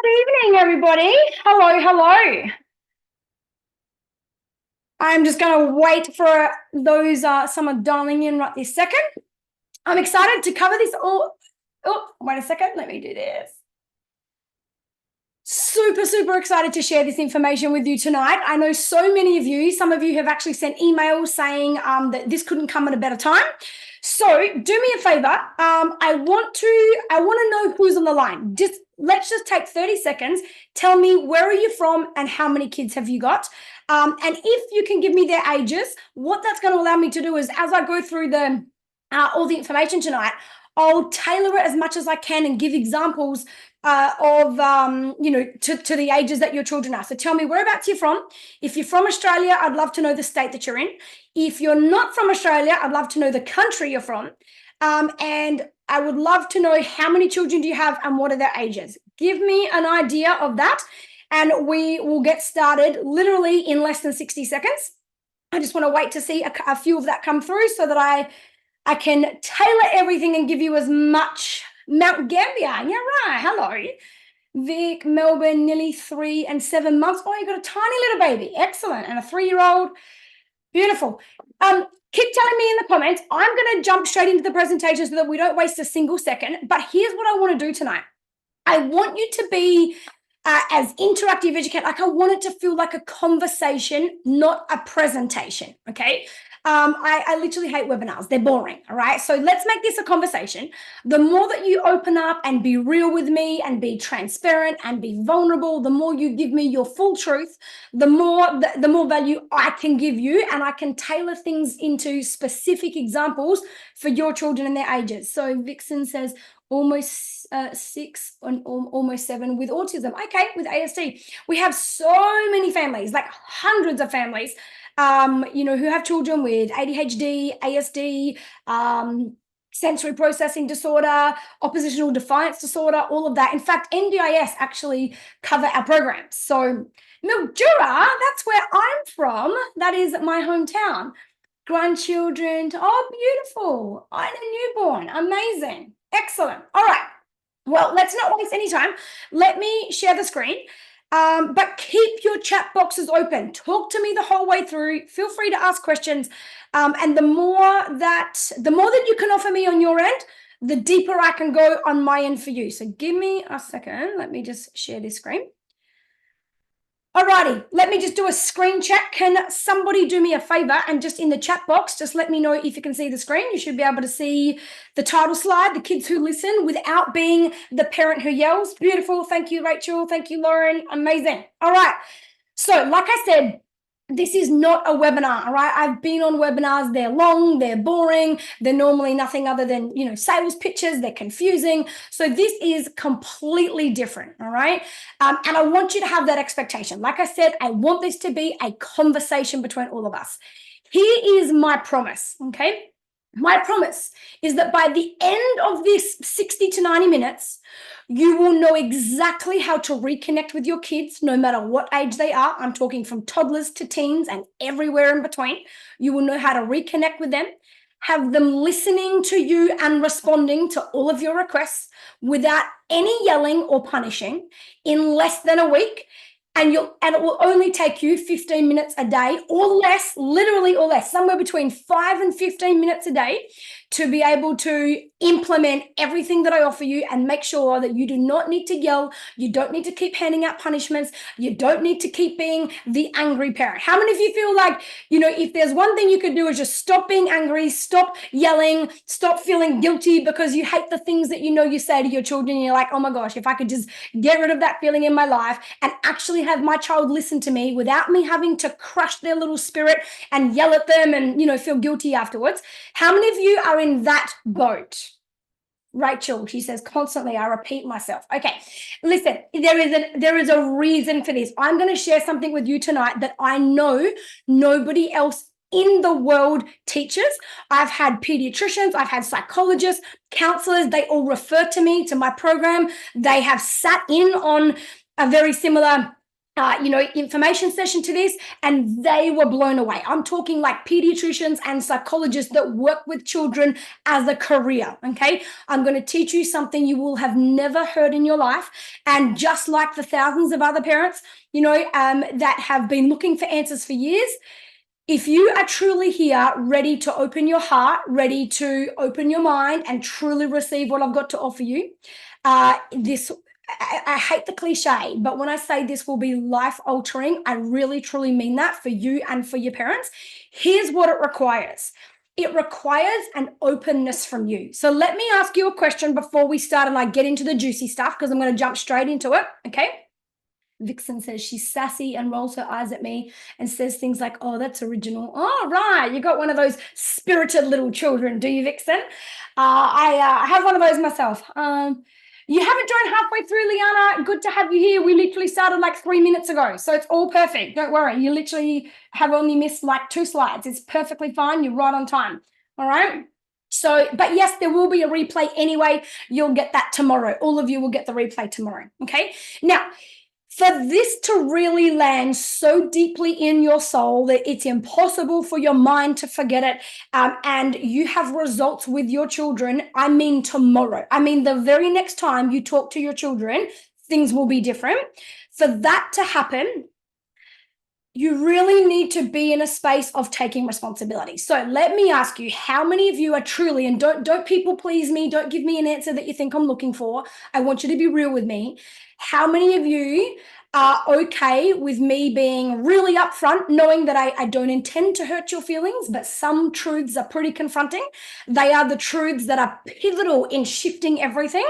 Good evening, everybody. Hello, hello. I'm just going to wait for those someone dialing in right this second. I'm excited to cover this all. Oh, wait a second. Let me do this. Super excited to share this information with you tonight. I know so many of you, some of you have actually sent emails saying that this couldn't come at a better time. So do me a favor. I want to know who's on the line. Let's just take 30 seconds. Tell me, where are you from and how many kids have you got? And if you can give me their ages, what that's going to allow me to do is, as I go through all the information tonight, I'll tailor it as much as I can and give examples of to the ages that your children are. So tell me whereabouts you're from. If you're from Australia, I'd love to know the state that you're in. If you're not from Australia, I'd love to know the country you're from. And I would love to know how many children do you have and what are their ages. Give me an idea of that, and we will get started literally in less than 60 seconds. I just want to wait to see a few of that come through so that I can tailor everything and give you as much. Mount Gambier, yeah, right. Hello. Vic, Melbourne, nearly 3 and 7 months. Oh, you got a tiny little baby. Excellent. And a 3-year-old. Beautiful. Keep telling me in the comments. I'm going to jump straight into the presentation so that we don't waste a single second. But here's what I want to do tonight. I want you to be as interactive as you can. Like, I want it to feel like a conversation, not a presentation. Okay. I literally hate webinars. They're boring. All right. So let's make this a conversation. The more that you open up and be real with me and be transparent and be vulnerable, the more you give me your full truth, the more value I can give you, and I can tailor things into specific examples for your children and their ages. So Vixen says almost 6 and almost 7 with autism. Okay, with ASD. We have so many families, like hundreds of families, who have children with ADHD, ASD, sensory processing disorder, oppositional defiance disorder, all of that. In fact, NDIS actually cover our programs. So Mildura, that's where I'm from. That is my hometown. Grandchildren, oh, beautiful. I had a newborn. Amazing. Excellent. All right. Well, let's not waste any time. Let me share the screen. But keep your chat boxes open. Talk to me the whole way through. Feel free to ask questions. And the more that you can offer me on your end, the deeper I can go on my end for you. So give me a second. Let me just share this screen. Alrighty, let me just do a screen check. Can somebody do me a favor and just in the chat box, just let me know if you can see the screen. You should be able to see the title slide, the kids who listen, without being the parent who yells. Beautiful. Thank you, Rachel. Thank you, Lauren. Amazing. All right. So like I said, this is not a webinar, all right? I've been on webinars. They're long, they're boring. They're normally nothing other than, sales pitches. They're confusing. So this is completely different, all right? And I want you to have that expectation. Like I said, I want this to be a conversation between all of us. Here is my promise, okay? My promise is that by the end of this 60 to 90 minutes, you will know exactly how to reconnect with your kids, no matter what age they are. I'm talking from toddlers to teens and everywhere in between. You will know how to reconnect with them, have them listening to you and responding to all of your requests without any yelling or punishing in less than a week. And it will only take you 15 minutes a day or less, literally or less, somewhere between 5 and 15 minutes a day to be able to implement everything that I offer you and make sure that you do not need to yell. You don't need to keep handing out punishments. You don't need to keep being the angry parent. How many of you feel like, if there's one thing you could do is just stop being angry, stop yelling, stop feeling guilty because you hate the things that you say to your children. And you're like, oh my gosh, if I could just get rid of that feeling in my life and actually have my child listen to me without me having to crush their little spirit and yell at them and, feel guilty afterwards. How many of you are in that boat? Rachel, she says constantly, I repeat myself. Okay, listen, there is a reason for this. I'm going to share something with you tonight that I know nobody else in the world teaches. I've had pediatricians, I've had psychologists, counselors, they all refer to me, to my program. They have sat in on a very similar information session to this, and they were blown away. I'm talking like pediatricians and psychologists that work with children as a career. Okay. I'm going to teach you something you will have never heard in your life. And just like the thousands of other parents, that have been looking for answers for years, if you are truly here, ready to open your heart, ready to open your mind and truly receive what I've got to offer you, I hate the cliche, but when I say this will be life altering, I really, truly mean that for you and for your parents. Here's what it requires. It requires an openness from you. So let me ask you a question before we start and I get into the juicy stuff, because I'm going to jump straight into it. Okay. Vixen says she's sassy and rolls her eyes at me and says things like, oh, that's original. Oh, right. You got one of those spirited little children, do you, Vixen? I have one of those myself. You haven't joined halfway through, Liana. Good to have you here. We literally started like 3 minutes ago, so it's all perfect. Don't worry. You literally have only missed like 2 slides. It's perfectly fine. You're right on time. All right. So, but yes, there will be a replay anyway. You'll get that tomorrow. All of you will get the replay tomorrow. Okay. Now, for this to really land so deeply in your soul that it's impossible for your mind to forget it, and you have results with your children, I mean tomorrow. I mean the very next time you talk to your children, things will be different. For that to happen, you really need to be in a space of taking responsibility. So let me ask you, how many of you are truly, and don't people please me, don't give me an answer that you think I'm looking for. I want you to be real with me. How many of you are okay with me being really upfront, knowing that I don't intend to hurt your feelings, but some truths are pretty confronting. They are the truths that are pivotal in shifting everything.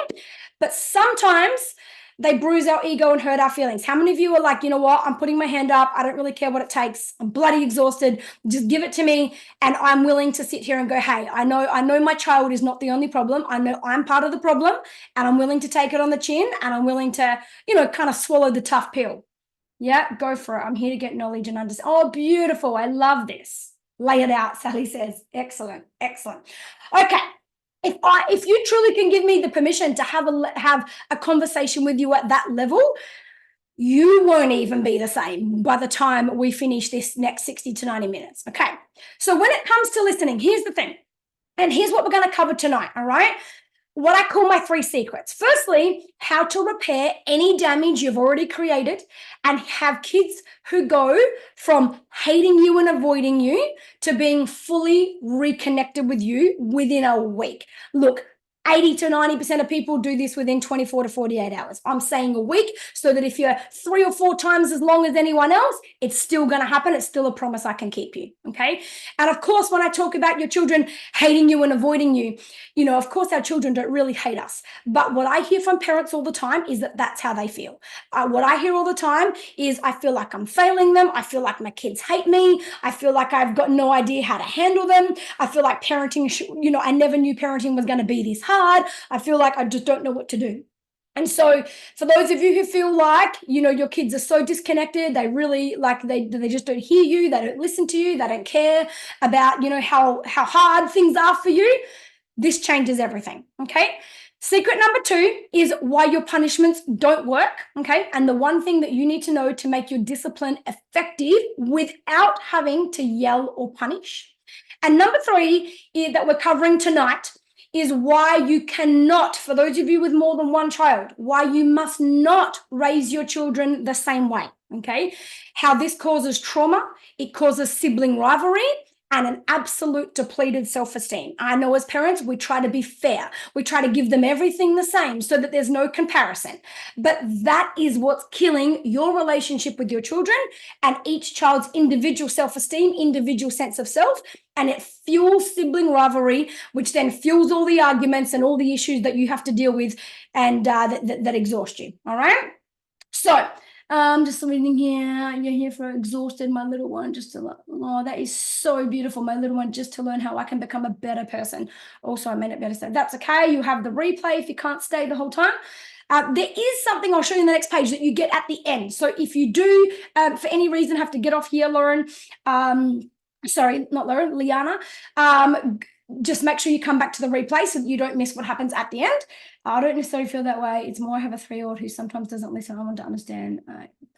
But sometimes they bruise our ego and hurt our feelings. How many of you are like, you know what? I'm putting my hand up. I don't really care what it takes. I'm bloody exhausted. Just give it to me. And I'm willing to sit here and go, hey, I know my child is not the only problem. I know I'm part of the problem, and I'm willing to take it on the chin, and I'm willing to, kind of swallow the tough pill. Yeah, go for it. I'm here to get knowledge and understand. Oh, beautiful. I love this. Lay it out, Sally says. Excellent. Excellent. Okay. If you truly can give me the permission to have a conversation with you at that level, you won't even be the same by the time we finish this next 60 to 90 minutes. Okay. So when it comes to listening, here's the thing. And here's what we're going to cover tonight. All right. What I call my 3 secrets. Firstly, how to repair any damage you've already created and have kids who go from hating you and avoiding you to being fully reconnected with you within a week. Look, 80 to 90% of people do this within 24 to 48 hours. I'm saying a week so that if you're 3 or 4 times as long as anyone else, it's still going to happen. It's still a promise I can keep you. Okay. And of course, when I talk about your children hating you and avoiding you, of course, our children don't really hate us. But what I hear from parents all the time is that that's how they feel. What I hear all the time is I feel like I'm failing them. I feel like my kids hate me. I feel like I've got no idea how to handle them. I feel like parenting, I never knew parenting was going to be this hard. I feel like I just don't know what to do. And so for those of you who feel like, your kids are so disconnected, they really they just don't hear you, they don't listen to you, they don't care about, how hard things are for you, this changes everything. Okay. Secret number 2 is why your punishments don't work. Okay. And the one thing that you need to know to make your discipline effective without having to yell or punish. And number 3 that we're covering tonight is why you cannot, for those of you with more than one child, why you must not raise your children the same way. Okay. How this causes trauma, it causes sibling rivalry, and an absolute depleted self-esteem. I know as parents, we try to be fair. We try to give them everything the same so that there's no comparison. But that is what's killing your relationship with your children and each child's individual self-esteem, individual sense of self. And it fuels sibling rivalry, which then fuels all the arguments and all the issues that you have to deal with and that exhaust you. All right. So, just reading here. You're here for exhausted, my little one, that is so beautiful, my little one, just to learn how I can become a better person. Also, I meant it better said. That's okay. You have the replay if you can't stay the whole time. There is something I'll show you in the next page that you get at the end. So if you do, for any reason, have to get off here, Lauren, sorry, not Lauren, Liana, just make sure you come back to the replay so that you don't miss what happens at the end. I don't necessarily feel that way. It's more I have a 3-year-old who sometimes doesn't listen. I want to understand.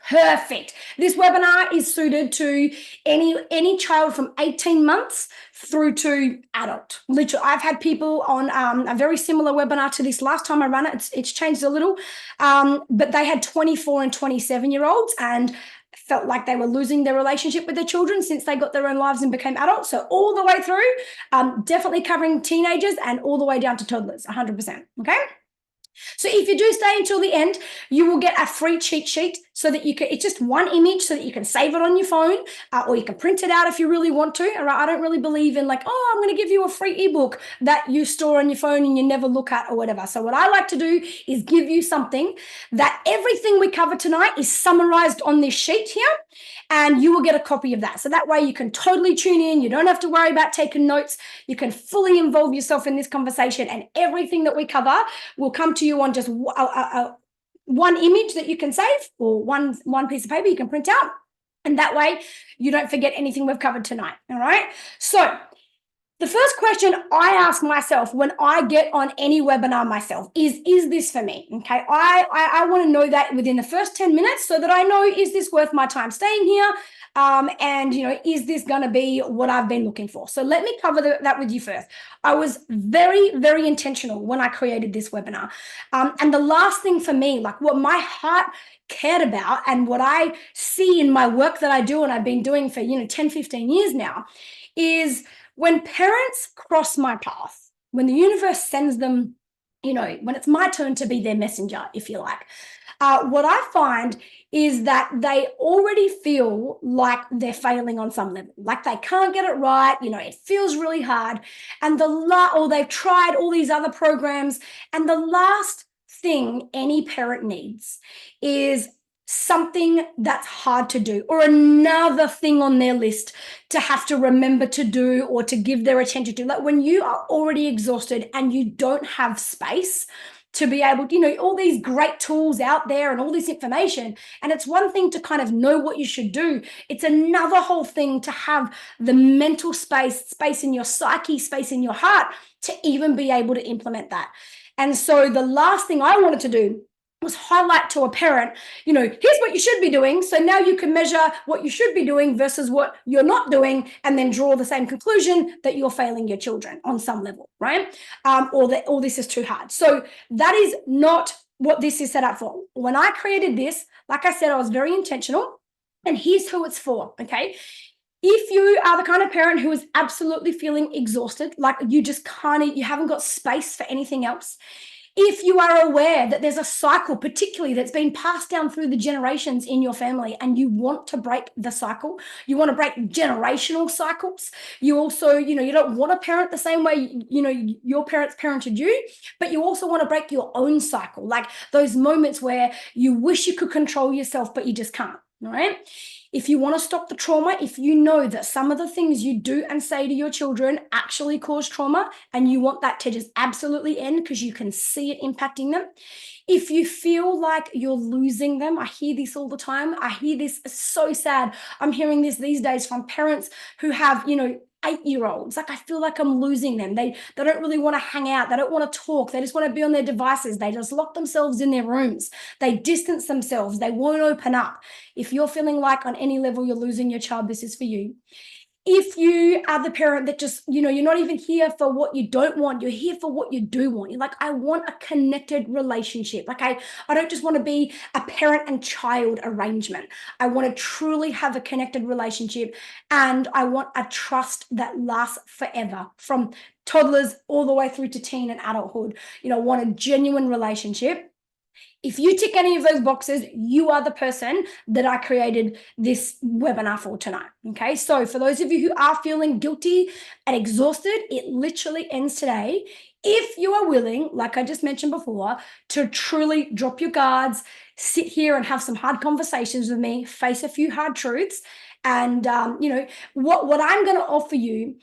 Perfect. This webinar is suited to any child from 18 months through to adult. Literally, I've had people on a very similar webinar to this last time I ran it. It's changed a little, but they had 24 and 27-year-olds and felt like they were losing their relationship with their children since they got their own lives and became adults. So all the way through, definitely covering teenagers and all the way down to toddlers, 100%. Okay. So if you do stay until the end, you will get a free cheat sheet so that you can, it's just one image so that you can save it on your phone, or you can print it out if you really want to. All right. I don't really believe in like, oh, I'm going to give you a free ebook that you store on your phone and you never look at or whatever. So what I like to do is give you something that everything we cover tonight is summarized on this sheet here, and you will get a copy of that. So that way you can totally tune in. You don't have to worry about taking notes. You can fully involve yourself in this conversation, and everything that we cover will come to you on just one image that you can save, or one piece of paper you can print out. And that way you don't forget anything we've covered tonight. All right. So the first question I ask myself when I get on any webinar myself is this for me? Okay. I want to know that within the first 10 minutes so that I know, is this worth my time staying here? And, is this going to be what I've been looking for? So let me cover that with you first. I was very, very intentional when I created this webinar. And the last thing for me, like what my heart cared about and what I see in my work that I do, and I've been doing for, 10, 15 years now, is when parents cross my path, when the universe sends them, when it's my turn to be their messenger, if you like, what I find is that they already feel like they're failing on some level, like they can't get it right. It feels really hard. And or they've tried all these other programs. And the last thing any parent needs is something that's hard to do, or another thing on their list to have to remember to do or to give their attention to. Like when you are already exhausted and you don't have space to be able to, all these great tools out there and all this information. And it's one thing to kind of know what you should do. It's another whole thing to have the mental space in your psyche, space in your heart to even be able to implement that. And so the last thing I wanted to do was highlight to a parent, here's what you should be doing. So now you can measure what you should be doing versus what you're not doing, and then draw the same conclusion that you're failing your children on some level, right? Or that all this is too hard. So that is not what this is set up for. When I created this, like I said, I was very intentional, and here's who it's for, okay? If you are the kind of parent who is absolutely feeling exhausted, like you just can't, you haven't got space for anything else. If you are aware that there's a cycle, particularly that's been passed down through the generations in your family, and you want to break the cycle, you want to break generational cycles. You also, you don't want to parent the same way, your parents parented you, but you also want to break your own cycle, like those moments where you wish you could control yourself, but you just can't. All right. If you want to stop the trauma, if you know that some of the things you do and say to your children actually cause trauma, and you want that to just absolutely end because you can see it impacting them. If you feel like you're losing them, I hear this all the time. I hear this, so sad. I'm hearing this these days from parents who have, 8-year-olds. Like, I feel like I'm losing them. They don't really want to hang out. They don't want to talk. They just want to be on their devices. They just lock themselves in their rooms. They distance themselves. They won't open up. If you're feeling like on any level you're losing your child, this is for you. If you are the parent that just, you're not even here for what you don't want, you're here for what you do want. You're like, I want a connected relationship. Like I don't just want to be a parent and child arrangement. I want to truly have a connected relationship, and I want a trust that lasts forever, from toddlers all the way through to teen and adulthood. I want a genuine relationship. If you tick any of those boxes, you are the person that I created this webinar for tonight. Okay. So for those of you who are feeling guilty and exhausted, it literally ends today. If you are willing, like I just mentioned before, to truly drop your guards, sit here and have some hard conversations with me, face a few hard truths. And, what I'm going to offer you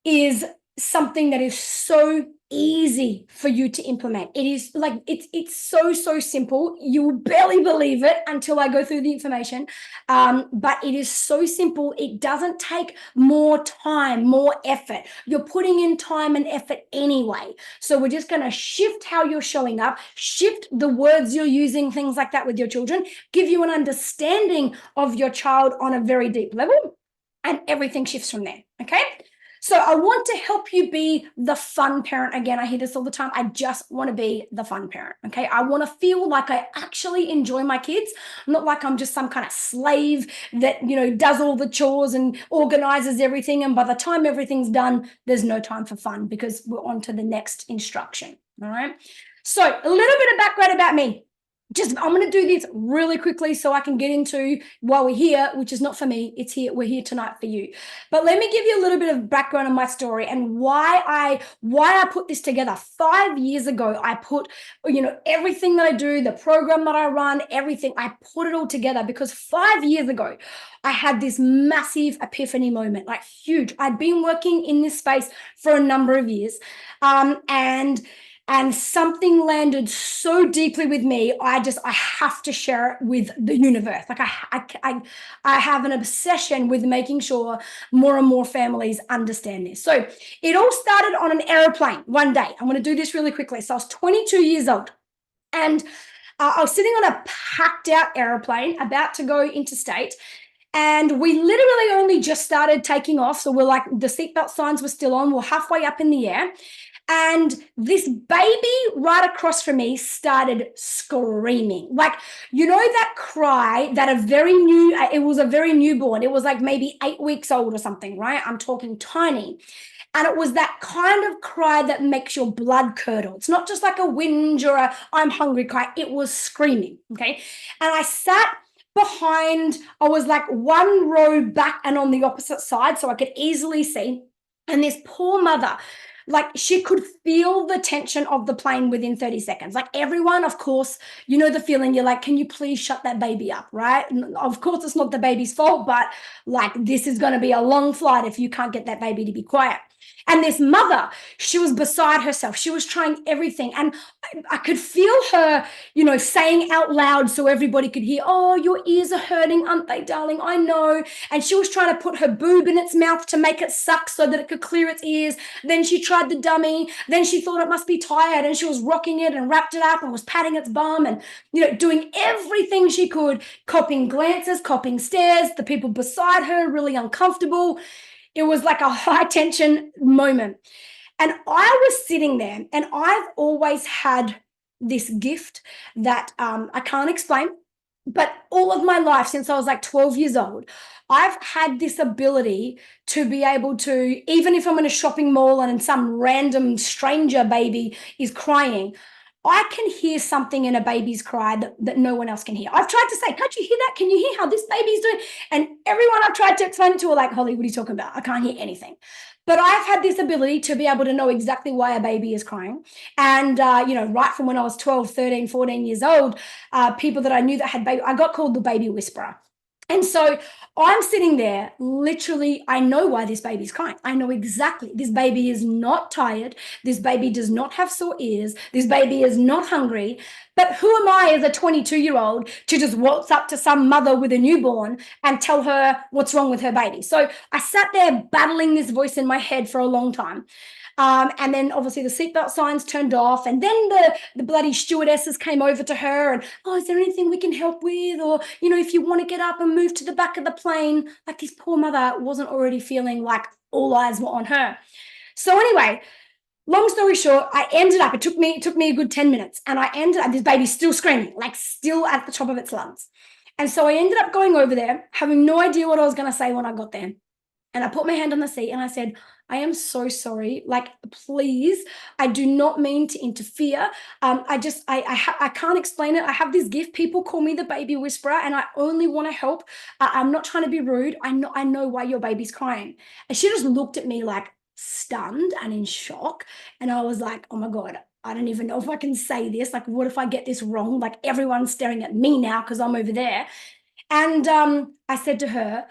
is something that is so easy for you to implement. It is like it's so simple. You will barely believe it until I go through the information. But it is so simple. It doesn't take more time, more effort. You're putting in time and effort anyway. So we're just going to shift how you're showing up, shift the words you're using, things like that with your children, give you an understanding of your child on a very deep level, and everything shifts from there. Okay. So I want to help you be the fun parent. Again, I hear this all the time. I just want to be the fun parent. Okay. I want to feel like I actually enjoy my kids, not like I'm just some kind of slave that, does all the chores and organizes everything. And by the time everything's done, there's no time for fun because we're on to the next instruction. All right. So a little bit of background about me. I'm going to do this really quickly so I can get into why we're here, which is not for me. It's here. We're here tonight for you. But let me give you a little bit of background on my story and why I put this together. 5 years ago, I put, everything that I do, the program that I run, everything, I put it all together because 5 years ago, I had this massive epiphany moment, like huge. I'd been working in this space for a number of years. And something landed so deeply with me. I have to share it with the universe. Like I have an obsession with making sure more and more families understand this. So it all started on an airplane one day. I'm going to do this really quickly. So I was 22 years old, and I was sitting on a packed out airplane about to go interstate. And we literally only just started taking off. So we're like, the seatbelt signs were still on. We're halfway up in the air. And this baby right across from me started screaming. Like, that cry that it was a very newborn. It was like maybe 8 weeks old or something, right? I'm talking tiny. And it was that kind of cry that makes your blood curdle. It's not just like a whinge or a I'm hungry cry. It was screaming, okay? And I sat behind, I was like one row back and on the opposite side so I could easily see. And this poor mother, like she could feel the tension of the plane within 30 seconds. Like everyone, of course, the feeling, you're like, can you please shut that baby up, right? And of course, it's not the baby's fault, but like this is going to be a long flight if you can't get that baby to be quiet. And this mother, she was beside herself. She was trying everything. And I could feel her, saying out loud so everybody could hear, oh, your ears are hurting, aren't they, darling? I know. And she was trying to put her boob in its mouth to make it suck so that it could clear its ears. Then she tried the dummy. Then she thought it must be tired and she was rocking it and wrapped it up and was patting its bum and, doing everything she could, copying glances, copying stares, the people beside her really uncomfortable. It was like a high tension moment. And I was sitting there, and I've always had this gift that I can't explain, but all of my life, since I was like 12 years old, I've had this ability to be able to, even if I'm in a shopping mall and some random stranger baby is crying, I can hear something in a baby's cry that no one else can hear. I've tried to say, can't you hear that? Can you hear how this baby's doing? And everyone I've tried to explain it to are like, Holly, what are you talking about? I can't hear anything. But I've had this ability to be able to know exactly why a baby is crying. And, right from when I was 12, 13, 14 years old, people that I knew that had baby, I got called the baby whisperer. And so I'm sitting there, literally, I know why this baby's crying. I know exactly. This baby is not tired. This baby does not have sore ears. This baby is not hungry. But who am I as a 22-year-old to just waltz up to some mother with a newborn and tell her what's wrong with her baby? So I sat there battling this voice in my head for a long time. And then obviously the seatbelt signs turned off, and then the bloody stewardesses came over to her and, oh, is there anything we can help with? Or, if you want to get up and move to the back of the plane, like this poor mother wasn't already feeling like all eyes were on her. So anyway, long story short, I ended up, it took me a good 10 minutes, and I ended up, this baby's still screaming, like still at the top of its lungs. And so I ended up going over there, having no idea what I was going to say when I got there. And I put my hand on the seat and I said, I am so sorry. Like, please, I do not mean to interfere. I can't explain it. I have this gift. People call me the baby whisperer, and I only want to help. I'm not trying to be rude. I know why your baby's crying. And she just looked at me like stunned and in shock. And I was like, oh my God, I don't even know if I can say this. Like, what if I get this wrong? Like, everyone's staring at me now because I'm over there. And I said to her,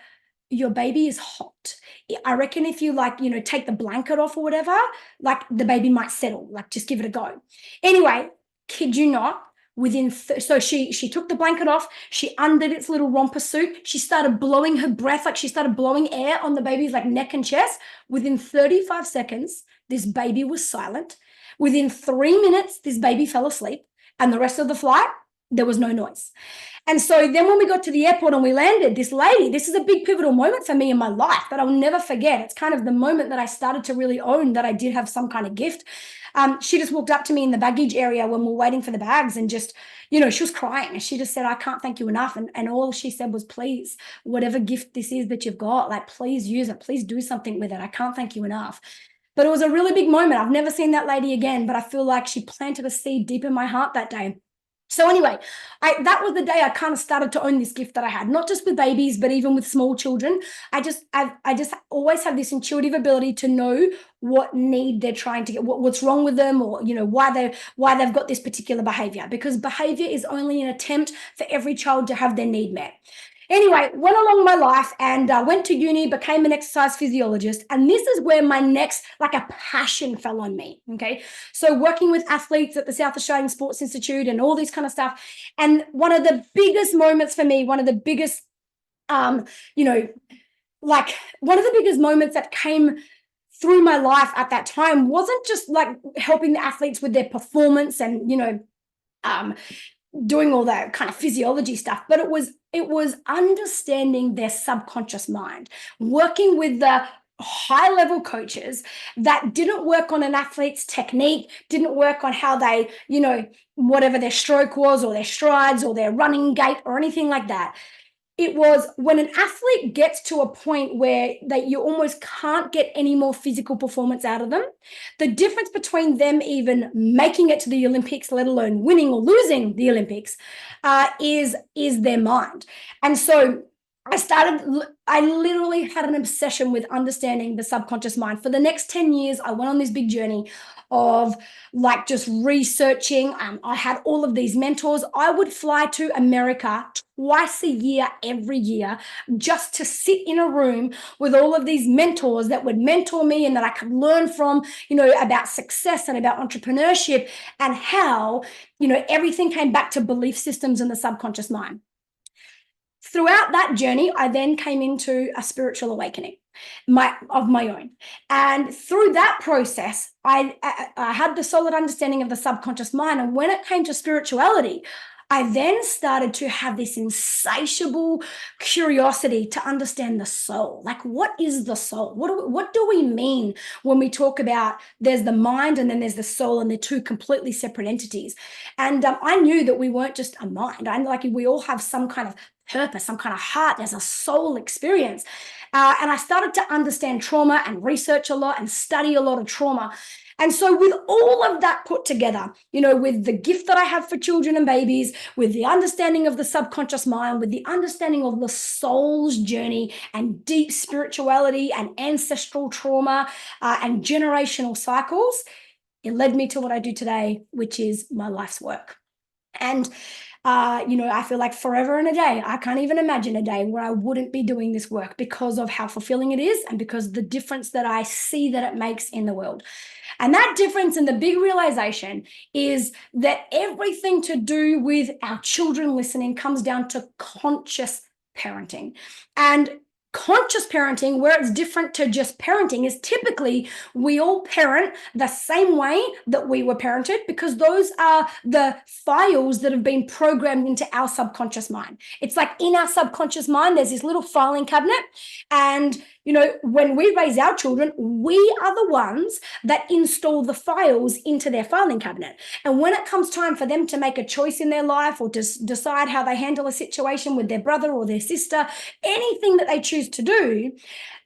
your baby is hot. I reckon if you like, take the blanket off or whatever, like the baby might settle, like just give it a go. Anyway, kid you not, so she took the blanket off, she undid its little romper suit, she started blowing her breath, like she started blowing air on the baby's like neck and chest. Within 35 seconds, this baby was silent. Within 3 minutes, this baby fell asleep, and the rest of the flight, there was no noise. And so then when we got to the airport and we landed, this lady, this is a big pivotal moment for me in my life that I'll never forget. It's kind of the moment that I started to really own that I did have some kind of gift. She just walked up to me in the baggage area when we were waiting for the bags and just, she was crying. And she just said, I can't thank you enough. And all she said was, please, whatever gift this is that you've got, like, please use it. Please do something with it. I can't thank you enough. But it was a really big moment. I've never seen that lady again, but I feel like she planted a seed deep in my heart that day. So anyway, that was the day I kind of started to own this gift that I had, not just with babies, but even with small children. I just always have this intuitive ability to know what need they're trying to get, what's wrong with them, or why they've got this particular behavior, because behavior is only an attempt for every child to have their need met. Anyway, went along my life and went to uni, became an exercise physiologist. And this is where my next, like, a passion fell on me, okay? So working with athletes at the South Australian Sports Institute and all this kind of stuff. And one of the biggest moments for me, one of the biggest moments that came through my life at that time wasn't just like helping the athletes with their performance and, doing all that kind of physiology stuff, but it was understanding their subconscious mind, working with the high level coaches that didn't work on an athlete's technique, didn't work on how they, whatever their stroke was or their strides or their running gait or anything like that. It was when an athlete gets to a point where you almost can't get any more physical performance out of them, the difference between them even making it to the Olympics, let alone winning or losing the Olympics, is their mind. And so I literally had an obsession with understanding the subconscious mind. For the next 10 years, I went on this big journey of like just researching. I had all of these mentors. I would fly to America twice a year, every year, just to sit in a room with all of these mentors that would mentor me and that I could learn from, about success and about entrepreneurship and how, everything came back to belief systems in the subconscious mind. Throughout that journey, I then came into a spiritual awakening of my own. And through that process, I had the solid understanding of the subconscious mind. And when it came to spirituality, I then started to have this insatiable curiosity to understand the soul. Like, what is the soul? What do we mean when we talk about there's the mind and then there's the soul, and they're two completely separate entities? And I knew that we weren't just a mind. We all have some kind of purpose, some kind of heart. There's a soul experience. And I started to understand trauma and research a lot and study a lot of trauma. And so with all of that put together, with the gift that I have for children and babies, with the understanding of the subconscious mind, with the understanding of the soul's journey and deep spirituality and ancestral trauma and generational cycles, it led me to what I do today, which is my life's work. And I feel like forever and a day, I can't even imagine a day where I wouldn't be doing this work because of how fulfilling it is and because of the difference that I see that it makes in the world. And that difference and the big realization is that everything to do with our children listening comes down to conscious parenting. And conscious parenting, where it's different to just parenting, is typically we all parent the same way that we were parented, because those are the files that have been programmed into our subconscious mind. It's like in our subconscious mind, there's this little filing cabinet. And, when we raise our children, we are the ones that install the files into their filing cabinet. And when it comes time for them to make a choice in their life or to decide how they handle a situation with their brother or their sister, anything that they choose to do,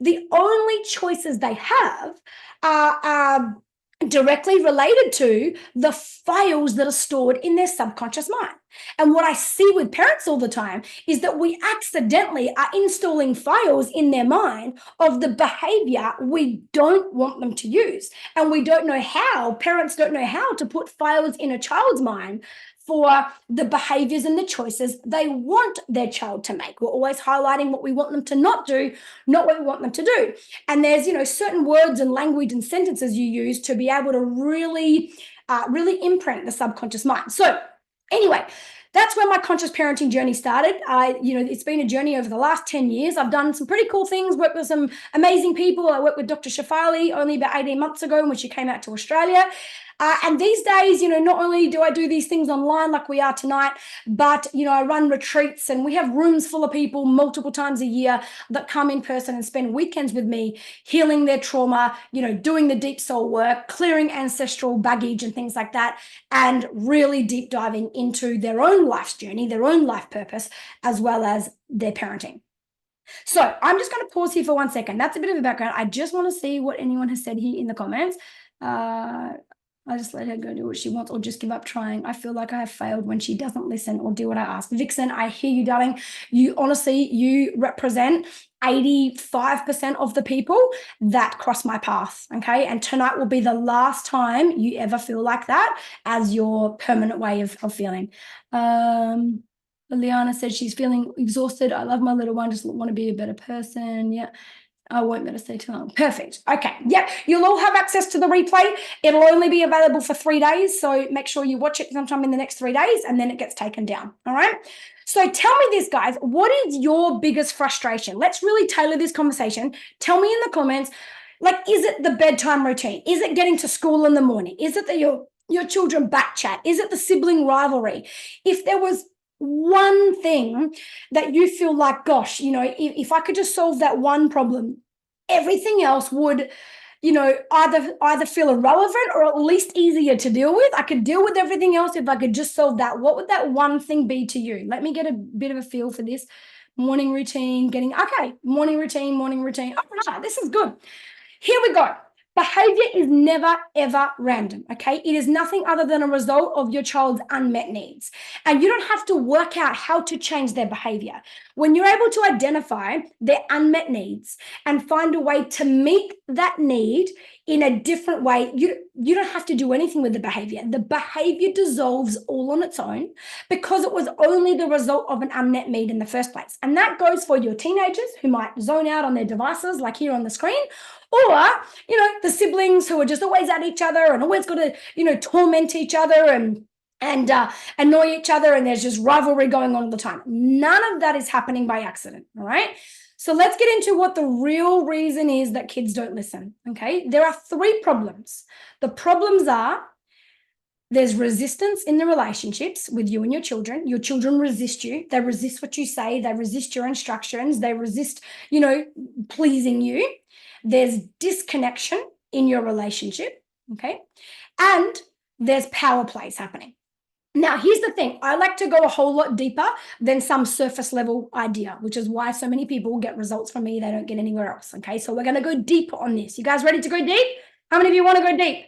the only choices they have are directly related to the files that are stored in their subconscious mind. And what I see with parents all the time is that we accidentally are installing files in their mind of the behavior we don't want them to use. And we don't know how, parents don't know how to put files in a child's mind for the behaviors and the choices they want their child to make. We're always highlighting what we want them to not do, not what we want them to do. And there's, certain words and language and sentences you use to be able to really imprint the subconscious mind. So anyway, that's where my conscious parenting journey started. It's been a journey over the last 10 years. I've done some pretty cool things, worked with some amazing people. I worked with Dr. Shafali only about 18 months ago when she came out to Australia. And these days, not only do I do these things online like we are tonight, but, I run retreats and we have rooms full of people multiple times a year that come in person and spend weekends with me, healing their trauma, doing the deep soul work, clearing ancestral baggage and things like that, and really deep diving into their own life's journey, their own life purpose, as well as their parenting. So I'm just going to pause here for 1 second. That's a bit of a background. I just want to see what anyone has said here in the comments. I just let her go do what she wants or just give up trying. I feel like I have failed when she doesn't listen or do what I ask. Vixen, I hear you, darling. You represent 85% of the people that cross my path, okay? And tonight will be the last time you ever feel like that as your permanent way of feeling. Liana says she's feeling exhausted. I love my little one, just want to be a better person. Yeah. I won't better stay too long. Perfect. Okay. Yep. You'll all have access to the replay. It'll only be available for 3 days. So make sure you watch it sometime in the next 3 days and then it gets taken down. All right. So tell me this, guys. What is your biggest frustration? Let's really tailor this conversation. Tell me in the comments, is it the bedtime routine? Is it getting to school in the morning? Is it that your children back chat? Is it the sibling rivalry? If there was one thing that you feel like, gosh, if I could just solve that one problem, everything else would, either feel irrelevant or at least easier to deal with. I could deal with everything else if I could just solve that. What would that one thing be to you? Let me get a bit of a feel for this. Morning routine, morning routine. Oh, no, this is good. Here we go. Behavior is never, ever random, okay? It is nothing other than a result of your child's unmet needs. And you don't have to work out how to change their behavior. When you're able to identify their unmet needs and find a way to meet that need in a different way, you don't have to do anything with the behavior. The behavior dissolves all on its own because it was only the result of an unmet need in the first place. And that goes for your teenagers who might zone out on their devices like here on the screen, or, the siblings who are just always at each other and always got to, torment each other and annoy each other, and there's just rivalry going on all the time. None of that is happening by accident, all right? So let's get into what the real reason is that kids don't listen, okay? There are 3 problems. The problems are there's resistance in the relationships with you and your children. Your children resist you. They resist what you say. They resist your instructions. They resist, pleasing you. There's disconnection in your relationship, okay? And there's power plays happening. Now, here's the thing. I like to go a whole lot deeper than some surface level idea, which is why so many people get results from me. They don't get anywhere else, okay? So we're going to go deeper on this. You guys ready to go deep? How many of you want to go deep?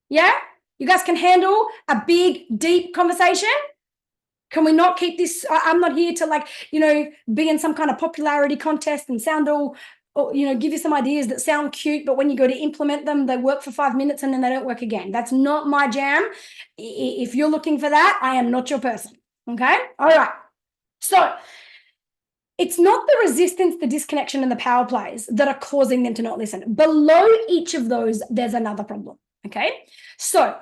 Yeah? You guys can handle a big, deep conversation? Can we not keep this? I'm not here to be in some kind of popularity contest and sound all, give you some ideas that sound cute, but when you go to implement them, they work for 5 minutes and then they don't work again. That's not my jam. If you're looking for that, I am not your person. Okay? All right. So it's not the resistance, the disconnection, and the power plays that are causing them to not listen. Below each of those, there's another problem. Okay? So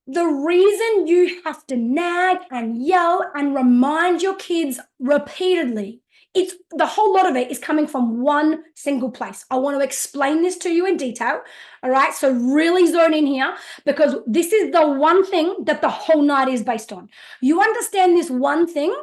the reason you have to nag and yell and remind your kids repeatedly, it's the whole lot of it is coming from one single place. I want to explain this to you in detail. All right. So really zone in here because this is the one thing that the whole night is based on. You understand this one thing,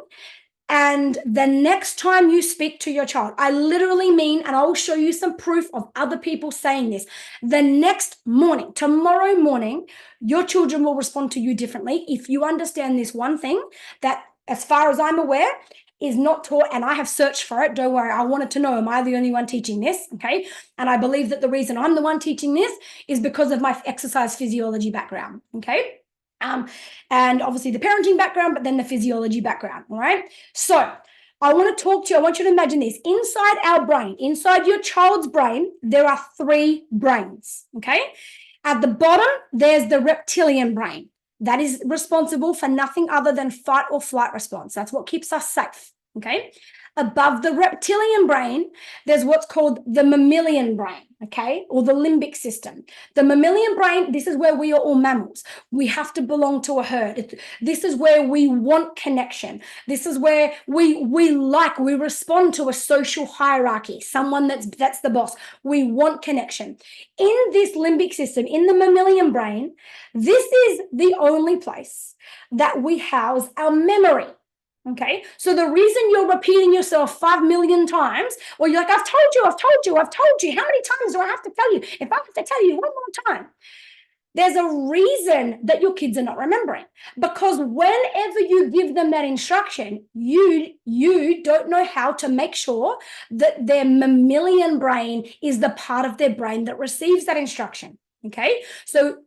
and the next time you speak to your child, I literally mean, and I'll show you some proof of other people saying this, the next morning, tomorrow morning, your children will respond to you differently if you understand this one thing that, as far as I'm aware, is not taught, and I have searched for it. Don't worry, I wanted to know, am I the only one teaching this? Okay. And I believe that the reason I'm the one teaching this is because of my exercise physiology background. Okay. And obviously the parenting background, but then the physiology background. All right. So I want to talk to you. I want you to imagine this. Inside our brain, inside your child's brain, there are 3 brains. Okay. At the bottom, there's the reptilian brain. that is responsible for nothing other than fight or flight response. That's what keeps us safe, okay? Above the reptilian brain, there's what's called the mammalian brain, okay, or the limbic system. The mammalian brain, this is where we are all mammals. We have to belong to a herd. This is where we want connection. This is where we respond to a social hierarchy, someone that's the boss. We want connection. In this limbic system, in the mammalian brain, this is the only place that we house our memory. Okay, so the reason you're repeating yourself 5 million times, or you're like, I've told you, how many times do I have to tell you? If I have to tell you one more time, there's a reason that your kids are not remembering, because whenever you give them that instruction, you don't know how to make sure that their mammalian brain is the part of their brain that receives that instruction. Okay, so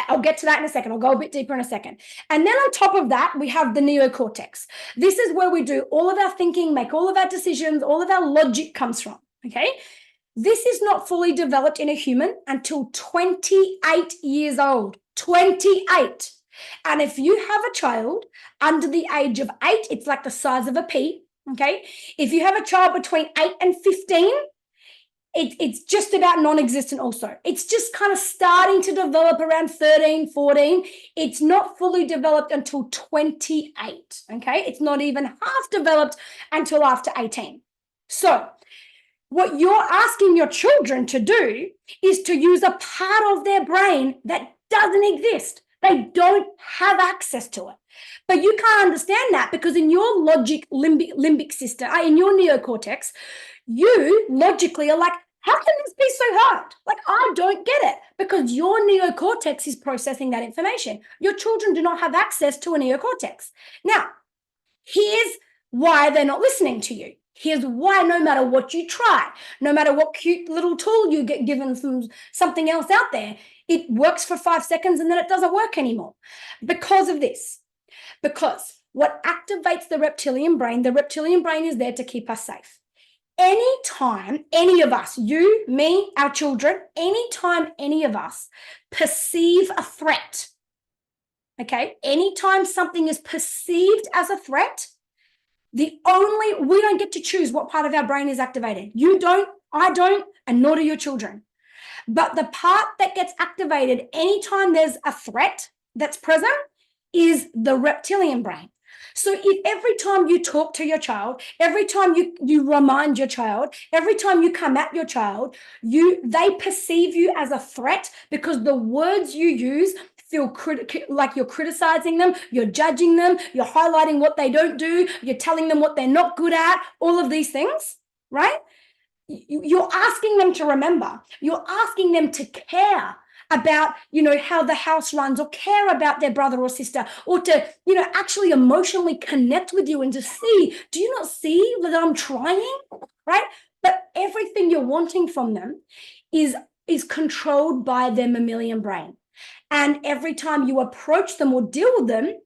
I'll get to that in a second. I'll go a bit deeper in a second. And then on top of that, we have the neocortex. This is where we do all of our thinking, make all of our decisions, all of our logic comes from, okay? This is not fully developed in a human until 28 years old. 28. And if you have a child under the age of 8, it's like the size of a pea, okay? If you have a child between 8 and 15, it's just about non-existent also. It's just kind of starting to develop around 13, 14. It's not fully developed until 28, okay? It's not even half developed until after 18. So what you're asking your children to do is to use a part of their brain that doesn't exist. They don't have access to it. But you can't understand that because in your logic limbic system, in your neocortex, you logically are like, how can this be so hard? Like, I don't get it, because your neocortex is processing that information. Your children do not have access to a neocortex. Now, here's why they're not listening to you. Here's why no matter what you try, no matter what cute little tool you get given from something else out there, it works for 5 seconds and then it doesn't work anymore. Because of this. Because what activates the reptilian brain is there to keep us safe. Anytime any of us, you, me, our children, anytime any of us perceive a threat, okay, anytime something is perceived as a threat, we don't get to choose what part of our brain is activated. You don't, I don't, and nor do your children. But the part that gets activated anytime there's a threat that's present is the reptilian brain. So if every time you talk to your child, every time you remind your child, every time you come at your child, they perceive you as a threat because the words you use feel like you're criticizing them, you're judging them, you're highlighting what they don't do, you're telling them what they're not good at, all of these things, right? You're asking them to remember. You're asking them to care about, how the house runs, or care about their brother or sister, or to, actually emotionally connect with you and to see, do you not see that I'm trying, right? But everything you're wanting from them is controlled by their mammalian brain. And every time you approach them or deal with them,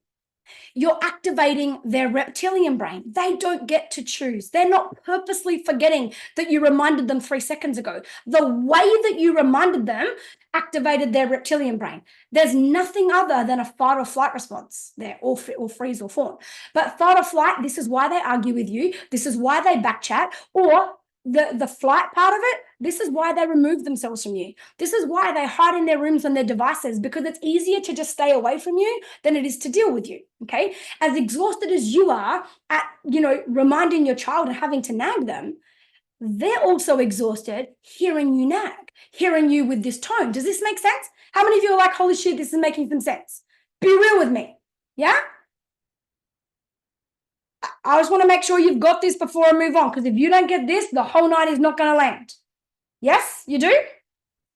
you're activating their reptilian brain. They don't get to choose. They're not purposely forgetting that you reminded them 3 seconds ago. The way that you reminded them activated their reptilian brain. There's nothing other than a fight or flight response there, or freeze or fawn. But fight or flight, this is why they argue with you. This is why they backchat, or the flight part of it, this is why they remove themselves from you. This is why they hide in their rooms on their devices, because it's easier to just stay away from you than it is to deal with you, okay? As exhausted as you are at, reminding your child and having to nag them, they're also exhausted hearing you nag, hearing you with this tone. Does this make sense? How many of you are like, holy shit, this is making some sense? Be real with me, yeah? I just want to make sure you've got this before I move on, because if you don't get this, the whole night is not going to land. Yes, you do?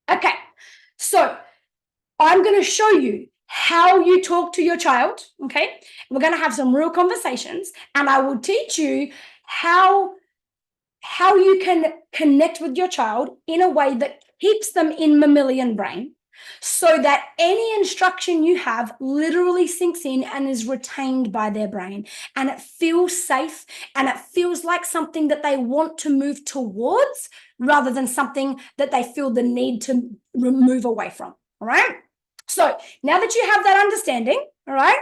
Okay, so I'm going to show you how you talk to your child, okay? We're going to have some real conversations, and I will teach you how you can connect with your child in a way that keeps them in mammalian brain, so that any instruction you have literally sinks in and is retained by their brain, and it feels safe, and it feels like something that they want to move towards rather than something that they feel the need to move away from. All right? So now that you have that understanding, all right,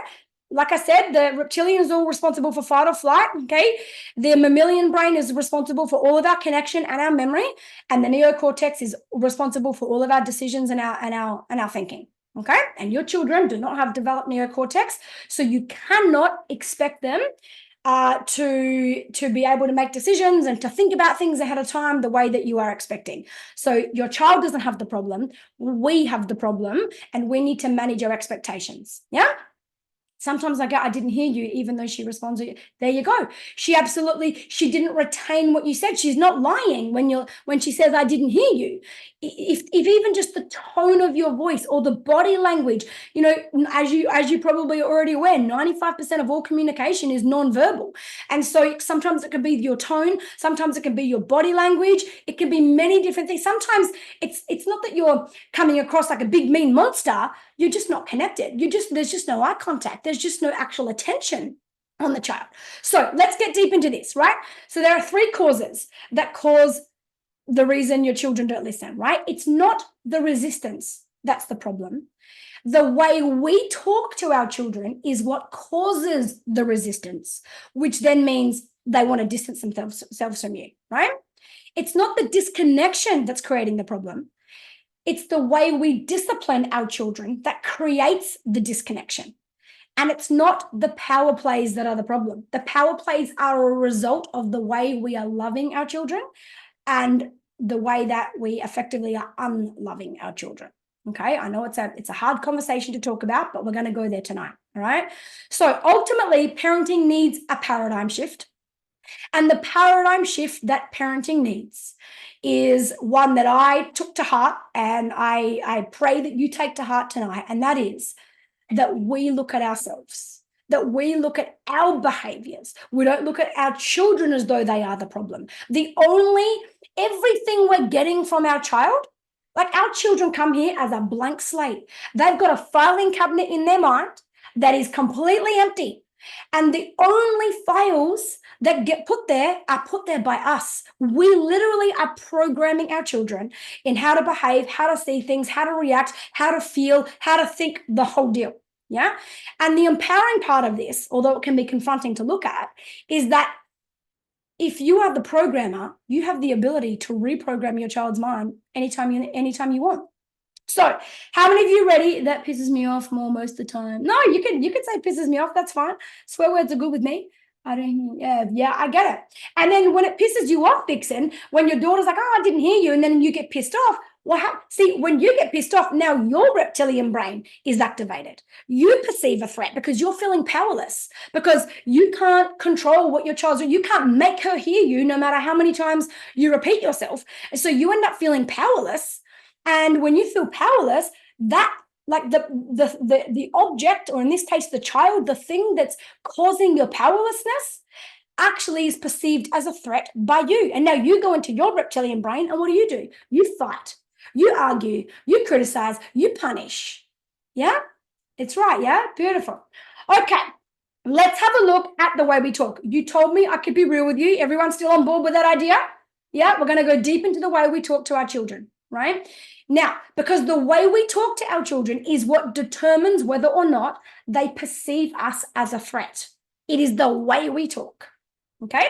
like I said, the reptilian is all responsible for fight or flight, okay? The mammalian brain is responsible for all of our connection and our memory, and the neocortex is responsible for all of our decisions and our thinking, okay? And your children do not have developed neocortex, so you cannot expect them to be able to make decisions and to think about things ahead of time the way that you are expecting. So your child doesn't have the problem. We have the problem, and we need to manage our expectations. Yeah. Sometimes I go, I didn't hear you, even though she responds, there you go. She didn't retain what you said. She's not lying when she says, I didn't hear you. If even just the tone of your voice or the body language, as you probably are already aware, 95% of all communication is nonverbal. And so sometimes it can be your tone, sometimes it can be your body language, it can be many different things. Sometimes it's not that you're coming across like a big mean monster. You're just not connected. There's just no eye contact. There's just no actual attention on the child. So let's get deep into this, right? So there are 3 causes that cause the reason your children don't listen, right? It's not the resistance that's the problem. The way we talk to our children is what causes the resistance, which then means they want to distance themselves from you, right? It's not the disconnection that's creating the problem. It's the way we discipline our children that creates the disconnection. And it's not the power plays that are the problem. The power plays are a result of the way we are loving our children and the way that we effectively are unloving our children. Okay, I know it's a hard conversation to talk about, but we're going to go there tonight. All right. So ultimately, parenting needs a paradigm shift. And the paradigm shift that parenting needs is one that I took to heart, and I pray that you take to heart tonight. And that is that we look at ourselves, that we look at our behaviors. We don't look at our children as though they are the problem. Everything we're getting from our child, like our children come here as a blank slate. They've got a filing cabinet in their mind that is completely empty. And the only files that get put there are put there by us. We literally are programming our children in how to behave, how to see things, how to react, how to feel, how to think, the whole deal. Yeah. And the empowering part of this, although it can be confronting to look at, is that if you are the programmer, you have the ability to reprogram your child's mind anytime you want. So how many of you ready? That pisses me off most of the time. No, you can say pisses me off. That's fine. Swear words are good with me. I don't. Yeah, I get it. And then when it pisses you off, Vixen, when your daughter's like, "Oh, I didn't hear you," and then you get pissed off. Well, see, when you get pissed off, now your reptilian brain is activated. You perceive a threat because you're feeling powerless, because you can't control what your child's doing. You can't make her hear you no matter how many times you repeat yourself. And so you end up feeling powerless. And when you feel powerless, that like the object, or in this case, the child, the thing that's causing your powerlessness actually is perceived as a threat by you. And now you go into your reptilian brain, and what do? You fight, you argue, you criticize, you punish. Yeah, it's right. Yeah, beautiful. Okay, let's have a look at the way we talk. You told me I could be real with you. Everyone's still on board with that idea? Yeah, we're going to go deep into the way we talk to our children, right? Now, because the way we talk to our children is what determines whether or not they perceive us as a threat. It is the way we talk, okay?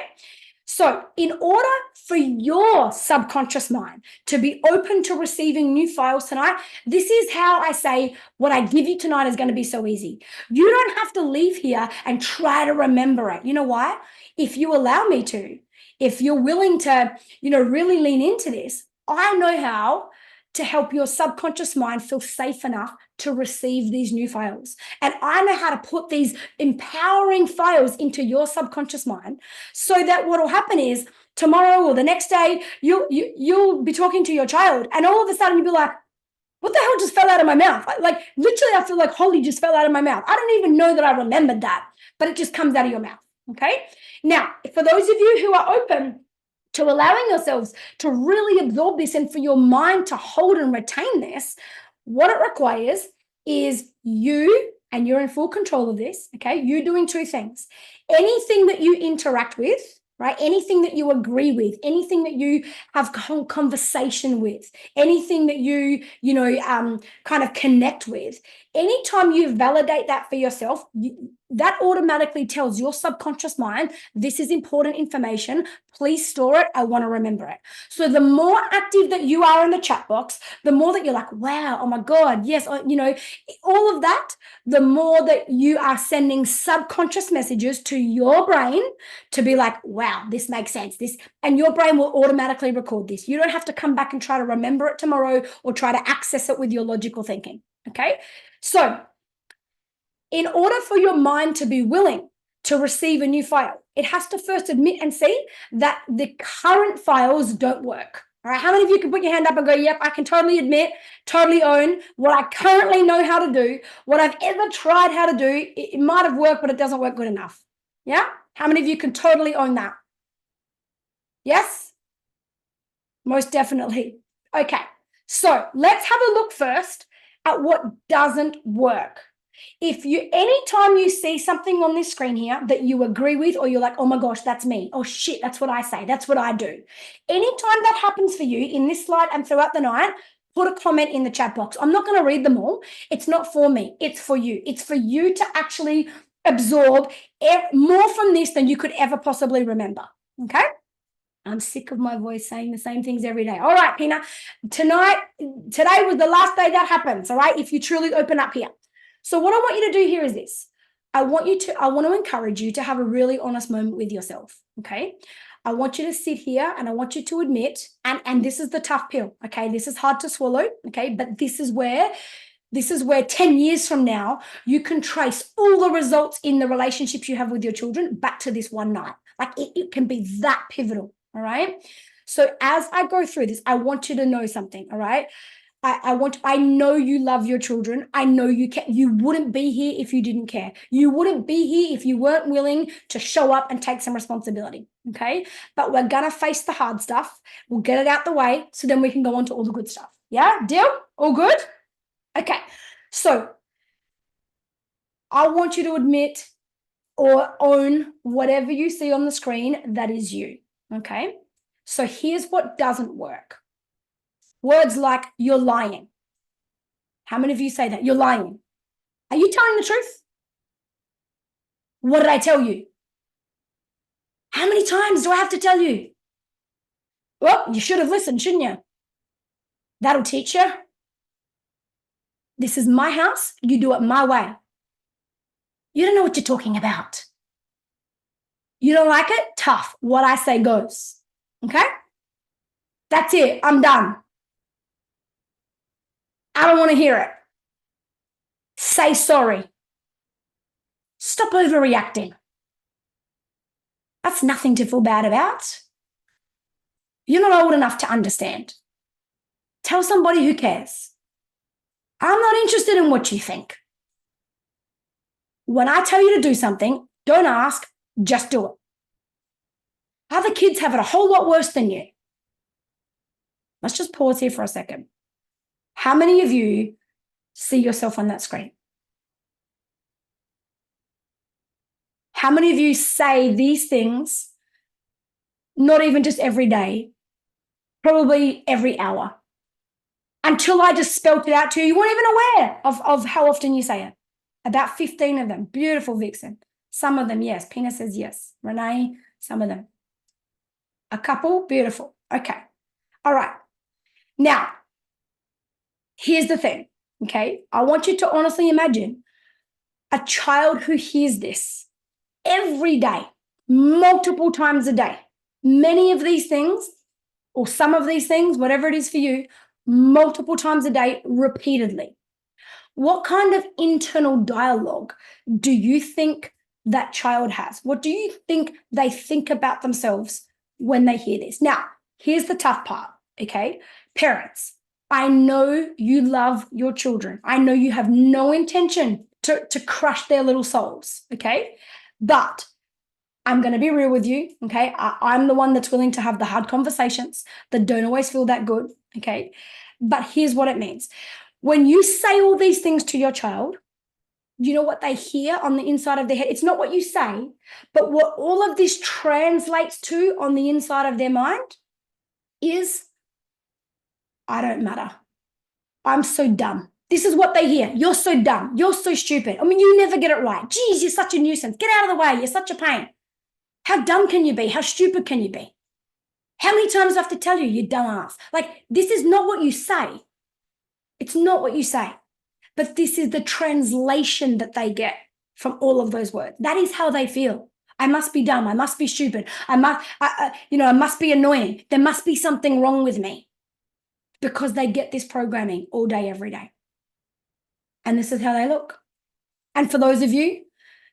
So in order for your subconscious mind to be open to receiving new files tonight, this is how I say what I give you tonight is going to be so easy. You don't have to leave here and try to remember it. You know why? If you allow me to, if you're willing to, really lean into this, I know how to help your subconscious mind feel safe enough to receive these new files. And I know how to put these empowering files into your subconscious mind so that what will happen is tomorrow or the next day, you'll be talking to your child, and all of a sudden you'll be like, what the hell just fell out of my mouth? Like literally, I feel like holy just fell out of my mouth. I don't even know that I remembered that, but it just comes out of your mouth, okay? Now, for those of you who are open to allowing yourselves to really absorb this and for your mind to hold and retain this, what it requires is you, and you're in full control of this, okay? You doing 2 things. Anything that you interact with, right? Anything that you agree with, anything that you have conversation with, anything that you kind of connect with, anytime you validate that for yourself, that automatically tells your subconscious mind, this is important information. Please store it. I want to remember it. So the more active that you are in the chat box, the more that you're like, wow, oh my God, yes, all of that, the more that you are sending subconscious messages to your brain to be like, wow, this makes sense. And your brain will automatically record this. You don't have to come back and try to remember it tomorrow or try to access it with your logical thinking. Okay. So in order for your mind to be willing to receive a new file, it has to first admit and see that the current files don't work. All right. How many of you can put your hand up and go, yep, I can totally admit, totally own what I currently know how to do, what I've ever tried how to do. It might have worked, but it doesn't work good enough. Yeah. How many of you can totally own that? Yes? Most definitely. Okay. So let's have a look first at what doesn't work. Anytime you see something on this screen here that you agree with, or you're like, oh my gosh, that's me. Oh shit, that's what I say. That's what I do. Anytime that happens for you in this slide and throughout the night, put a comment in the chat box. I'm not going to read them all. It's not for me. It's for you. It's for you to actually absorb more from this than you could ever possibly remember. Okay? I'm sick of my voice saying the same things every day. All right, Pina. Today was the last day that happens. All right, if you truly open up here. So what I want you to do here is this. I want to encourage you to have a really honest moment with yourself. Okay. I want you to sit here and I want you to admit, and this is the tough pill. Okay. This is hard to swallow. Okay. But this is where 10 years from now, you can trace all the results in the relationships you have with your children back to this one night. Like it can be that pivotal. All right. So as I go through this, I want you to know something. All right. I know you love your children. I know you can. You wouldn't be here if you didn't care. You wouldn't be here if you weren't willing to show up and take some responsibility. Okay. But we're going to face the hard stuff. We'll get it out the way so then we can go on to all the good stuff. Yeah. Deal? All good? Okay. So I want you to admit or own whatever you see on the screen that is you. Okay. So here's what doesn't work. Words like you're lying. How many of you say that? You're lying. Are you telling the truth? What did I tell you? How many times do I have to tell you? Well, you should have listened, shouldn't you? That'll teach you. This is my house. You do it my way. You don't know what you're talking about. You don't like it? Tough. What I say goes. Okay? That's it. I'm done. I don't want to hear it. Say sorry. Stop overreacting. That's nothing to feel bad about. You're not old enough to understand. Tell somebody who cares. I'm not interested in what you think. When I tell you to do something, don't ask, just do it. Other kids have it a whole lot worse than you. Let's just pause here for a second. How many of you see yourself on that screen? How many of you say these things, not even just every day, probably every hour? Until I just spelt it out to you, you weren't even aware of how often you say it. About 15 of them. Beautiful, Vixen. Some of them, yes. Pina says yes. Renee, some of them. A couple, beautiful. Okay. All right. Now, here's the thing, okay? I want you to honestly imagine a child who hears this every day, multiple times a day. Many of these things, or some of these things, whatever it is for you, multiple times a day, repeatedly. What kind of internal dialogue do you think that child has? What do you think they think about themselves when they hear this? Now, here's the tough part, okay? Parents, I know you love your children. I know you have no intention to crush their little souls, okay? But I'm going to be real with you, okay? I'm the one that's willing to have the hard conversations that don't always feel that good, okay? But here's what it means. When you say all these things to your child, you know what they hear on the inside of their head? It's not what you say, but what all of this translates to on the inside of their mind is, I don't matter. I'm so dumb. This is what they hear. You're so dumb. You're so stupid. I mean, you never get it right. Geez, you're such a nuisance. Get out of the way. You're such a pain. How dumb can you be? How stupid can you be? How many times do I have to tell you, you dumbass? Like, this is not what you say. It's not what you say. But this is the translation that they get from all of those words. That is how they feel. I must be dumb. I must be stupid. I must be annoying. There must be something wrong with me, because they get this programming all day, every day. And this is how they look. And for those of you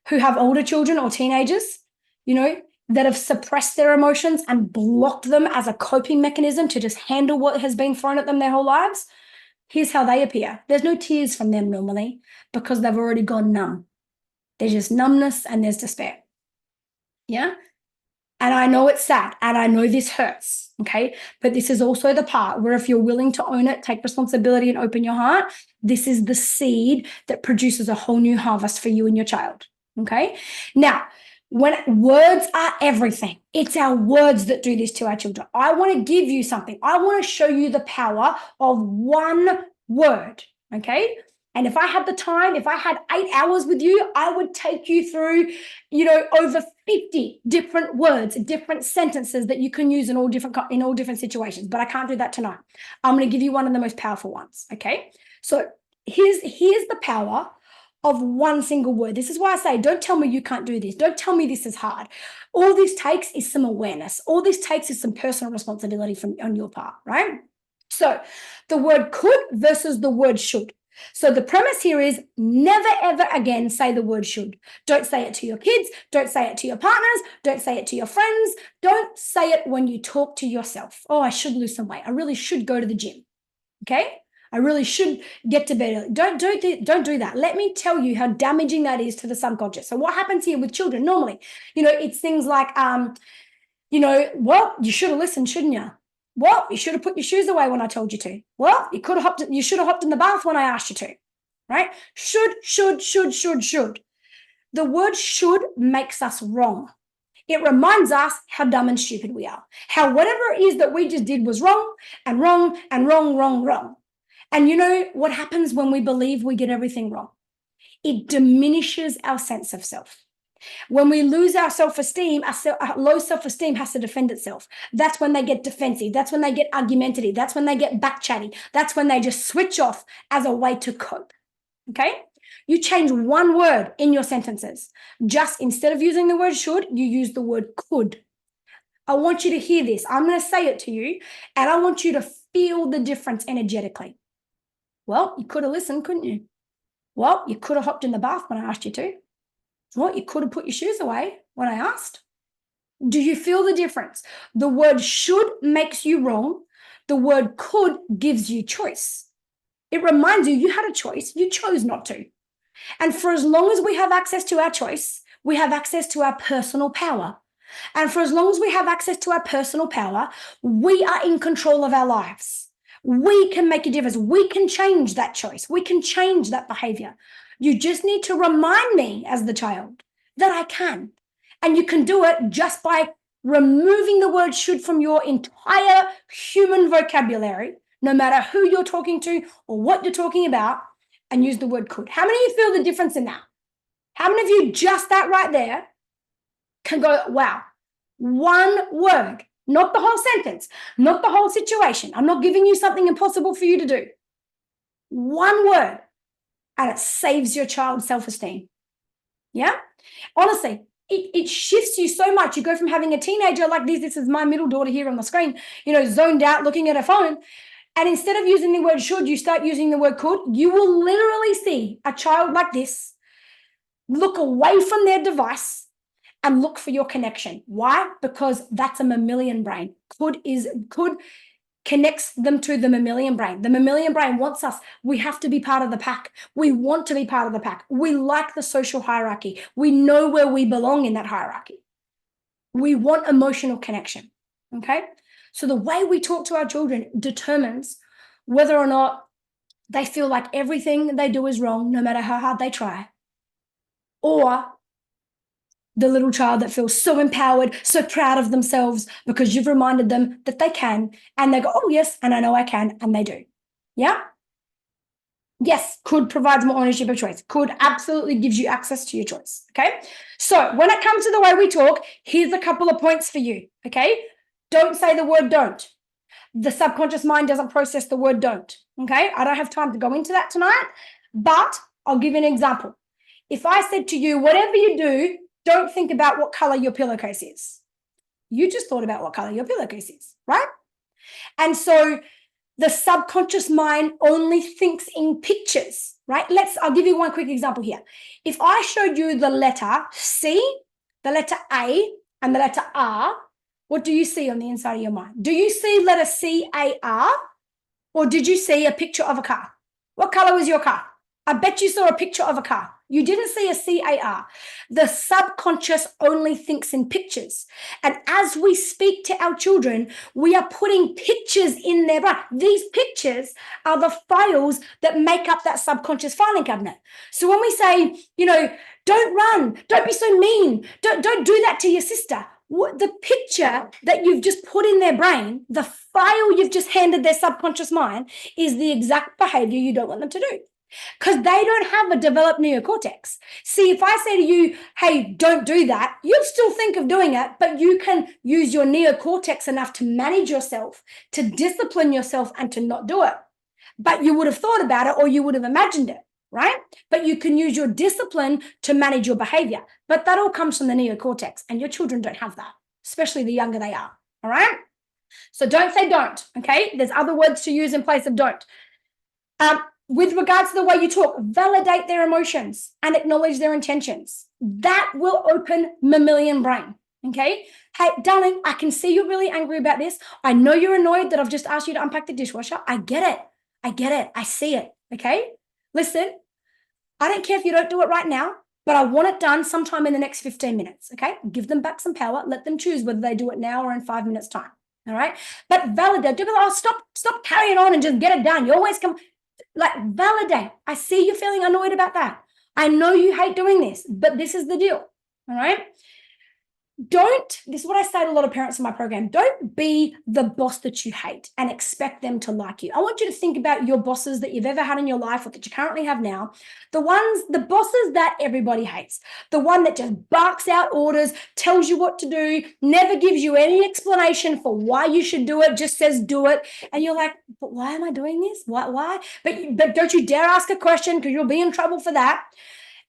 who have older children or teenagers, that have suppressed their emotions and blocked them as a coping mechanism to just handle what has been thrown at them their whole lives, here's how they appear. There's no tears from them normally, because they've already gone numb. There's just numbness and there's despair. Yeah? And I know it's sad and I know this hurts, okay? But this is also the part where if you're willing to own it, take responsibility and open your heart, this is the seed that produces a whole new harvest for you and your child, okay? Now, when words are everything, it's our words that do this to our children. I want to give you something. I want to show you the power of one word, okay? And if I had the time, if I had 8 hours with you, I would take you through, over 50 different words, different sentences that you can use in all different situations. But I can't do that tonight. I'm going to give you one of the most powerful ones, okay? So here's the power of one single word. This is why I say, don't tell me you can't do this. Don't tell me this is hard. All this takes is some awareness. All this takes is some personal responsibility on your part, right? So the word could versus the word should. So the premise here is never, ever again say the word should. Don't say it to your kids. Don't say it to your partners. Don't say it to your friends. Don't say it when you talk to yourself. Oh, I should lose some weight. I really should go to the gym. Okay? I really should get to bed early. Don't do that. Let me tell you how damaging that is to the subconscious. So what happens here with children normally, it's things like, well, you should have listened, shouldn't you? Well, you should have put your shoes away when I told you to. Well, you should have hopped in the bath when I asked you to, right? Should. The word should makes us wrong. It reminds us how dumb and stupid we are. How whatever it is that we just did was wrong and wrong and wrong. And you know what happens when we believe we get everything wrong? It diminishes our sense of self. When we lose our self-esteem, our low self-esteem has to defend itself. That's when they get defensive. That's when they get argumentative. That's when they get back chatty. That's when they just switch off as a way to cope. Okay? You change one word in your sentences. Just instead of using the word should, you use the word could. I want you to hear this. I'm going to say it to you, and I want you to feel the difference energetically. Well, you could have listened, couldn't you? Well, you could have hopped in the bath when I asked you to. Well, you could have put your shoes away when I asked. Do you feel the difference? The word should makes you wrong. The word could gives you choice. It reminds you had a choice. You chose not to. And for as long as we have access to our choice, we have access to our personal power. And for as long as we have access to our personal power, we are in control of our lives. We can make a difference. We can change that choice. We can change that behavior. You just need to remind me as the child that I can. And you can do it just by removing the word should from your entire human vocabulary, no matter who you're talking to or what you're talking about, and use the word could. How many of you feel the difference in that? How many of you, just that right there, can go, wow, one word, not the whole sentence, not the whole situation. I'm not giving you something impossible for you to do. One word. And it saves your child's self-esteem. Yeah? Honestly, it shifts you so much. You go from having a teenager like this is my middle daughter here on the screen, zoned out looking at her phone. And instead of using the word should, you start using the word could. You will literally see a child like this look away from their device and look for your connection. Why? Because that's a mammalian brain. Could connects them to the mammalian brain. The mammalian brain wants us. We have to be part of the pack. We want to be part of the pack. We like the social hierarchy. We know where we belong in that hierarchy. We want emotional connection. Okay? So the way we talk to our children determines whether or not they feel like everything they do is wrong, no matter how hard they try. or the little child that feels so empowered, so proud of themselves because you've reminded them that they can, and they go, oh, yes, and I know I can, and they do. Yeah? Yes, could provides more ownership of choice. Could absolutely gives you access to your choice. Okay. So when it comes to the way we talk, here's a couple of points for you. Okay. Don't say the word don't. The subconscious mind doesn't process the word don't. Okay. I don't have time to go into that tonight, but I'll give you an example. If I said to you, whatever you do, don't think about what color your pillowcase is. You just thought about what color your pillowcase is, right? And so the subconscious mind only thinks in pictures, right? I'll give you one quick example here. If I showed you the letter C, the letter A, and the letter R, what do you see on the inside of your mind? Do you see letter C-A-R, or did you see a picture of a car? What color was your car? I bet you saw a picture of a car. You didn't see a C-A-R. The subconscious only thinks in pictures. And as we speak to our children, we are putting pictures in their brain. These pictures are the files that make up that subconscious filing cabinet. So when we say, don't run, don't be so mean, don't do that to your sister, the picture that you've just put in their brain, the file you've just handed their subconscious mind, is the exact behavior you don't want them to do. Because they don't have a developed neocortex. See, if I say to you, hey, don't do that, you'll still think of doing it, but you can use your neocortex enough to manage yourself, to discipline yourself, and to not do it. But you would have thought about it, or you would have imagined it, right? But you can use your discipline to manage your behavior. But that all comes from the neocortex, and your children don't have that, especially the younger they are, all right? So don't say don't, okay? There's other words to use in place of don't. With regards to the way you talk, validate their emotions and acknowledge their intentions. That will open mammalian brain, okay? Hey, darling, I can see you're really angry about this. I know you're annoyed that I've just asked you to unpack the dishwasher. I get it. I see it, okay? Listen, I don't care if you don't do it right now, but I want it done sometime in the next 15 minutes, okay? Give them back some power. Let them choose whether they do it now or in 5 minutes' time, all right? But validate. Don't be like, oh, stop carrying on and just get it done. You always come... validate. I see you feeling annoyed about that. I know you hate doing this, but this is the deal. All right. This is what I say to a lot of parents in my program. Don't be the boss that you hate and expect them to like you. I want you to think about your bosses that you've ever had in your life or that you currently have now. The bosses that everybody hates. The one that just barks out orders, tells you what to do, never gives you any explanation for why you should do it, just says do it. And you're like, but why am I doing this? Why? But don't you dare ask a question, because you'll be in trouble for that.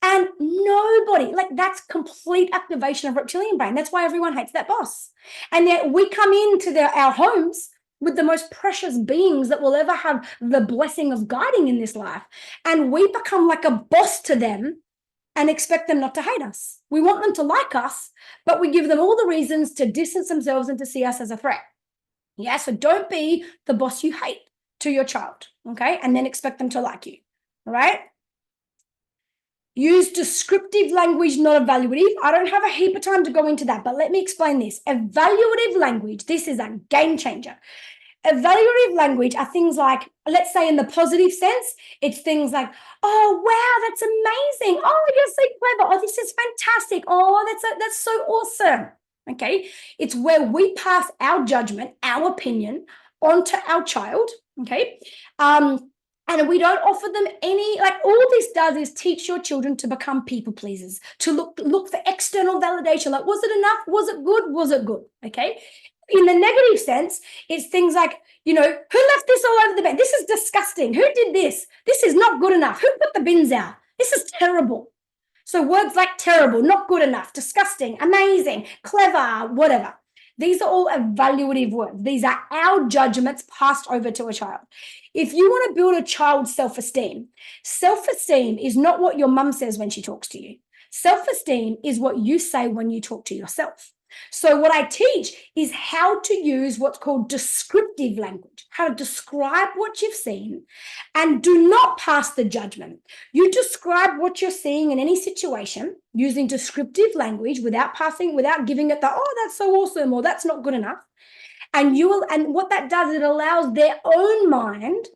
And nobody, that's complete activation of reptilian brain. That's why everyone hates that boss. And yet we come into our homes with the most precious beings that will ever have the blessing of guiding in this life. And we become like a boss to them and expect them not to hate us. We want them to like us, but we give them all the reasons to distance themselves and to see us as a threat. Yeah, so don't be the boss you hate to your child, okay? And then expect them to like you, all right? Use descriptive language, not evaluative. I don't have a heap of time to go into that, but let me explain this. Evaluative language, this is a game changer. Evaluative language are things like, let's say in the positive sense, it's things like, oh, wow, that's amazing. Oh, you're so clever. Oh, this is fantastic. Oh, that's so awesome. Okay. It's where we pass our judgment, our opinion onto our child. Okay. And we don't offer them any, all this does is teach your children to become people pleasers, to look for external validation. Like, was it enough? Was it good? Was it good? Okay. In the negative sense, it's things like, who left this all over the bed? This is disgusting. Who did this? This is not good enough. Who put the bins out? This is terrible. So words like terrible, not good enough, disgusting, amazing, clever, whatever. These are all evaluative words. These are our judgments passed over to a child. If you want to build a child's self-esteem is not what your mum says when she talks to you. Self-esteem is what you say when you talk to yourself. So what I teach is how to use what's called descriptive language, how to describe what you've seen and do not pass the judgment. You describe what you're seeing in any situation using descriptive language without giving it the, oh, that's so awesome, or that's not good enough. And what that does, it allows their own mind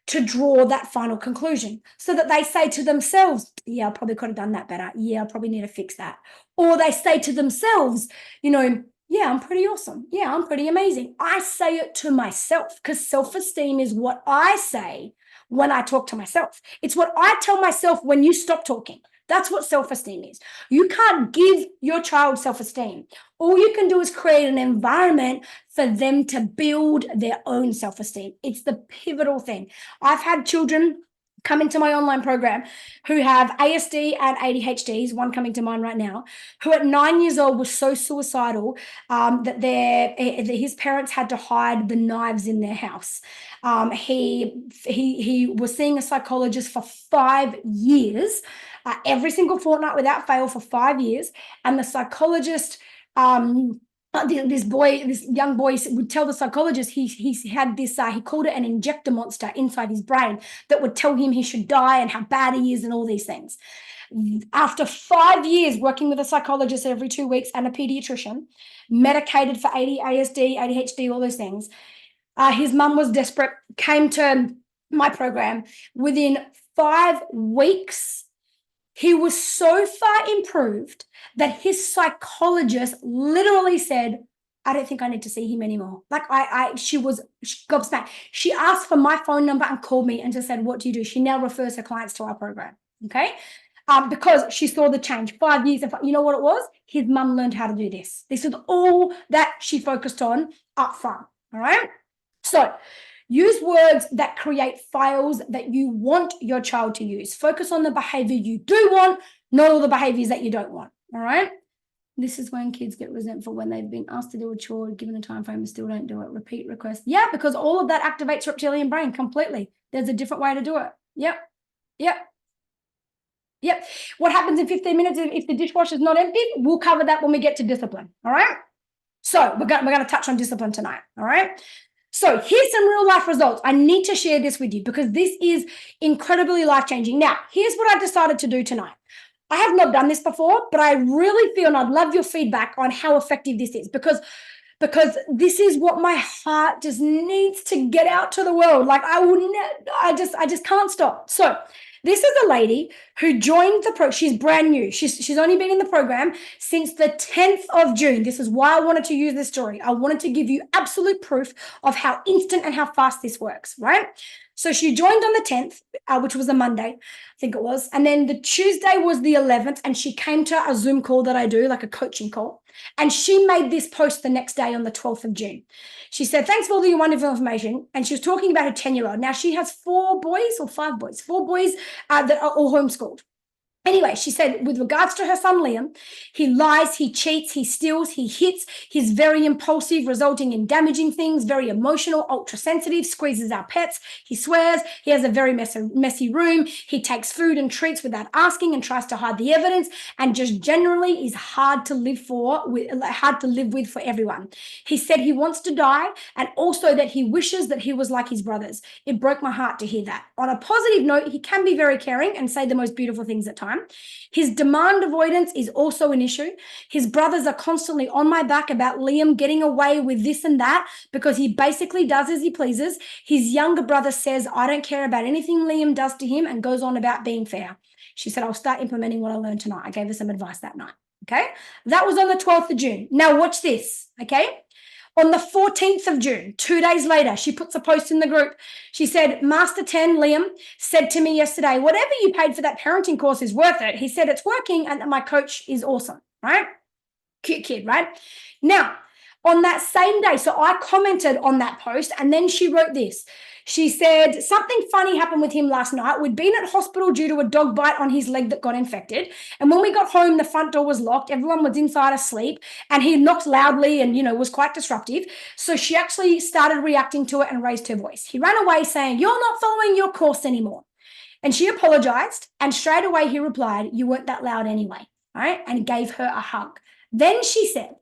to draw that final conclusion so that they say to themselves, yeah, I probably could have done that better. Yeah, I probably need to fix that. Or they say to themselves, yeah, I'm pretty awesome. Yeah, I'm pretty amazing. I say it to myself because self-esteem is what I say when I talk to myself. It's what I tell myself when you stop talking. That's what self-esteem is. You can't give your child self-esteem. All you can do is create an environment for them to build their own self-esteem. It's the pivotal thing. I've had children come into my online program who have ASD and ADHDs, one coming to mind right now, who at 9 years old was so suicidal that his parents had to hide the knives in their house. He was seeing a psychologist for 5 years, every single fortnight without fail for 5 years, and the psychologist this young boy would tell the psychologist he had this, he called it an injector monster inside his brain that would tell him he should die and how bad he is and all these things. After 5 years working with a psychologist every 2 weeks and a pediatrician, medicated for ASD, ADHD, all those things, his mum was desperate, came to my program. Within 5 weeks, he was so far improved that his psychologist literally said, I don't think I need to see him anymore. Like she was gobsmacked. She asked for my phone number and called me and just said, what do you do? She now refers her clients to our program. Okay. Because she saw the change. 5 years. You know what it was? His mum learned how to do this. This is all that she focused on up front. All right. So use words that create files that you want your child to use. Focus on the behavior you do want, not all the behaviors that you don't want. All right. This is when kids get resentful when they've been asked to do a chore, given a time frame and still don't do it. Repeat request. Yeah, because all of that activates reptilian brain completely. There's a different way to do it. Yep. What happens in 15 minutes if the dishwasher is not empty? We'll cover that when we get to discipline. All right. So we're going to touch on discipline tonight. All right. So here's some real life results. I need to share this with you because this is incredibly life-changing. Now, here's what I decided to do tonight. I have not done this before, but I really feel, and I'd love your feedback on how effective this is because this is what my heart just needs to get out to the world. Like I just can't stop. So this is a lady who joined the program. She's brand new. She's only been in the program since the 10th of June. This is why I wanted to use this story. I wanted to give you absolute proof of how instant and how fast this works, right? So she joined on the 10th, which was a Monday, I think it was. And then the Tuesday was the 11th, and she came to a Zoom call that I do, like a coaching call. And she made this post the next day on the 12th of June. She said, thanks for all the wonderful information. And she was talking about her 10-year-old. Now she has 4 boys that are all homeschooled. Anyway, she said, with regards to her son, Liam, he lies, he cheats, he steals, he hits, he's very impulsive, resulting in damaging things, very emotional, ultra sensitive, squeezes our pets, he swears, he has a very messy room, he takes food and treats without asking and tries to hide the evidence, and just generally is hard to live with for everyone. He said he wants to die and also that he wishes that he was like his brothers. It broke my heart to hear that. On a positive note, he can be very caring and say the most beautiful things at times. His demand avoidance is also an issue. His brothers are constantly on my back about Liam getting away with this and that because he basically does as he pleases. His younger brother says, I don't care about anything Liam does to him and goes on about being fair. She said, I'll start implementing what I learned tonight. I gave her some advice that night. Okay. That was on the 12th of June. Now watch this. Okay. On the 14th of June, 2 days later, she puts a post in the group. She said, Master 10, Liam, said to me yesterday, whatever you paid for that parenting course is worth it. He said it's working and my coach is awesome, right? Cute kid, right? Now, on that same day, so I commented on that post and then she wrote this. She said, something funny happened with him last night. We'd been at hospital due to a dog bite on his leg that got infected. And when we got home, the front door was locked. Everyone was inside asleep and he knocked loudly and, was quite disruptive. So she actually started reacting to it and raised her voice. He ran away saying, you're not following your course anymore. And she apologized. And straight away he replied, you weren't that loud anyway. All right. And gave her a hug. Then she said,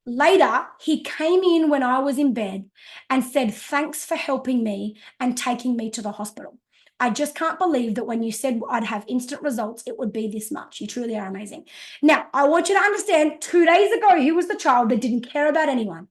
later, he came in when I was in bed and said, thanks for helping me and taking me to the hospital. I just can't believe that when you said I'd have instant results, it would be this much. You truly are amazing. Now, I want you to understand 2 days ago, he was the child that didn't care about anyone.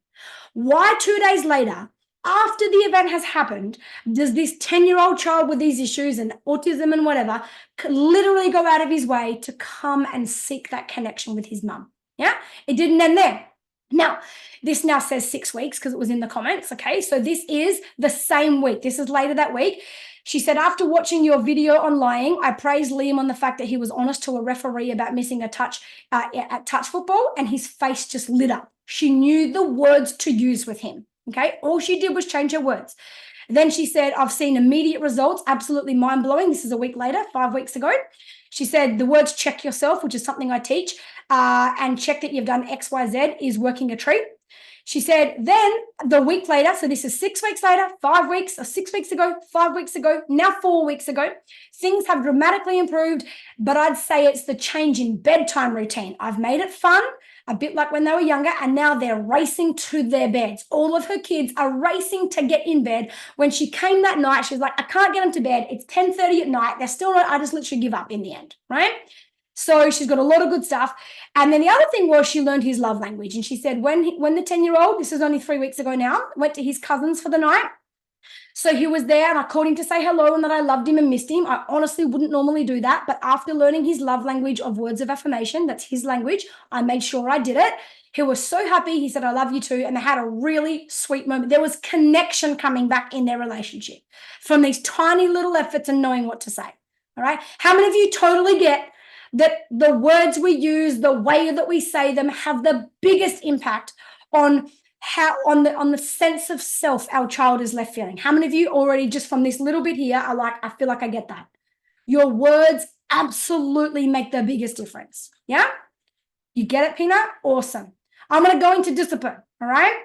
Why 2 days later, after the event has happened, does this 10-year-old child with these issues and autism and whatever literally go out of his way to come and seek that connection with his mum? Yeah, it didn't end there. Now, this now says 6 weeks because it was in the comments. Okay, so this is the same week. This is later that week. She said, after watching your video on lying, I praised Liam on the fact that he was honest to a referee about missing a touch at touch football, and his face just lit up. She knew the words to use with him. Okay, all she did was change her words. Then she said, I've seen immediate results, absolutely mind-blowing. This is a week later, 5 weeks ago. She said the words check yourself, which is something I teach, and check that you've done X, Y, Z is working a treat. She said, then the week later, so this is 6 weeks later, 5 weeks, or 6 weeks ago, 5 weeks ago, now 4 weeks ago, things have dramatically improved, but I'd say it's the change in bedtime routine. I've made it fun, a bit like when they were younger, and now they're racing to their beds. All of her kids are racing to get in bed. When she came that night, she was like, I can't get them to bed. It's 10:30 at night. They're still not, I just literally give up in the end, right? So she's got a lot of good stuff. And then the other thing was she learned his love language. And she said when the 10-year-old, this is only 3 weeks ago now, went to his cousins for the night. So he was there and I called him to say hello and that I loved him and missed him. I honestly wouldn't normally do that. But after learning his love language of words of affirmation, that's his language, I made sure I did it. He was so happy. He said, I love you too. And they had a really sweet moment. There was connection coming back in their relationship from these tiny little efforts and knowing what to say. All right. How many of you totally get that the words we use, the way that we say them have the biggest impact on how on the sense of self our child is left feeling? How many of you already just from this little bit here are like, I feel like I get that? Your words absolutely make the biggest difference. Yeah? You get it, Peanut? Awesome. I'm going to go into discipline. All right?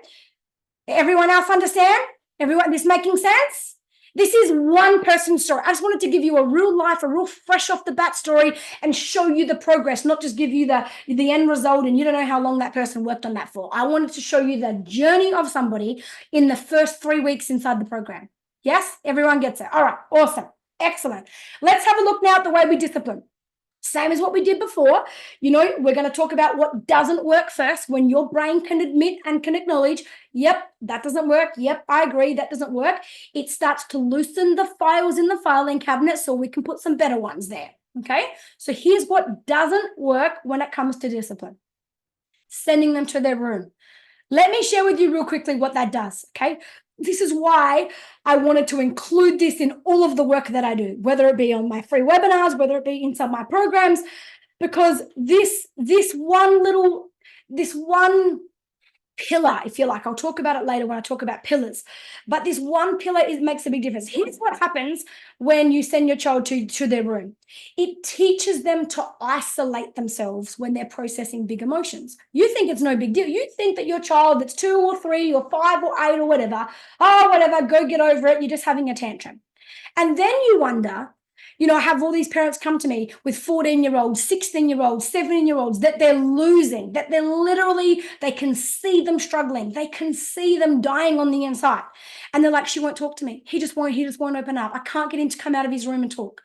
Everyone else understand? Everyone, this making sense? This is one person's story. I just wanted to give you a real life, a real fresh off the bat story and show you the progress, not just give you the end result and you don't know how long that person worked on that for. I wanted to show you the journey of somebody in the first 3 weeks inside the program. Yes, everyone gets it. All right, awesome, excellent. Let's have a look now at the way we discipline. Same as what we did before. You know, we're going to talk about what doesn't work first when your brain can admit and can acknowledge, yep, that doesn't work. Yep, I agree, that doesn't work. It starts to loosen the files in the filing cabinet so we can put some better ones there. Okay, so here's what doesn't work when it comes to discipline. Sending them to their room. Let me share with you real quickly what that does, okay? This is why I wanted to include this in all of the work that I do, whether it be on my free webinars, whether it be inside my programs, because this one pillar, if you like, I'll talk about it later when I talk about pillars, but this one pillar makes a big difference. Here's what happens when you send your child to their room. It teaches them to isolate themselves when they're processing big emotions. You think it's no big deal. You think that your child that's 2 or 3 or 5 or 8 or whatever, whatever, go get over it. You're just having a tantrum. And then you wonder, you know, I have all these parents come to me with 14-year-olds, 16-year-olds, 17-year-olds that they're losing, that they're literally, they can see them struggling. They can see them dying on the inside. And they're like, she won't talk to me. He just won't open up. I can't get him to come out of his room and talk.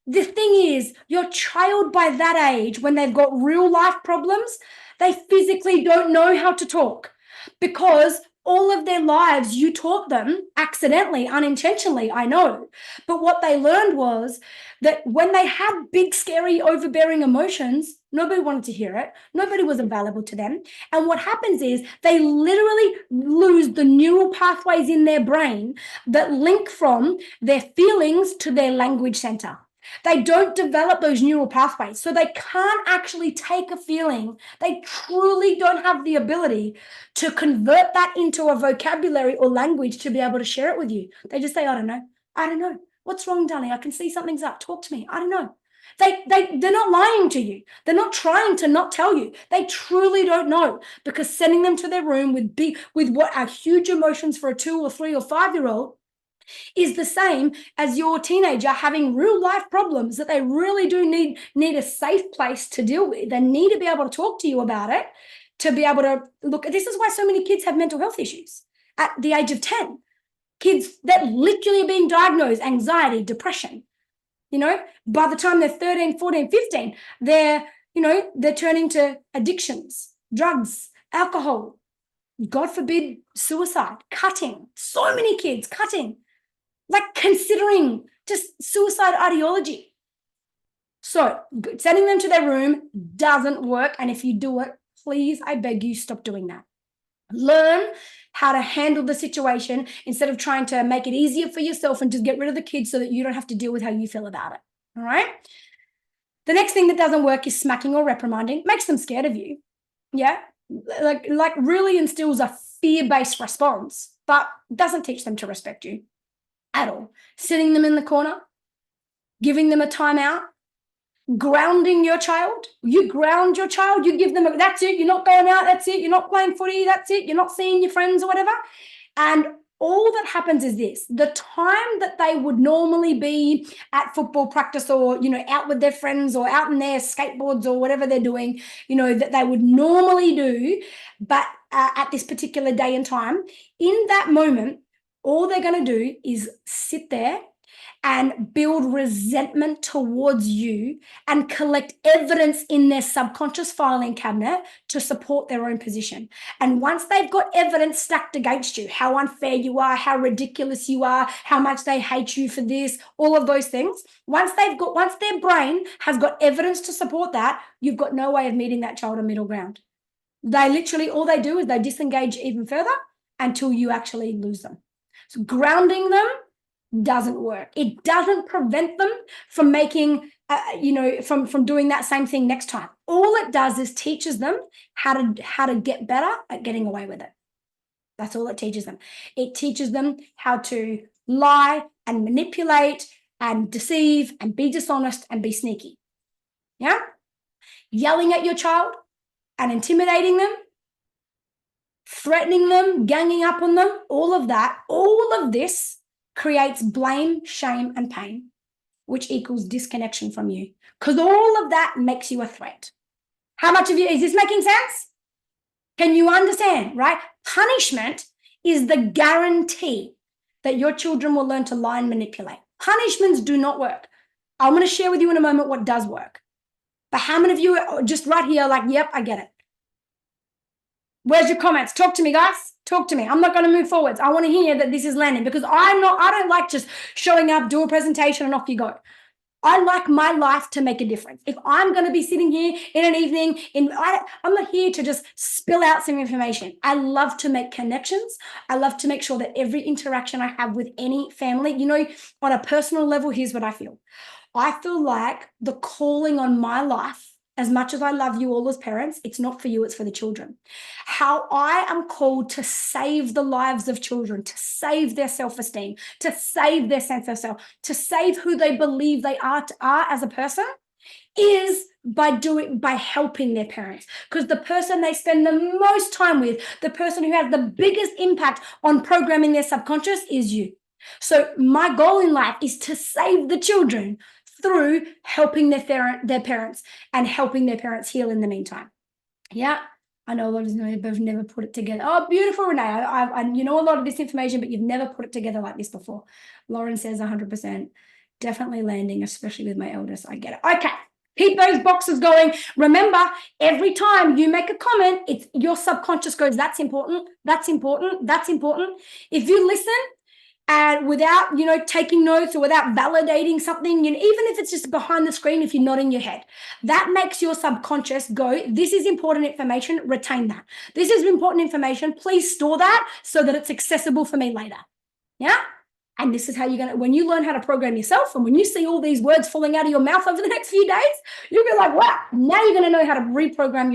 The thing is, your child by that age, when they've got real life problems, they physically don't know how to talk because all of their lives, you taught them accidentally, unintentionally, I know. But what they learned was that when they had big, scary, overbearing emotions, nobody wanted to hear it. Nobody was available to them. And what happens is they literally lose the neural pathways in their brain that link from their feelings to their language center. They don't develop those neural pathways. So they can't actually take a feeling. They truly don't have the ability to convert that into a vocabulary or language to be able to share it with you. They just say, I don't know. I don't know. What's wrong, darling? I can see something's up. Talk to me. I don't know. They're not lying to you. They're not trying to not tell you. They truly don't know, because sending them to their room with what are huge emotions for a 2 or 3 or 5-year-old is the same as your teenager having real life problems that they really do need a safe place to deal with. They need to be able to talk to you about it, to be able to look. This is why so many kids have mental health issues at the age of 10. Kids that literally are being diagnosed anxiety, depression. You know, by the time they're 13, 14, 15, they're turning to addictions, drugs, alcohol, God forbid, suicide, cutting, so many kids cutting, like considering just suicide ideology. So sending them to their room doesn't work. And if you do it, please, I beg you, stop doing that. Learn how to handle the situation instead of trying to make it easier for yourself and just get rid of the kids so that you don't have to deal with how you feel about it. All right. The next thing that doesn't work is smacking or reprimanding. Makes them scared of you. Yeah. Like really instills a fear-based response, but doesn't teach them to respect you at all. Sitting them in the corner, giving them a timeout, grounding your child. You ground your child, you give them that's it, you're not going out, that's it, you're not playing footy, that's it, you're not seeing your friends or whatever. And all that happens is this: the time that they would normally be at football practice or, out with their friends or out in their skateboards or whatever they're doing, that they would normally do, but at this particular day and time, in that moment, all they're going to do is sit there and build resentment towards you and collect evidence in their subconscious filing cabinet to support their own position. And once they've got evidence stacked against you, how unfair you are, how ridiculous you are, how much they hate you for this, all of those things, once their brain has got evidence to support that, you've got no way of meeting that child in middle ground. They literally, all they do is they disengage even further until you actually lose them. So grounding them doesn't work. It doesn't prevent them from making, from doing that same thing next time. All it does is teaches them how to get better at getting away with it. That's all it teaches them. It teaches them how to lie and manipulate and deceive and be dishonest and be sneaky. Yeah? Yelling at your child and intimidating them, threatening them, ganging up on them, all of this creates blame, shame, and pain, which equals disconnection from you, because all of that makes you a threat. How much of you, is this making sense? Can you understand, right? Punishment is the guarantee that your children will learn to lie and manipulate. Punishments do not work. I'm going to share with you in a moment what does work. But how many of you are just right here like, yep, I get it? Where's your comments? Talk to me, guys. Talk to me. I'm not going to move forwards. I want to hear that this is landing, because I don't like just showing up, do a presentation, and off you go. I like my life to make a difference. If I'm going to be sitting here in an evening, I'm not here to just spill out some information. I love to make connections. I love to make sure that every interaction I have with any family, on a personal level, here's what I feel. I feel like the calling on my life, as much as I love you all as parents, it's not for you, it's for the children. How I am called to save the lives of children, to save their self-esteem, to save their sense of self, to save who they believe they are as a person, is by helping their parents. Because the person they spend the most time with, the person who has the biggest impact on programming their subconscious, is you. So my goal in life is to save the children through helping their parents and helping their parents heal in the meantime. Yeah, I know a lot of you have never put it together. Oh, beautiful, Renee. I you know a lot of this information, but you've never put it together like this before. Lauren says 100%. Definitely landing, especially with my eldest. I get it. Okay. Keep those boxes going. Remember, every time you make a comment, it's your subconscious goes, that's important, that's important, that's important. If you listen, and without, taking notes or without validating something, even if it's just behind the screen, if you're nodding your head, that makes your subconscious go, this is important information, retain that. This is important information, please store that so that it's accessible for me later. Yeah? And this is how when you learn how to program yourself, and when you see all these words falling out of your mouth over the next few days, you'll be like, wow, now you're going to know how to reprogram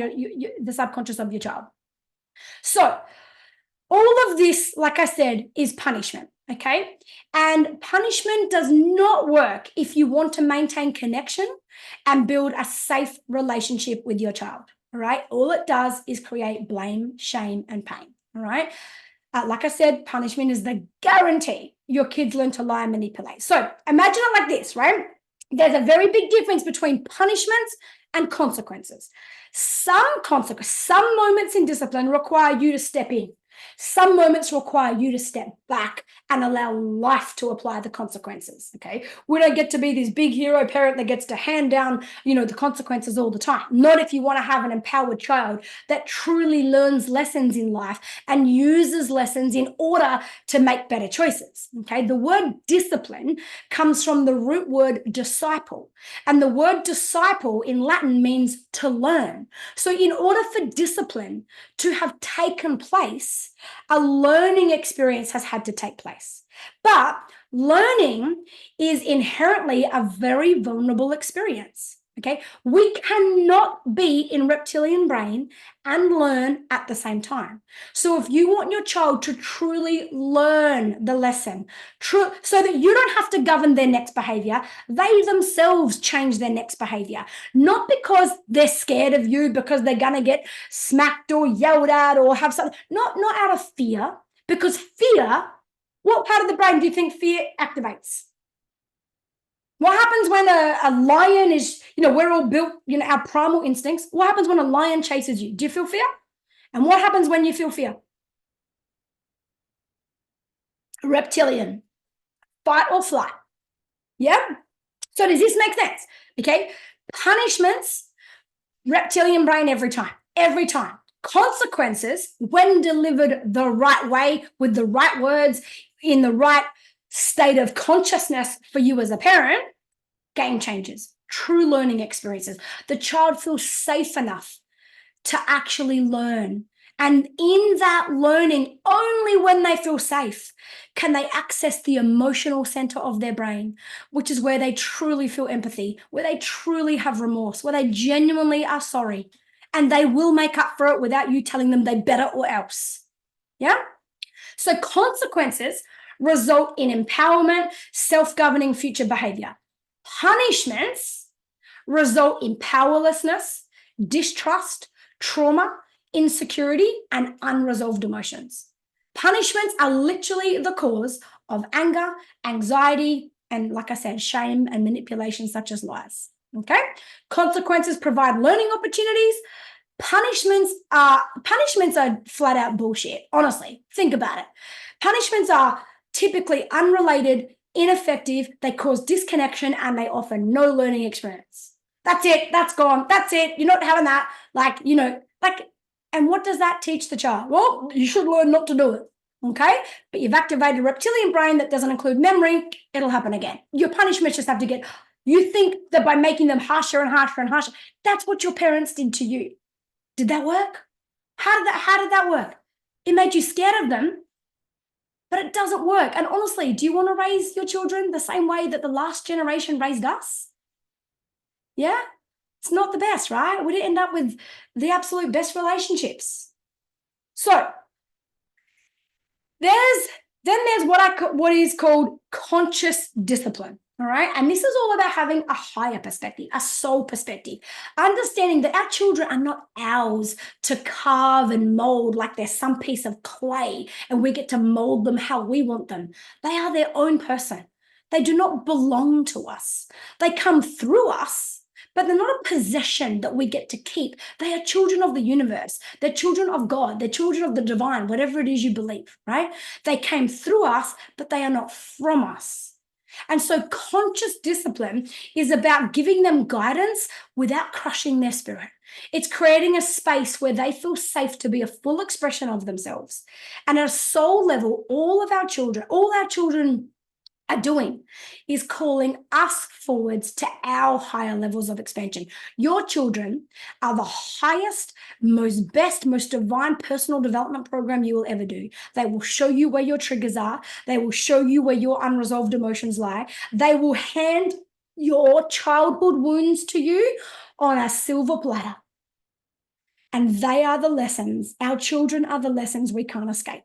the subconscious of your child. So all of this, like I said, is punishment. Okay. And punishment does not work if you want to maintain connection and build a safe relationship with your child. All right. All it does is create blame, shame, and pain. All right. Like I said, punishment is the guarantee your kids learn to lie and manipulate. So imagine it like this, right? There's a very big difference between punishments and consequences. Some moments in discipline require you to step in. Some moments require you to step back and allow life to apply the consequences. Okay. We don't get to be this big hero parent that gets to hand down, the consequences all the time. Not if you want to have an empowered child that truly learns lessons in life and uses lessons in order to make better choices. Okay. The word discipline comes from the root word disciple. And the word disciple in Latin means to learn. So in order for discipline to have taken place, a learning experience has had to take place. But learning is inherently a very vulnerable experience. Okay, we cannot be in reptilian brain and learn at the same time. So if you want your child to truly learn the lesson, so that you don't have to govern their next behavior, they themselves change their next behavior, not because they're scared of you, because they're gonna get smacked or yelled at or have something, not out of fear, because fear, what part of the brain do you think fear activates? What happens when a lion is, we're all built, our primal instincts. What happens when a lion chases you? Do you feel fear? And what happens when you feel fear? Reptilian, fight or flight. Yeah? So does this make sense? Okay. Punishments, reptilian brain every time. Every time. Consequences, when delivered the right way, with the right words, in the right state of consciousness for you as a parent, game changers, true learning experiences. The child feels safe enough to actually learn. And in that learning, only when they feel safe can they access the emotional center of their brain, which is where they truly feel empathy, where they truly have remorse, where they genuinely are sorry. And they will make up for it without you telling them they better or else. Yeah? So consequences result in empowerment, self-governing future behavior. Punishments result in powerlessness, distrust, trauma, insecurity, and unresolved emotions. Punishments are literally the cause of anger, anxiety, and, like I said, shame and manipulation, such as lies. Okay? Consequences provide learning opportunities. Punishments are flat out bullshit. Honestly, think about it. Punishments are typically unrelated, ineffective, they cause disconnection, and they offer no learning experience. That's it. That's gone. That's it. You're not having that. And what does that teach the child? Well, you should learn not to do it. Okay. But you've activated a reptilian brain that doesn't include memory. It'll happen again. Your punishments just have to you think that by making them harsher and harsher and harsher, that's what your parents did to you. Did that work? How did that work? It made you scared of them, but it doesn't work. And honestly, do you want to raise your children the same way that the last generation raised us? Yeah? It's not the best, right? We didn't end up with the absolute best relationships. So there's what is called conscious discipline. All right. And this is all about having a higher perspective, a soul perspective, understanding that our children are not ours to carve and mold like they're some piece of clay and we get to mold them how we want them. They are their own person. They do not belong to us. They come through us, but they're not a possession that we get to keep. They are children of the universe. They're children of God. They're children of the divine, whatever it is you believe, right? They came through us, but they are not from us. And so conscious discipline is about giving them guidance without crushing their spirit. It's creating a space where they feel safe to be a full expression of themselves. And at a soul level, all our children are doing is calling us forwards to our higher levels of expansion. Your children are the highest, most divine personal development program you will ever do. They will show you where your triggers are. They will show you where your unresolved emotions lie. They will hand your childhood wounds to you on a silver platter. And they are the lessons. Our children are the lessons we can't escape.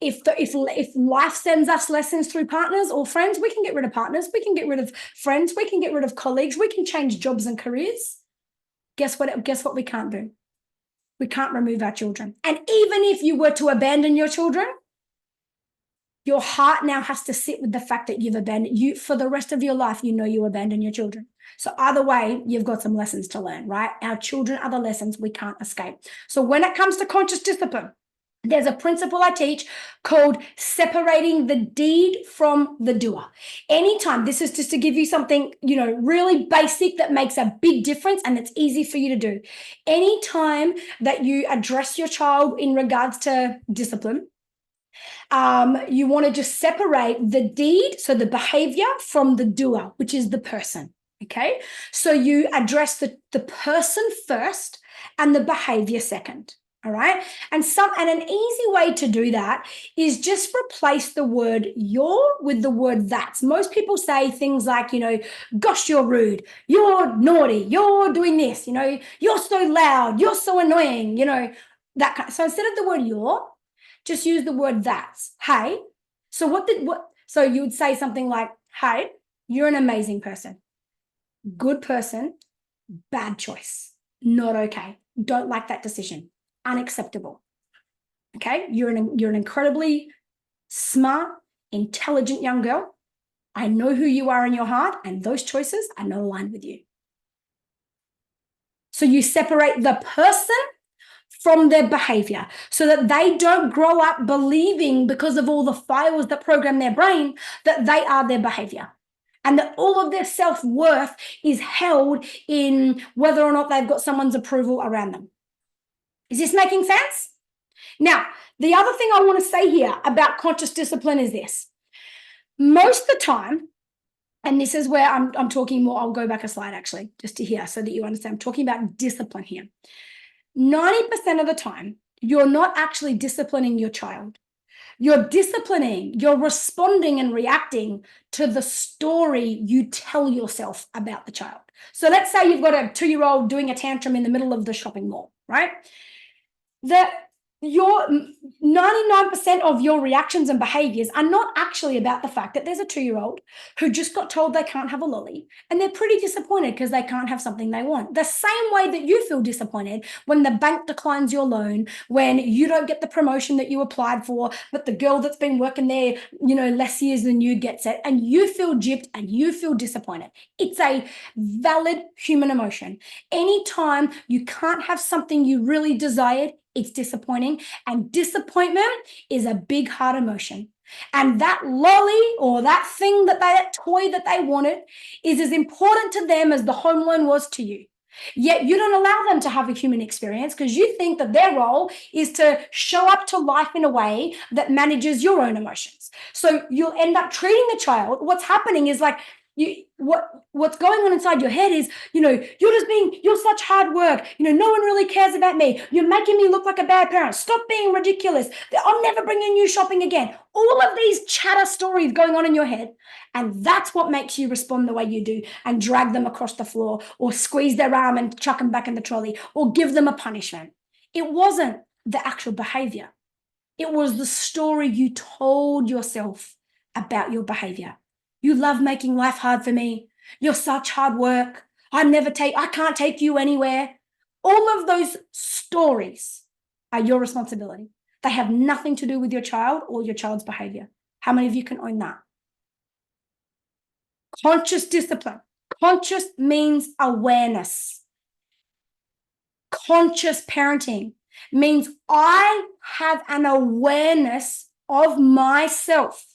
If life sends us lessons through partners or friends, we can get rid of partners, we can get rid of friends, we can get rid of colleagues, we can change jobs and careers. Guess what we can't do? We can't remove our children. And even if you were to abandon your children, your heart now has to sit with the fact that you've abandoned you for the rest of your life. You abandon your children. So either way, you've got some lessons to learn, right? Our children are the lessons we can't escape. So when it comes to conscious discipline, There's a principle I teach called separating the deed from the doer. Anytime, this is just to give you something, really basic that makes a big difference and it's easy for you to do. Anytime that you address your child in regards to discipline, you want to just separate the deed, so the behavior, from the doer, which is the person. Okay. So you address the person first and the behavior second. All right. And an easy way to do that is just replace the word your with the word that's. Most people say things like, gosh, you're rude, you're naughty, you're doing this, you're so loud, you're so annoying, that kind. So instead of the word your, just use the word that's. Hey, so you would say something like, hey, you're an amazing person, good person, bad choice, not okay, don't like that decision, unacceptable. Okay, you're an incredibly smart, intelligent young girl. I know who you are in your heart, and those choices are not aligned with you. So you separate the person from their behavior so that they don't grow up believing, because of all the files that program their brain, that they are their behavior, and that all of their self-worth is held in whether or not they've got someone's approval around them. Is this making sense? Now, the other thing I want to say here about conscious discipline is this. Most of the time, and this is where I'm talking more, I'll go back a slide actually, just to hear so that you understand. I'm talking about discipline here. 90% of the time, you're not actually disciplining your child. You're responding and reacting to the story you tell yourself about the child. So let's say you've got a 2-year-old doing a tantrum in the middle of the shopping mall, right? Your 99% of your reactions and behaviors are not actually about the fact that there's a 2-year-old who just got told they can't have a lolly and they're pretty disappointed because they can't have something they want. The same way that you feel disappointed when the bank declines your loan, when you don't get the promotion that you applied for, but the girl that's been working there, less years than you gets it, and you feel gypped and you feel disappointed. It's a valid human emotion. Anytime you can't have something you really desired, it's disappointing, and disappointment is a big, hard emotion. And that lolly or that toy that they wanted is as important to them as the home loan was to you. Yet you don't allow them to have a human experience because you think that their role is to show up to life in a way that manages your own emotions. So you'll end up treating the child. What's happening is like, what's going on inside your head is, you're such hard work. No one really cares about me. You're making me look like a bad parent. Stop being ridiculous. I'm never bringing you shopping again. All of these chatter stories going on in your head. And that's what makes you respond the way you do and drag them across the floor or squeeze their arm and chuck them back in the trolley or give them a punishment. It wasn't the actual behavior. It was the story you told yourself about your behavior. You love making life hard for me. You're such hard work. I can't take you anywhere. All of those stories are your responsibility. They have nothing to do with your child or your child's behavior. How many of you can own that? Conscious discipline. Conscious means awareness. Conscious parenting means I have an awareness of myself.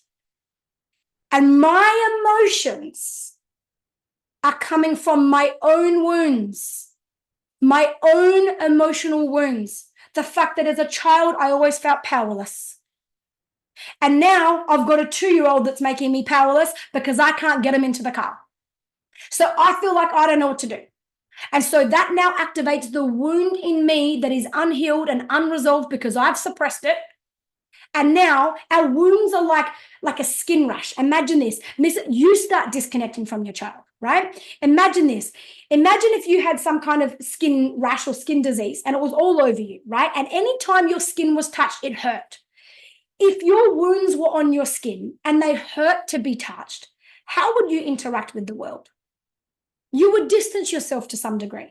And my emotions are coming from my own wounds, my own emotional wounds. The fact that as a child, I always felt powerless. And now I've got a 2-year-old that's making me powerless because I can't get him into the car. So I feel like I don't know what to do. And so that now activates the wound in me that is unhealed and unresolved because I've suppressed it. And now our wounds are like a skin rash. Imagine this. You start disconnecting from your child, right? Imagine this. Imagine if you had some kind of skin rash or skin disease and it was all over you, right? And anytime your skin was touched, it hurt. If your wounds were on your skin and they hurt to be touched, how would you interact with the world? You would distance yourself to some degree.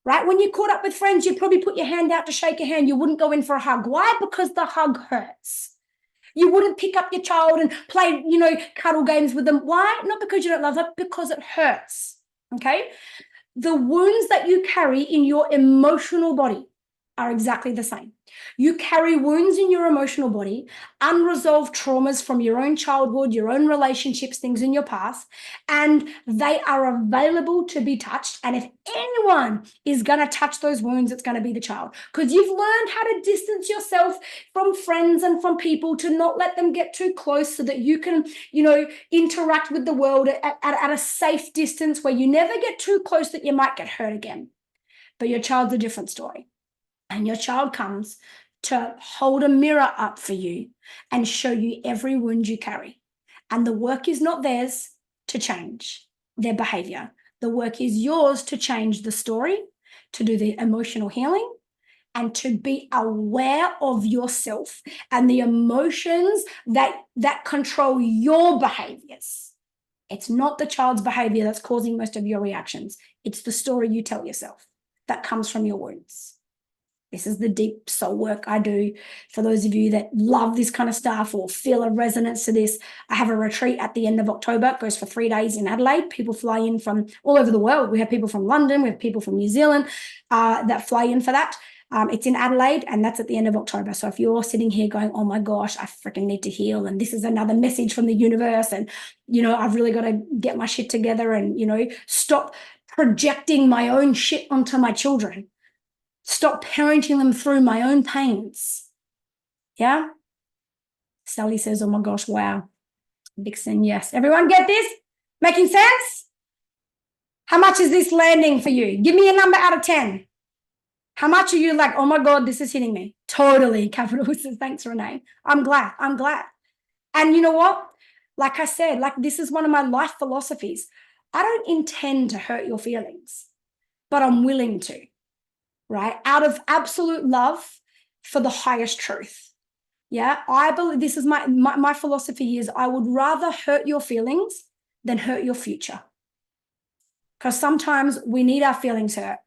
Right? When you caught up with friends, you'd probably put your hand out to shake a hand. You wouldn't go in for a hug. Why? Because the hug hurts. You wouldn't pick up your child and play, cuddle games with them. Why? Not because you don't love them, because it hurts. Okay? The wounds that you carry in your emotional body are exactly the same. You carry wounds in your emotional body, unresolved traumas from your own childhood, your own relationships, things in your past, and they are available to be touched. And if anyone is going to touch those wounds, it's going to be the child, because you've learned how to distance yourself from friends and from people, to not let them get too close, so that you can, interact with the world at a safe distance where you never get too close that you might get hurt again. But your child's a different story. And your child comes to hold a mirror up for you and show you every wound you carry. And the work is not theirs to change their behavior. The work is yours to change the story, to do the emotional healing, and to be aware of yourself and the emotions that control your behaviors. It's not the child's behavior that's causing most of your reactions. It's the story you tell yourself that comes from your wounds. This is the deep soul work I do. For those of you that love this kind of stuff or feel a resonance to this, I have a retreat at the end of October. It goes for 3 days in Adelaide. People fly in from all over the world. We have people from London. We have people from New Zealand that fly in for that. It's in Adelaide, and that's at the end of October. So if you're sitting here going, oh my gosh, I freaking need to heal, and this is another message from the universe, and, I've really got to get my shit together and, stop projecting my own shit onto my children. Stop parenting them through my own pains. Yeah? Sally says, oh my gosh, wow. Vixen, yes. Everyone get this? Making sense? How much is this landing for you? Give me a number out of 10. How much are you like, oh my God, this is hitting me? Totally. Capital says, thanks, Renee. I'm glad. And you know what? Like I said, this is one of my life philosophies. I don't intend to hurt your feelings, but I'm willing to. Right? Out of absolute love for the highest truth. Yeah. I believe this is my philosophy is I would rather hurt your feelings than hurt your future. Because sometimes we need our feelings hurt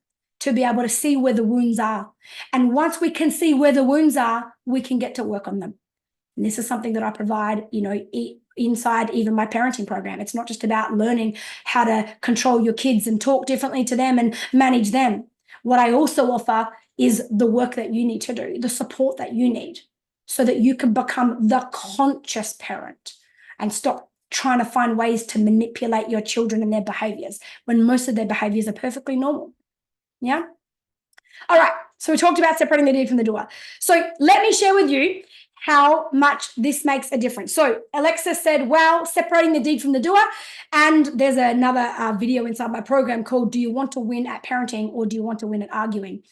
to be able to see where the wounds are. And once we can see where the wounds are, we can get to work on them. And this is something that I provide, inside even my parenting program. It's not just about learning how to control your kids and talk differently to them and manage them. What I also offer is the work that you need to do, the support that you need, so that you can become the conscious parent and stop trying to find ways to manipulate your children and their behaviors when most of their behaviors are perfectly normal. Yeah? All right. So we talked about separating the deed from the doer. So let me share with you how much this makes a difference. So Alexa said, wow, separating the deed from the doer. And there's another video inside my program called Do You Want to Win at Parenting, or Do You Want to Win at Arguing?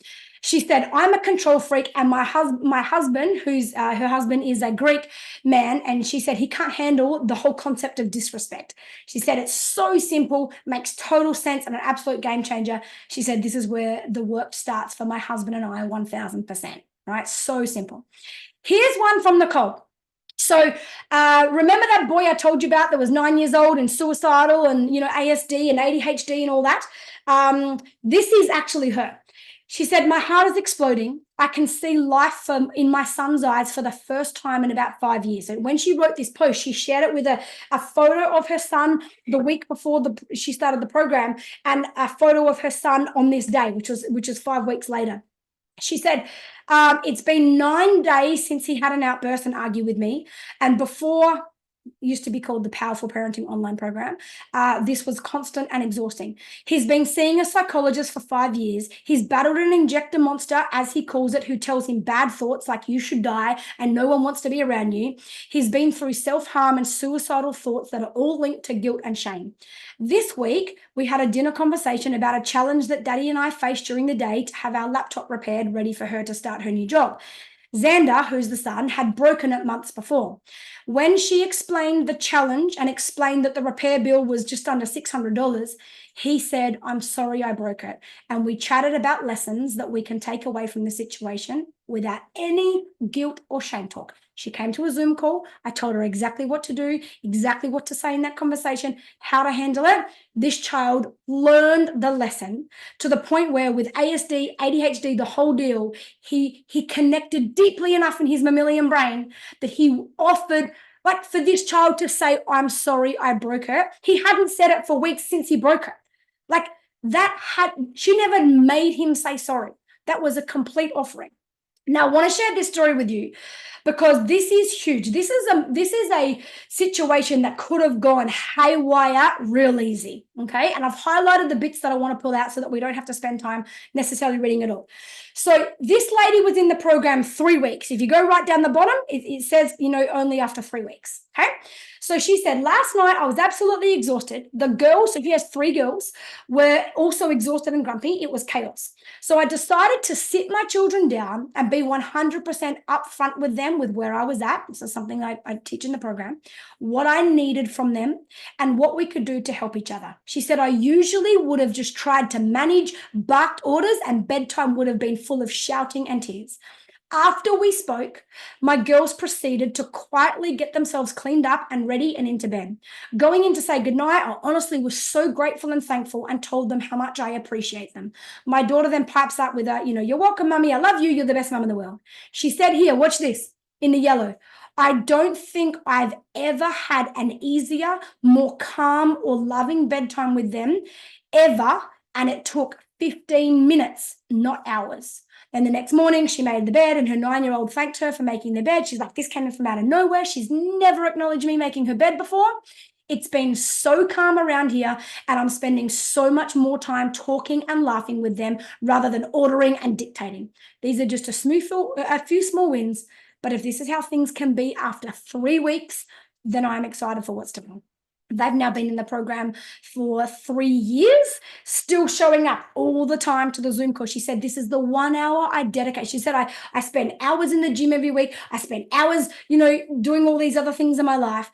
She said, I'm a control freak, and my husband, who's her husband is a Greek man, and she said he can't handle the whole concept of disrespect. She said it's so simple, makes total sense, and an absolute game changer. She said this is where the work starts for my husband and I 1,000%, right? So simple. Here's one from Nicole. So remember that boy I told you about that was 9 years old and suicidal and, ASD and ADHD and all that? This is actually her. She said, my heart is exploding. I can see life in my son's eyes for the first time in about 5 years. And when she wrote this post, she shared it with a photo of her son the week before she started the program, and a photo of her son on this day, which is 5 weeks later. She said, it's been 9 days since he had an outburst and argued with me. And before, used to be called the Powerful Parenting Online Program, this was constant and exhausting. He's been seeing a psychologist for 5 years. He's battled an injector monster, as he calls it, who tells him bad thoughts like you should die and no one wants to be around you. He's been through self-harm and suicidal thoughts that are all linked to guilt and shame. This week, we had a dinner conversation about a challenge that Daddy and I faced during the day to have our laptop repaired, ready for her to start her new job. Xander, who's the son, had broken it months before. When she explained the challenge and explained that the repair bill was just under $600, he said, I'm sorry I broke it. And we chatted about lessons that we can take away from the situation without any guilt or shame talk. She came to a Zoom call. I told her exactly what to do, exactly what to say in that conversation, how to handle it. This child learned the lesson to the point where with ASD, ADHD, the whole deal, he connected deeply enough in his mammalian brain that he offered, like, for this child to say, I'm sorry I broke it. He hadn't said it for weeks since he broke it. Like, she never made him say sorry. That was a complete offering. Now, I want to share this story with you because this is huge. This is a situation that could have gone haywire real easy, okay? And I've highlighted the bits that I want to pull out so that we don't have to spend time necessarily reading it all. So this lady was in the program 3 weeks. If you go right down the bottom, it says, only after 3 weeks, okay? So she said, last night I was absolutely exhausted. The girls, so she has 3 girls, were also exhausted and grumpy. It was chaos. So I decided to sit my children down and be 100% upfront with them with where I was at. This is something I teach in the program, what I needed from them and what we could do to help each other. She said, I usually would have just tried to manage barked orders and bedtime would have been full of shouting and tears. After we spoke, my girls proceeded to quietly get themselves cleaned up and ready and into bed. Going in to say goodnight, I honestly was so grateful and thankful and told them how much I appreciate them. My daughter then pipes up with you're welcome, mummy. I love you. You're the best mum in the world. She said, here, watch this in the yellow. I don't think I've ever had an easier, more calm or loving bedtime with them ever. And it took 15 minutes, not hours. And the next morning she made the bed and her 9-year-old thanked her for making the bed. She's like, this came from out of nowhere. She's never acknowledged me making her bed before. It's been so calm around here and I'm spending so much more time talking and laughing with them rather than ordering and dictating. These are just a few small wins, but if this is how things can be after 3 weeks, then I'm excited for what's to come. They've now been in the program for 3 years, still showing up all the time to the Zoom call. She said, this is the 1 hour I dedicate. She said, I spend hours in the gym every week. I spend hours, doing all these other things in my life.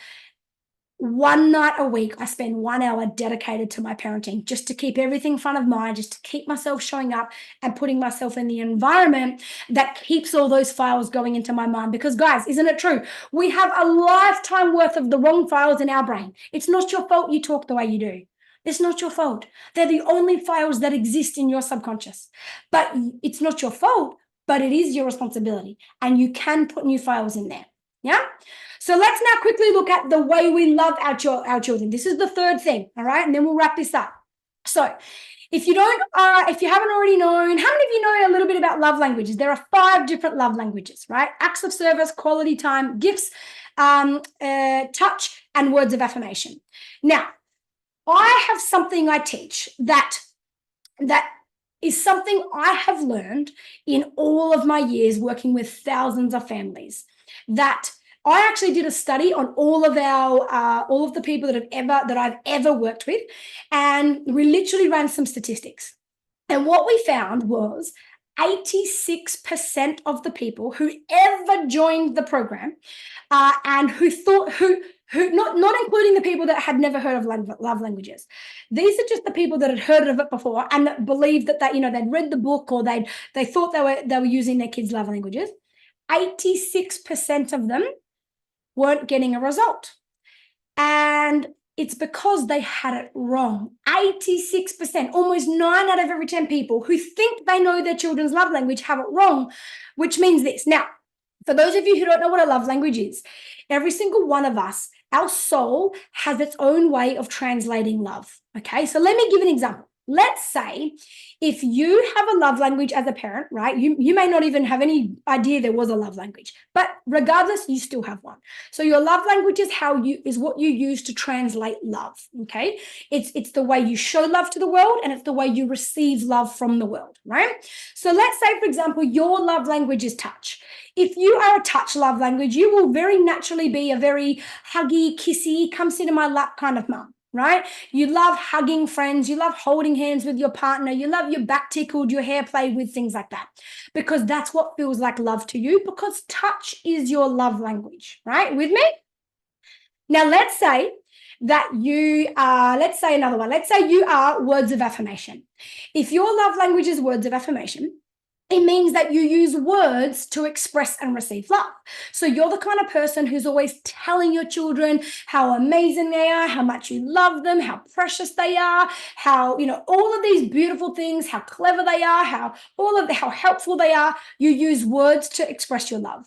One night a week, I spend 1 hour dedicated to my parenting, just to keep everything front of mind, just to keep myself showing up and putting myself in the environment that keeps all those files going into my mind. Because guys, isn't it true? We have a lifetime worth of the wrong files in our brain. It's not your fault you talk the way you do. It's not your fault. They're the only files that exist in your subconscious. But it's not your fault, but it is your responsibility. And you can put new files in there. Yeah? So let's now quickly look at the way we love our children. This is the third thing, all right? And then we'll wrap this up. So if you haven't already known, how many of you know a little bit about love languages? There are 5 different love languages, right? Acts of service, quality time, gifts, touch, and words of affirmation. Now, I have something I teach that is something I have learned in all of my years working with thousands of families, that I actually did a study on all of the people that I've ever worked with, and we literally ran some statistics. And what we found was 86% of the people who ever joined the program, and who not including the people that had never heard of love languages. These are just the people that had heard of it before and that believed that they'd read the book or they thought they were using their kids' love languages. 86% of them weren't getting a result. And it's because they had it wrong. 86%, almost 9 out of every 10 people who think they know their children's love language have it wrong, which means this. Now, for those of you who don't know what a love language is, every single one of us, our soul has its own way of translating love. Okay, so let me give an example. Let's say if you have a love language as a parent, right? You may not even have any idea there was a love language, but regardless, you still have one. So your love language is what you use to translate love. Okay, it's the way you show love to the world, and it's the way you receive love from the world, right? So let's say, for example, your love language is touch. If you are a touch love language, you will very naturally be a very huggy, kissy, come sit in my lap kind of mum. Right? You love hugging friends. You love holding hands with your partner. You love your back tickled, your hair played with, things like that, because that's what feels like love to you, because touch is your love language, right? With me? Now, let's say that let's say another one. Let's say you are words of affirmation. If your love language is words of affirmation, it means that you use words to express and receive love. So you're the kind of person who's always telling your children how amazing they are, how much you love them, how precious they are, how, all of these beautiful things, how clever they are, how helpful they are. You use words to express your love.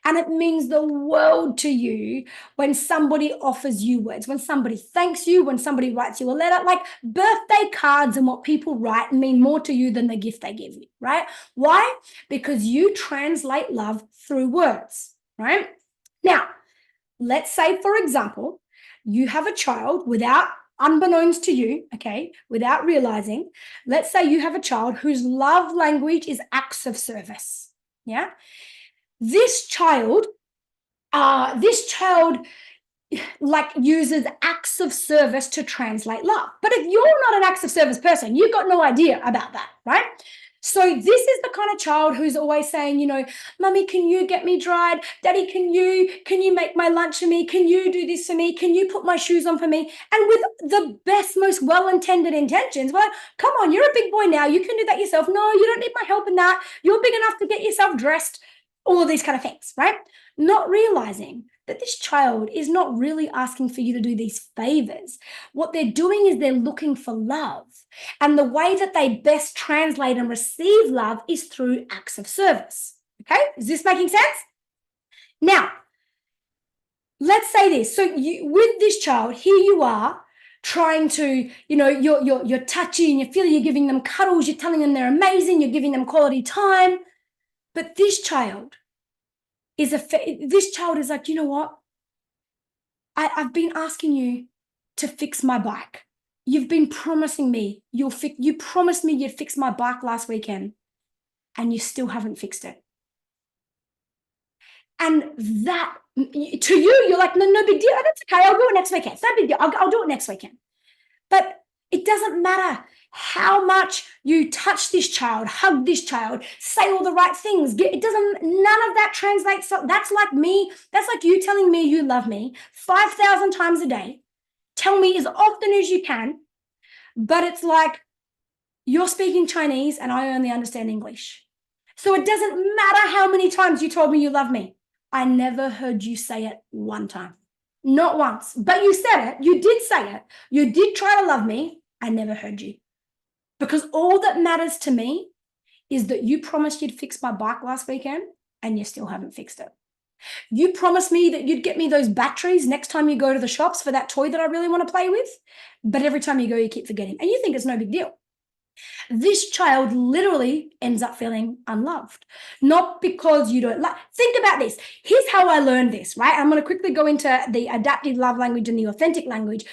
And it means the world to you when somebody offers you words, when somebody thanks you, when somebody writes you a letter. Like birthday cards and what people write mean more to you than the gift they give you, right? Why? Why? Because you translate love through words, right? Now, let's say, for example, you have a child unbeknownst to you, okay, without realizing, let's say you have a child whose love language is acts of service. Yeah. This child like uses acts of service to translate love. But if you're not an acts of service person, you've got no idea about that, right? So this is the kind of child who's always saying, Mummy, can you get me dried? Daddy, can you make my lunch for me? Can you do this for me? Can you put my shoes on for me? And with the best, most well-intended intentions, we're like, come on, you're a big boy now. You can do that yourself. No, you don't need my help in that. You're big enough to get yourself dressed. All of these kind of things, right? Not realizing that this child is not really asking for you to do these favors. What they're doing is they're looking for love. And the way that they best translate and receive love is through acts of service. Okay, is this making sense? Now, let's say this. So with this child, here you are trying to, you're touchy and you feel you're giving them cuddles, you're telling them they're amazing, you're giving them quality time. But this child is like, you know what? I've been asking you to fix my bike. You've been promising me you promised me you'd fix my bike last weekend, and you still haven't fixed it. And that, to you, you're like, no big deal. That's okay. I'll do it next weekend. It's no big deal. I'll do it next weekend. But it doesn't matter how much you touch this child, hug this child, say all the right things. None of that translates. That's like you telling me you love me 5,000 times a day. Tell me as often as you can, but it's like you're speaking Chinese and I only understand English. So it doesn't matter how many times you told me you love me. I never heard you say it one time. Not once. But you said it. You did say it. You did try to love me. I never heard you. Because all that matters to me is that you promised you'd fix my bike last weekend and you still haven't fixed it. You promised me that you'd get me those batteries next time you go to the shops for that toy that I really want to play with. But every time you go, you keep forgetting. And you think it's no big deal. This child literally ends up feeling unloved. Not because you don't like. Think about this. Here's how I learned this, right? I'm going to quickly go into the adaptive love language and the authentic language,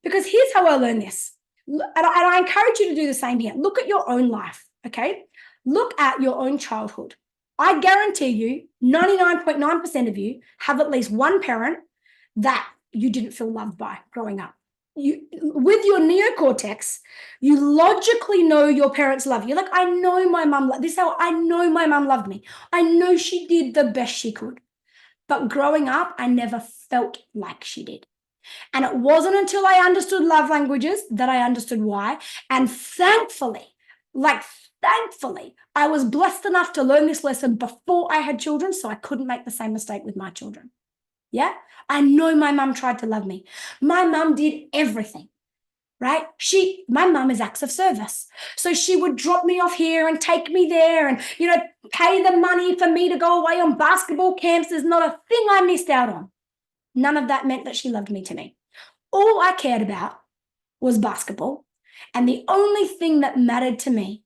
because here's how I learned this. And I encourage you to do the same here. Look at your own life, okay? Look at your own childhood. I guarantee you 99.9% of you have at least one parent that you didn't feel loved by growing up. With your neocortex, you logically know your parents love you. Like, I know my mum, this is how I know my mum loved me. I know she did the best she could. But growing up, I never felt like she did. And it wasn't until I understood love languages that I understood why. And thankfully, I was blessed enough to learn this lesson before I had children, so I couldn't make the same mistake with my children. Yeah, I know my mum tried to love me. My mum did everything, right? My mum is acts of service. So she would drop me off here and take me there and, pay the money for me to go away on basketball camps. There's not a thing I missed out on. None of that meant that she loved me to me. All I cared about was basketball. And the only thing that mattered to me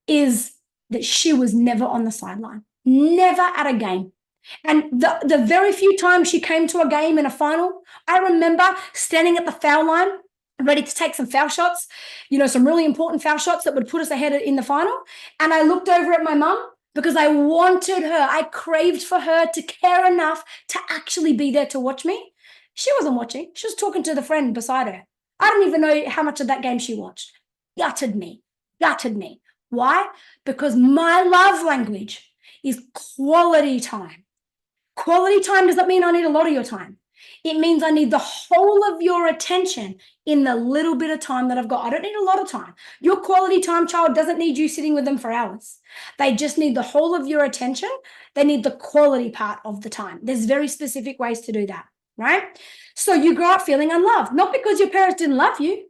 is that she was never on the sideline, never at a game. And the very few times she came to a game in a final, I remember standing at the foul line, ready to take some foul shots, some really important foul shots that would put us ahead in the final. And I looked over at my mum because I wanted her. I craved for her to care enough to actually be there to watch me. She wasn't watching. She was talking to the friend beside her. I don't even know how much of that game she watched. Gutted me. Why? Because my love language is quality time. Quality time doesn't mean I need a lot of your time. It means I need the whole of your attention in the little bit of time that I've got. I don't need a lot of time. Your quality time child doesn't need you sitting with them for hours. They just need the whole of your attention. They need the quality part of the time. There's very specific ways to do that, right? So you grow up feeling unloved, not because your parents didn't love you,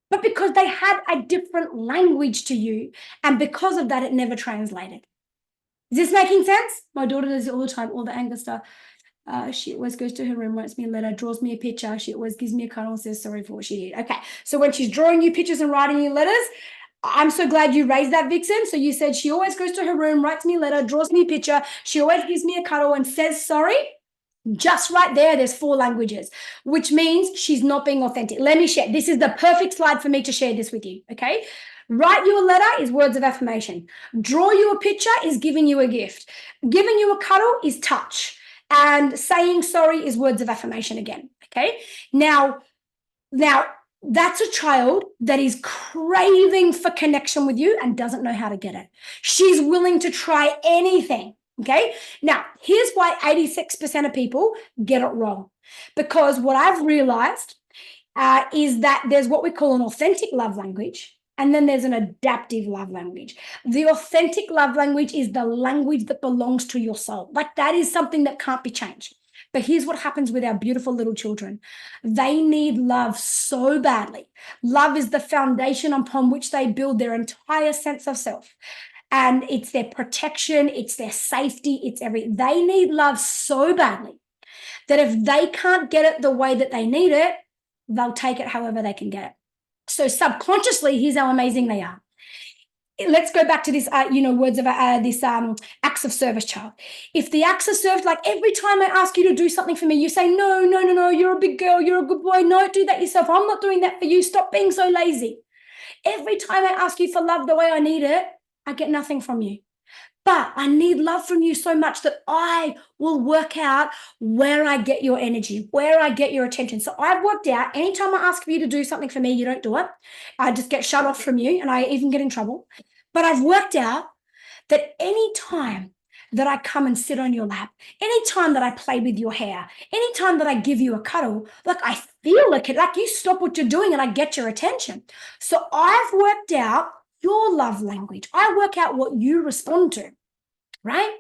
but because they had a different language to you. And because of that, it never translated. Is this making sense? My daughter does it all the time, all the anger stuff. She always goes to her room, writes me a letter, draws me a picture. She always gives me a cuddle and says sorry for what she did. Okay, so when she's drawing you pictures and writing you letters, I'm so glad you raised that, Vixen. So you said she always goes to her room, writes me a letter, draws me a picture. She always gives me a cuddle and says sorry. Just right there's 4 languages, which means she's not being authentic. Let me share. This is the perfect slide for me to share this with you, okay? Write you a letter is words of affirmation. Draw you a picture is giving you a gift. Giving you a cuddle is touch. And saying sorry is words of affirmation again, okay? Now, that's a child that is craving for connection with you and doesn't know how to get it. She's willing to try anything. Okay. Now, here's why 86% of people get it wrong. Because what I've realized is that there's what we call an authentic love language, and then there's an adaptive love language. The authentic love language is the language that belongs to your soul. Like that is something that can't be changed. But here's what happens with our beautiful little children. They need love so badly. Love is the foundation upon which they build their entire sense of self. And it's their protection, it's their safety, it's everything. They need love so badly that if they can't get it the way that they need it, they'll take it however they can get it. So subconsciously, here's how amazing they are. Let's go back to this, words of this acts of service child. If the acts of service, like every time I ask you to do something for me, you say, no, you're a big girl, you're a good boy, no, do that yourself. I'm not doing that for you. Stop being so lazy. Every time I ask you for love the way I need it, I get nothing from you. But I need love from you so much that I will work out where I get your energy, where I get your attention. So I've worked out anytime I ask for you to do something for me, you don't do it. I just get shut off from you and I even get in trouble. But I've worked out that any time that I come and sit on your lap, any time that I play with your hair, any time that I give you a cuddle, like I feel like you stop what you're doing and I get your attention. So I've worked out your love language. I work out what you respond to, right?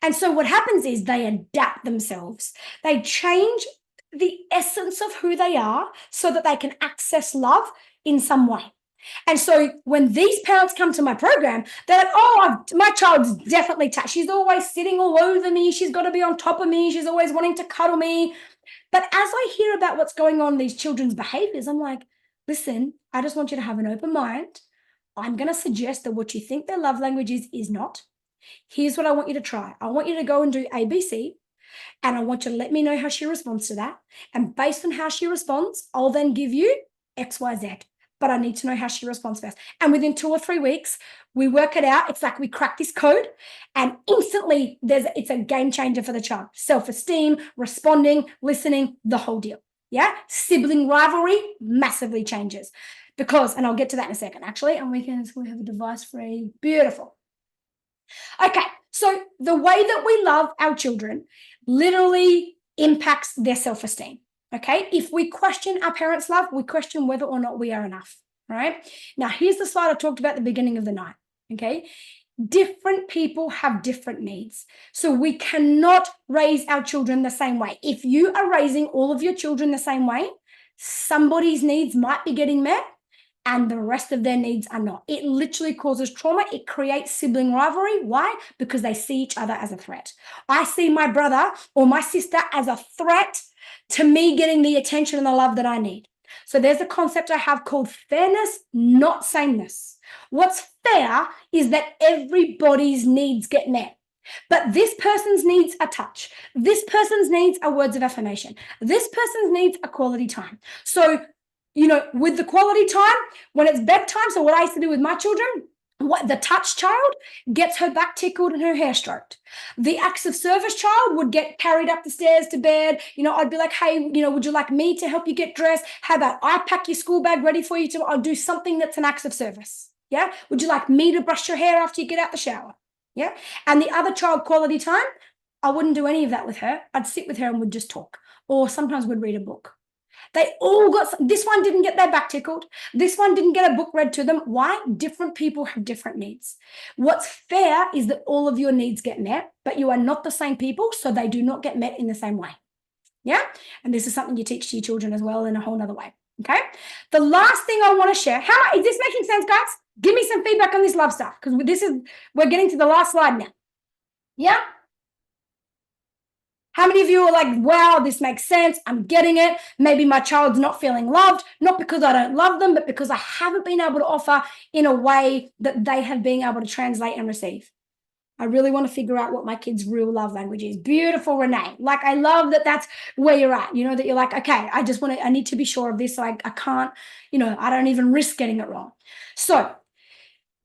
And so what happens is they adapt themselves. They change the essence of who they are so that they can access love in some way. And so when these parents come to my program, they're like, my child's definitely touched. She's always sitting all over me. She's got to be on top of me. She's always wanting to cuddle me. But as I hear about what's going on in these children's behaviors, I'm like, listen, I just want you to have an open mind. I'm going to suggest that what you think their love language is not. Here's what I want you to try. I want you to go and do ABC, and I want you to let me know how she responds to that. And based on how she responds, I'll then give you XYZ. But I need to know how she responds first. And within 2 or 3 weeks, we work it out. It's like we crack this code, and instantly it's a game changer for the child. Self-esteem, responding, listening, the whole deal. Yeah. Sibling rivalry massively changes because, and I'll get to that in a second, actually. On weekends, we have a device-free. Beautiful. Okay, so the way that we love our children literally impacts their self-esteem, okay? If we question our parents' love, we question whether or not we are enough, right? Now, here's the slide I talked about at the beginning of the night, okay? Different people have different needs. So we cannot raise our children the same way. If you are raising all of your children the same way, somebody's needs might be getting met and the rest of their needs are not. It literally causes trauma. It creates sibling rivalry. Why? Because they see each other as a threat. I see my brother or my sister as a threat to me getting the attention and the love that I need. So there's a concept I have called fairness, not sameness. What's fair is that everybody's needs get met. But this person's needs are touch. This person's needs are words of affirmation. This person's needs are quality time. So with the quality time, when it's bedtime, so what I used to do with my children, the touch child gets her back tickled and her hair stroked. The acts of service child would get carried up the stairs to bed. I'd be like, hey, would you like me to help you get dressed? How about I pack your school bag ready for you I'll do something that's an act of service. Yeah. Would you like me to brush your hair after you get out the shower? Yeah. And the other child, quality time, I wouldn't do any of that with her. I'd sit with her and we'd just talk, or sometimes we'd read a book. They all this one didn't get their back tickled. This one didn't get a book read to them. Why? Different people have different needs. What's fair is that all of your needs get met, but you are not the same people, so they do not get met in the same way. Yeah? And this is something you teach to your children as well in a whole nother way. Okay? The last thing I want to share, is this making sense, guys? Give me some feedback on this love stuff, because we're getting to the last slide now. Yeah? How many of you are like, wow, this makes sense. I'm getting it. Maybe my child's not feeling loved, not because I don't love them, but because I haven't been able to offer in a way that they have been able to translate and receive. I really want to figure out what my kid's real love language is. Beautiful, Renee. Like, I love that that's where you're at, you know, that you're like, okay, I need to be sure of this. So I can't, I don't even risk getting it wrong. So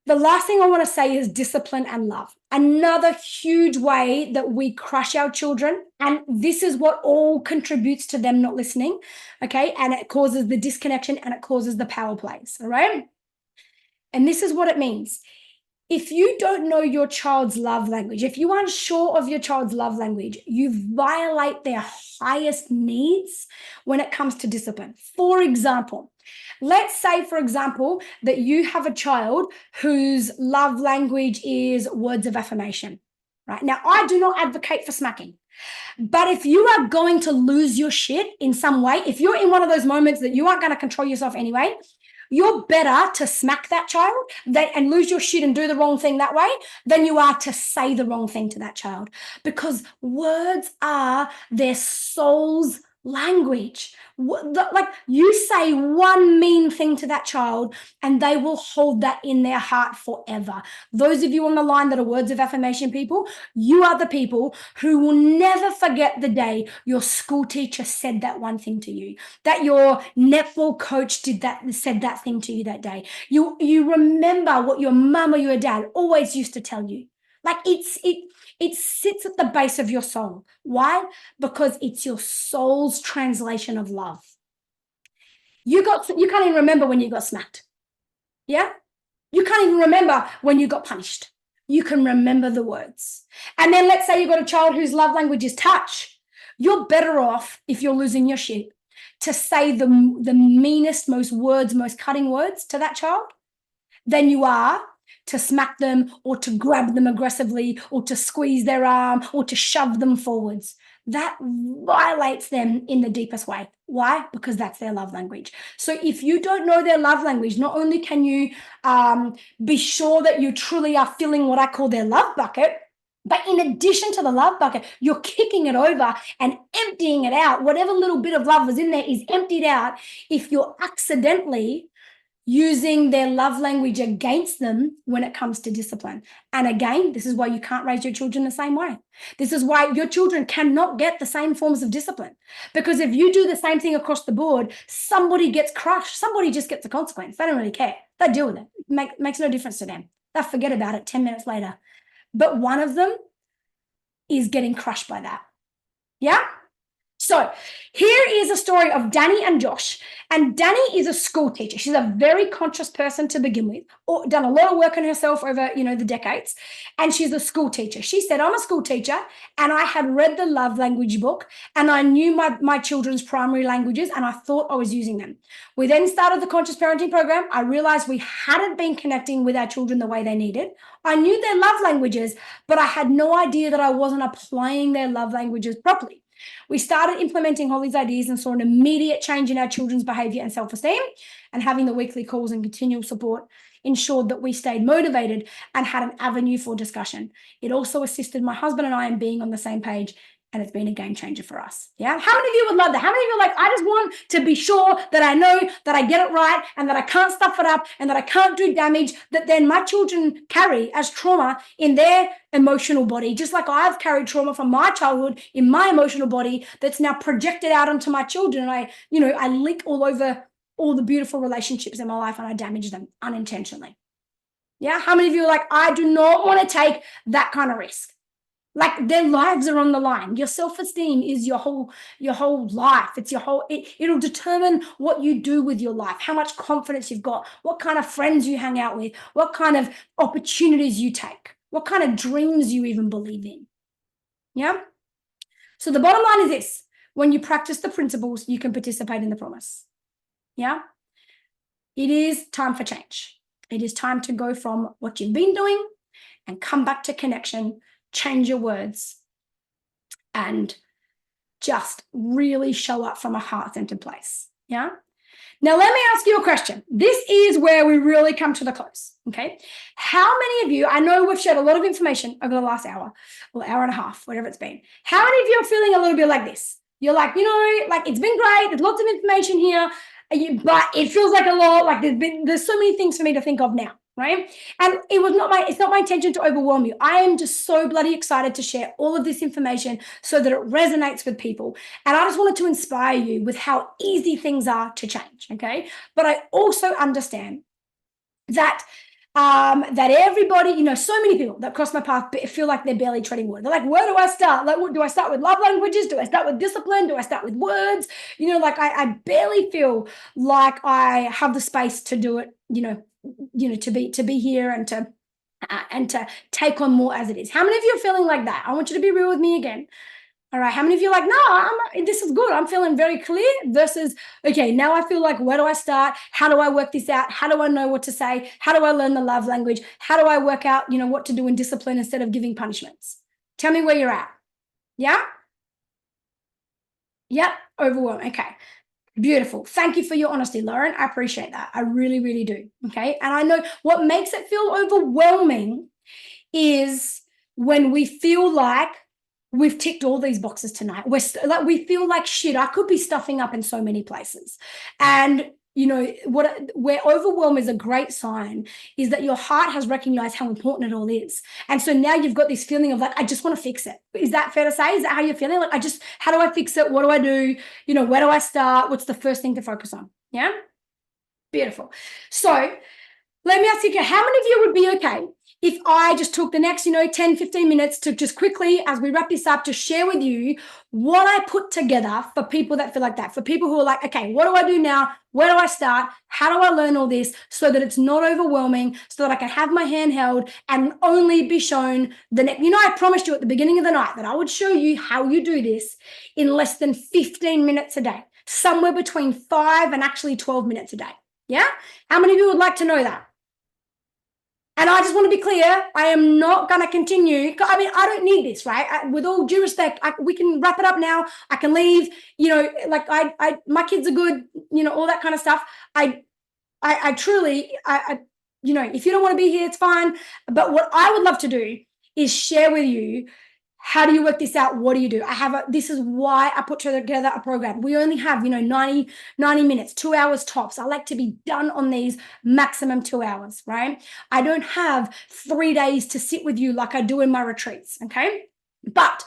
the last thing I want to say is discipline and love. Another huge way that we crush our children, and this is what all contributes to them not listening, okay? And it causes the disconnection and it causes the power plays, all right? And this is what it means. If you don't know your child's love language, if you're unsure of your child's love language, you violate their highest needs when it comes to discipline. For example, let's say, for example, that you have a child whose love language is words of affirmation, right? Now, I do not advocate for smacking. But if you are going to lose your shit in some way, if you're in one of those moments that you aren't going to control yourself anyway, you're better to smack that child and lose your shit and do the wrong thing that way than you are to say the wrong thing to that child, because words are their soul's language. Like, you say one mean thing to that child and they will hold that in their heart forever. Those of you on the line that are words of affirmation people, you are the people who will never forget the day your school teacher said that one thing to you, that your netball coach said that thing to you that day. You remember what your mum or your dad always used to tell you. Like, it sits at the base of your soul. Why? Because it's your soul's translation of love. You can't even remember when you got smacked. Yeah? You can't even remember when you got punished. You can remember the words. And then let's say you've got a child whose love language is touch. You're better off, if you're losing your shit, to say the meanest, most cutting words to that child than you are to smack them or to grab them aggressively or to squeeze their arm or to shove them forwards. That violates them in the deepest way. Why? Because that's their love language. So if you don't know their love language, not only can you be sure that you truly are filling what I call their love bucket, but in addition to the love bucket, you're kicking it over and emptying it out. Whatever little bit of love was in there is emptied out if you're accidentally using their love language against them when it comes to discipline. And again, this is why you can't raise your children the same way. This is why your children cannot get the same forms of discipline. Because if you do the same thing across the board, somebody gets crushed. Somebody just gets a consequence. They don't really care. They deal with it. Makes no difference to them. They'll forget about it 10 minutes later. But one of them is getting crushed by that. Yeah? So here is a story of Danny and Josh. And Danny is a school teacher. She's a very conscious person to begin with, or done a lot of work on herself over, the decades. And she's a school teacher. She said, I'm a school teacher and I had read the love language book and I knew my children's primary languages and I thought I was using them. We then started the conscious parenting program. I realized we hadn't been connecting with our children the way they needed. I knew their love languages, but I had no idea that I wasn't applying their love languages properly. We started implementing all these ideas and saw an immediate change in our children's behavior and self-esteem, and having the weekly calls and continual support ensured that we stayed motivated and had an avenue for discussion. It also assisted my husband and I in being on the same page, and it's been a game changer for us. Yeah. How many of you would love that? How many of you are like, I just want to be sure that I know that I get it right and that I can't stuff it up and that I can't do damage that then my children carry as trauma in their emotional body, just like I've carried trauma from my childhood in my emotional body that's now projected out onto my children. And I leak all over all the beautiful relationships in my life and I damage them unintentionally. Yeah. How many of you are like, I do not want to take that kind of risk? Like, their lives are on the line. Your self-esteem is your whole life. It's it'll determine what you do with your life, how much confidence you've got, what kind of friends you hang out with, what kind of opportunities you take, what kind of dreams you even believe in. Yeah. So the bottom line is this: when you practice the principles, you can participate in the promise. Yeah. It is time for change. It is time to go from what you've been doing and come back to connection. Change your words and just really show up from a heart-centered place. Yeah. Now, let me ask you a question. This is where we really come to the close, okay? How many of you, I know we've shared a lot of information over the last hour or hour and a half, whatever it's been. How many of you are feeling a little bit like this? You're like, like it's been great. There's lots of information here, but it feels like a lot. Like there's so many things for me to think of now, right? And it's not my intention to overwhelm you. I am just so bloody excited to share all of this information so that it resonates with people. And I just wanted to inspire you with how easy things are to change, okay? But I also understand that that everybody, so many people that cross my path feel like they're barely treading water. They're like, where do I start? Like, do I start with love languages? Do I start with discipline? Do I start with words? I barely feel like I have the space to do it, to be here and to take on more as it is. How many of you are feeling like that? I want you to be real with me again. All right. How many of you are like, no, this is good. I'm feeling very clear versus, okay, now I feel like, where do I start? How do I work this out? How do I know what to say? How do I learn the love language? How do I work out, what to do in discipline instead of giving punishments? Tell me where you're at. Yeah? Yep. Overwhelmed. Okay. Beautiful. Thank you for your honesty, Lauren. I appreciate that. I really, really do. Okay. And I know what makes it feel overwhelming is when we feel like we've ticked all these boxes tonight. We feel like shit. I could be stuffing up in so many places. And where overwhelm is a great sign is that your heart has recognized how important it all is. And so now you've got this feeling of like, I just want to fix it. Is that fair to say? Is that how you're feeling? Like, how do I fix it? What do I do? Where do I start? What's the first thing to focus on? Yeah. Beautiful. So let me ask you, how many of you would be okay if I just took the next, 10, 15 minutes to just quickly, as we wrap this up, to share with you what I put together for people that feel like that, for people who are like, okay, what do I do now? Where do I start? How do I learn all this so that it's not overwhelming, so that I can have my hand held and only be shown the next, I promised you at the beginning of the night that I would show you how you do this in less than 15 minutes a day, somewhere between 5 and actually 12 minutes a day. Yeah? How many of you would like to know that? And I just want to be clear, I am not going to continue. I mean, I don't need this, right? With all due respect, we can wrap it up now. I can leave, my kids are good, all that kind of stuff. I truly, if you don't want to be here, it's fine. But what I would love to do is share with you, how do you work this out? What do you do? This is why I put together a program. We only have, 90 minutes, 2 hours tops. I like to be done on these maximum 2 hours, right? I don't have 3 days to sit with you like I do in my retreats, okay? But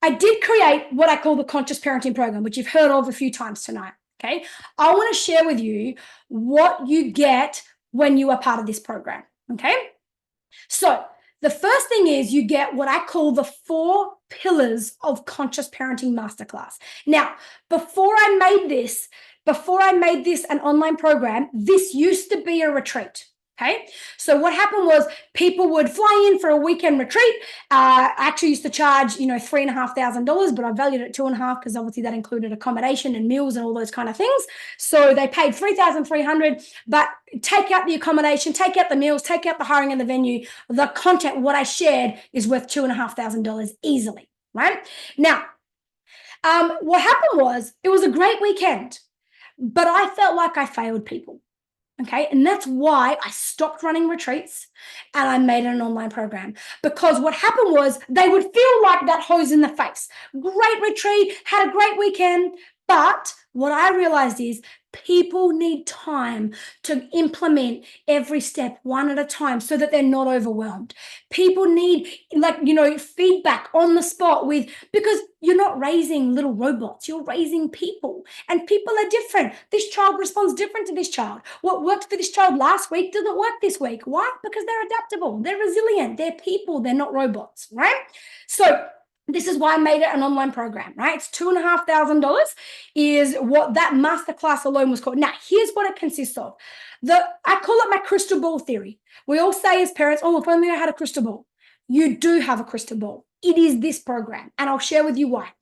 I did create what I call the Conscious Parenting Program, which you've heard of a few times tonight, okay? I want to share with you what you get when you are part of this program, okay? So the first thing is you get what I call the 4 pillars of Conscious Parenting Masterclass. Now, before I made this an online program, this used to be a retreat. Okay. So what happened was people would fly in for a weekend retreat. I actually used to charge, $3,500, but I valued it at 2.5 because obviously that included accommodation and meals and all those kind of things. So they paid $3,300, but take out the accommodation, take out the meals, take out the hiring and the venue. The content, what I shared, is worth $2,500 easily. Right now, what happened was it was a great weekend, but I felt like I failed people. Okay. And that's why I stopped running retreats and I made it an online program, because what happened was they would feel like that hose in the face. Great retreat, had a great weekend. But what I realized is people need time to implement every step one at a time so that they're not overwhelmed. People need feedback on the spot because you're not raising little robots, you're raising people, and people are different. This child responds different to this child. What worked for this child last week doesn't work this week. Why? Because they're adaptable, they're resilient, they're people, they're not robots, right? So this is why I made it an online program, right? It's $2,500 is what that masterclass alone was called. Now, here's what it consists of. I call it my crystal ball theory. We all say as parents, oh, if only I had a crystal ball. You do have a crystal ball. It is this program, and I'll share with you why.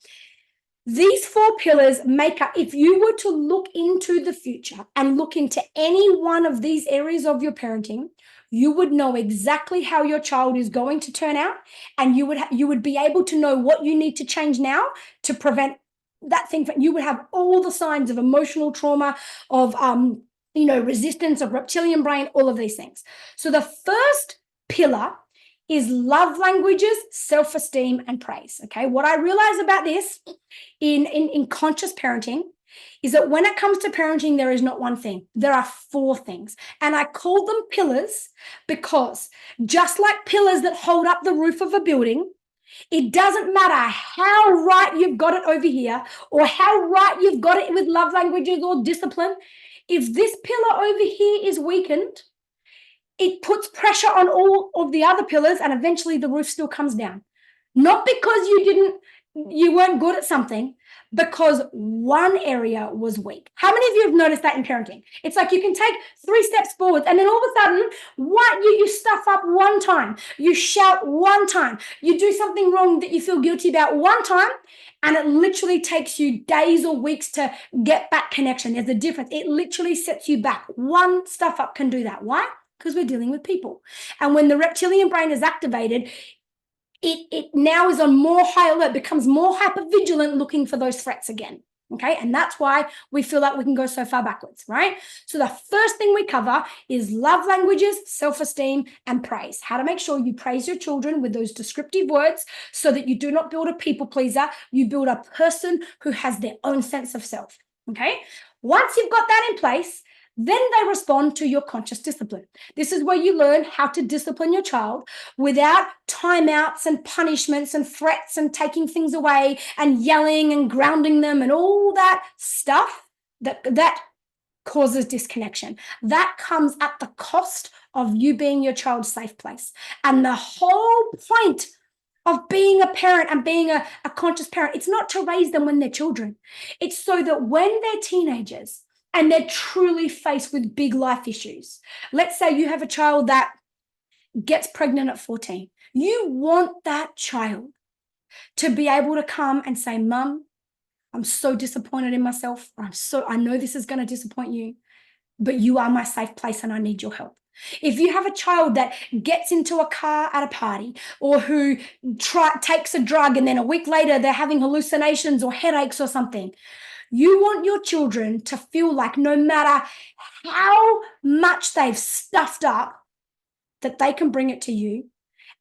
These 4 pillars make up, if you were to look into the future and look into any one of these areas of your parenting, you would know exactly how your child is going to turn out, and you would be able to know what you need to change now to prevent that thing, you would have all the signs of emotional trauma, of resistance, of reptilian brain, all of these things. So the first pillar is love languages, self-esteem, and praise. Okay. What I realize about this in conscious parenting is that when it comes to parenting, there is not one thing. There are 4 things. And I call them pillars because just like pillars that hold up the roof of a building, it doesn't matter how right you've got it over here or how right you've got it with love languages or discipline. If this pillar over here is weakened, it puts pressure on all of the other pillars, and eventually the roof still comes down. Not because you weren't good at something, because one area was weak. How many of you have noticed that in parenting? It's like you can take 3 steps forward and then all of a sudden, you stuff up one time, you shout one time, you do something wrong that you feel guilty about one time, and it literally takes you days or weeks to get back connection. There's a difference. It literally sets you back. One stuff up can do that. Why? Because we're dealing with people. And when the reptilian brain is activated, it now is on more high alert, becomes more hypervigilant, looking for those threats again. Okay. And that's why we feel like we can go so far backwards, right? So the first thing we cover is love languages, self-esteem, and praise. How to make sure you praise your children with those descriptive words so that you do not build a people pleaser. You build a person who has their own sense of self. Okay. Once you've got that in place, then they respond to your conscious discipline. This is where you learn how to discipline your child without timeouts and punishments and threats and taking things away and yelling and grounding them and all that stuff that causes disconnection. That comes at the cost of you being your child's safe place. And the whole point of being a parent and being a conscious parent, it's not to raise them when they're children. It's so that when they're teenagers, and they're truly faced with big life issues. Let's say you have a child that gets pregnant at 14. You want that child to be able to come and say, Mum, I'm so disappointed in myself. I know this is going to disappoint you, but you are my safe place and I need your help. If you have a child that gets into a car at a party or who takes a drug and then a week later they're having hallucinations or headaches or something, you want your children to feel like no matter how much they've stuffed up, that they can bring it to you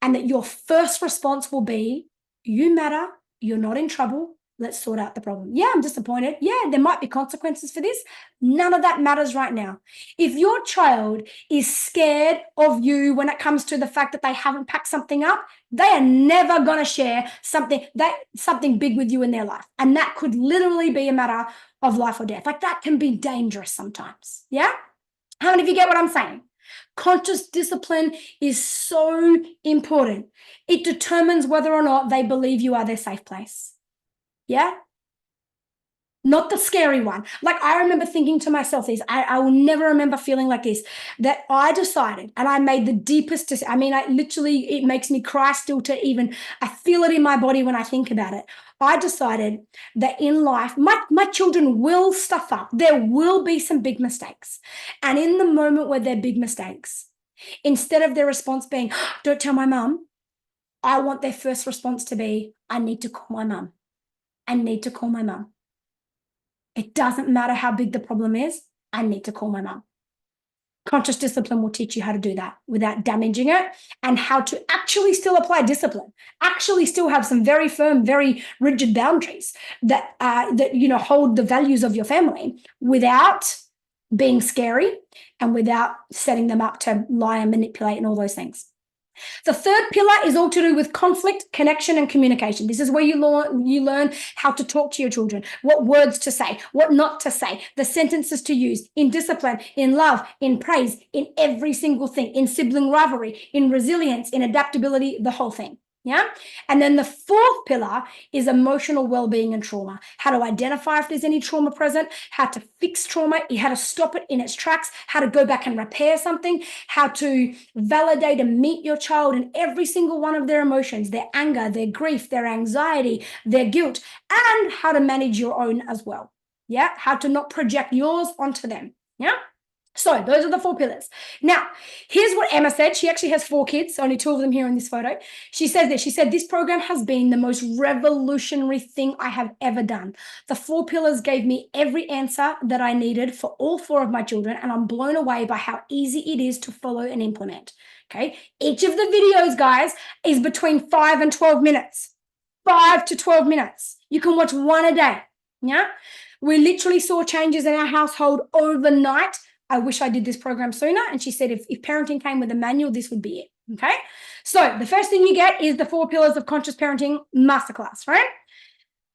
and that your first response will be, you matter, you're not in trouble, let's sort out the problem. Yeah, I'm disappointed. Yeah, there might be consequences for this. None of that matters right now. If your child is scared of you when it comes to the fact that they haven't packed something up, they are never going to share something big with you in their life. And that could literally be a matter of life or death. Like that can be dangerous sometimes. Yeah? How many of you get what I'm saying? Conscious discipline is so important. It determines whether or not they believe you are their safe place. Yeah? Not the scary one. Like I remember thinking to myself this, I will never remember feeling like this, that I decided and I made the deepest decision. I mean, it makes me cry still I feel it in my body when I think about it. I decided that in life, my children will stuff up. There will be some big mistakes. And in the moment where they're big mistakes, instead of their response being, don't tell my mum, I want their first response to be, I need to call my mum. I need to call my mum. It doesn't matter how big the problem is. I need to call my mum. Conscious discipline will teach you how to do that without damaging it and how to actually still apply discipline, actually still have some very firm, very rigid boundaries that hold the values of your family without being scary and without setting them up to lie and manipulate and all those things. The third pillar is all to do with conflict, connection, and communication. This is where you learn how to talk to your children, what words to say, what not to say, the sentences to use in discipline, in love, in praise, in every single thing, in sibling rivalry, in resilience, in adaptability, the whole thing. Yeah. And then the fourth pillar is emotional well-being and trauma. How to identify if there's any trauma present, how to fix trauma, how to stop it in its tracks, how to go back and repair something, how to validate and meet your child in every single one of their emotions, their anger, their grief, their anxiety, their guilt, and how to manage your own as well. Yeah. How to not project yours onto them. Yeah. So those are the 4 pillars. Now, here's what Emma said. She actually has 4 kids, only 2 of them here in this photo. She says this. She said, this program has been the most revolutionary thing I have ever done. The 4 pillars gave me every answer that I needed for all 4 of my children, and I'm blown away by how easy it is to follow and implement. Okay. Each of the videos, guys, is between 5 and 12 minutes. 5 to 12 minutes. You can watch one a day. Yeah. We literally saw changes in our household overnight. I wish I did this program sooner. And she said, if parenting came with a manual, this would be it. Okay. So the first thing you get is the 4 pillars of conscious parenting masterclass, right?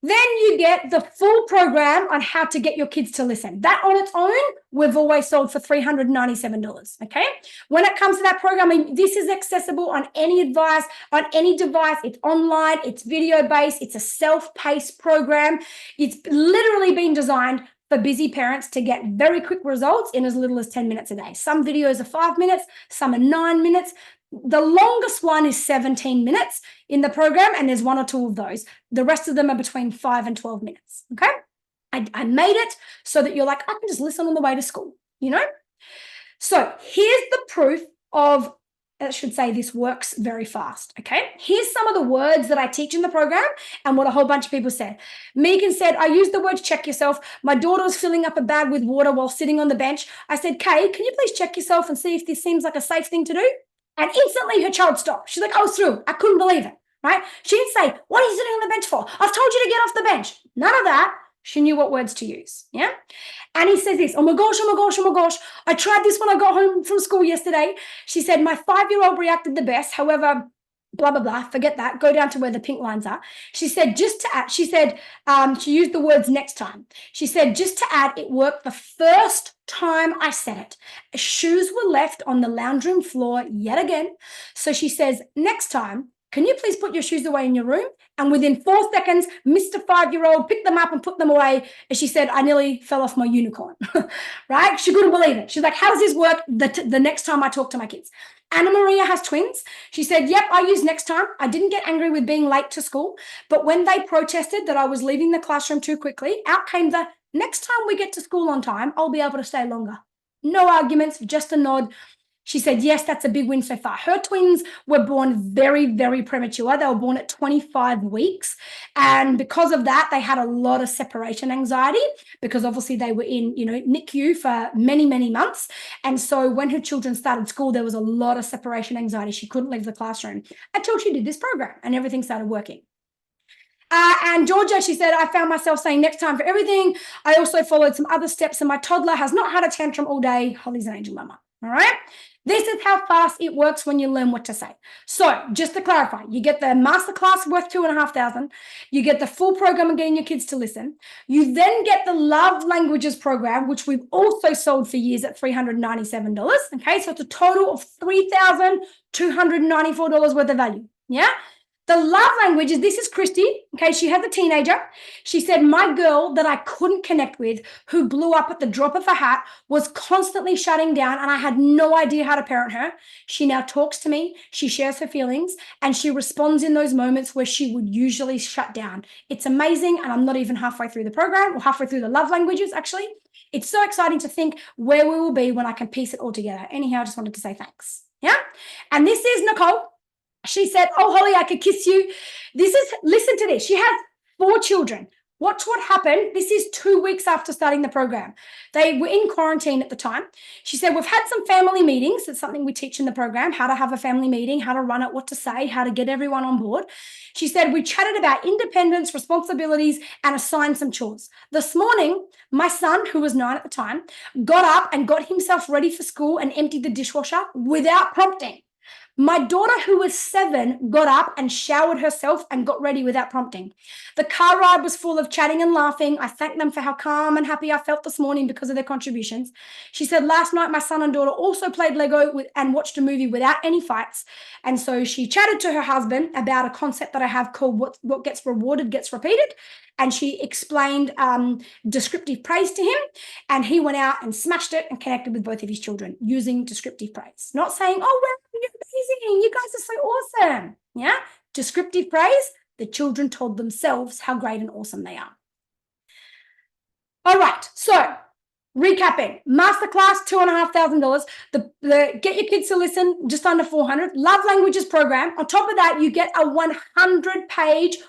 Then you get the full program on how to get your kids to listen. That on its own, we've always sold for $397. Okay. When it comes to that program, this is accessible on any device, It's online, it's video based, it's a self-paced program. It's literally been designed for busy parents to get very quick results in as little as 10 minutes a day. Some videos are 5 minutes, some are 9 minutes. The longest one is 17 minutes in the program, and there's 1 or 2 of those. The rest of them are between 5 and 12 minutes, okay? I made it so that you're like, I can just listen on the way to school, you know? So here's the proof of, I should say, this works very fast, okay? Here's some of the words that I teach in the program and what a whole bunch of people said. Megan said, I used the words check yourself. My daughter was filling up a bag with water while sitting on the bench. I said, Kay, can you please check yourself and see if this seems like a safe thing to do? And instantly her child stopped. She's like, I was through. I couldn't believe it, right? She didn't say, what are you sitting on the bench for? I've told you to get off the bench. None of that. She knew what words to use, yeah? And he says this, oh my gosh, oh my gosh, oh my gosh. I tried this when I got home from school yesterday. She said, my 5-year-old reacted the best. However, blah, blah, blah, forget that. Go down to where the pink lines are. She said, just to add, she used the words next time. She said, just to add, it worked the first time I said it. Shoes were left on the lounge room floor yet again. So she says, next time, can you please put your shoes away in your room? And within 4 seconds, Mr. 5-year-old picked them up and put them away. And she said, I nearly fell off my unicorn, right? She couldn't believe it. She's like, how does this work the next time I talk to my kids? Anna Maria has twins. She said, yep, I use next time. I didn't get angry with being late to school, but when they protested that I was leaving the classroom too quickly, out came the next time we get to school on time, I'll be able to stay longer. No arguments, just a nod. She said, yes, that's a big win so far. Her twins were born very, very premature. They were born at 25 weeks. And because of that, they had a lot of separation anxiety because obviously they were in, NICU for many, many months. And so when her children started school, there was a lot of separation anxiety. She couldn't leave the classroom until she did this program and everything started working. And Georgia, she said, I found myself saying next time for everything. I also followed some other steps and my toddler has not had a tantrum all day. Holly's an angel mama. All right. This is how fast it works when you learn what to say. So just to clarify, you get the masterclass worth $2,500. You get the full program of getting your kids to listen. You then get the love languages program, which we've also sold for years at $397. Okay. So it's a total of $3,294 worth of value. Yeah. The love languages, this is Christy, okay, she has a teenager. She said, my girl that I couldn't connect with, who blew up at the drop of a hat, was constantly shutting down and I had no idea how to parent her. She now talks to me, she shares her feelings, and she responds in those moments where she would usually shut down. It's amazing, and I'm not even halfway through the program, or halfway through the love languages, actually. It's so exciting to think where we will be when I can piece it all together. Anyhow, I just wanted to say thanks, yeah? And this is Nicole. She said, oh, Holly, I could kiss you. Listen to this. She has 4 children. Watch what happened. This is 2 weeks after starting the program. They were in quarantine at the time. She said, we've had some family meetings. It's something we teach in the program, how to have a family meeting, how to run it, what to say, how to get everyone on board. She said, we chatted about independence, responsibilities, and assigned some chores. This morning, my son, who was 9 at the time, got up and got himself ready for school and emptied the dishwasher without prompting. My daughter, who was 7, got up and showered herself and got ready without prompting. The car ride was full of chatting and laughing. I thanked them for how calm and happy I felt this morning because of their contributions. She said, last night, my son and daughter also played Lego and watched a movie without any fights. And so she chatted to her husband about a concept that I have called what gets rewarded gets repeated. And she explained descriptive praise to him. And he went out and smashed it and connected with both of his children using descriptive praise. Not saying, oh, well, you're amazing. You guys are so awesome. Yeah. Descriptive praise. The children told themselves how great and awesome they are. All right. So Recapping, masterclass, $2,500. The Get Your Kids to Listen, just under 400. Love Languages program. On top of that, you get a 100-page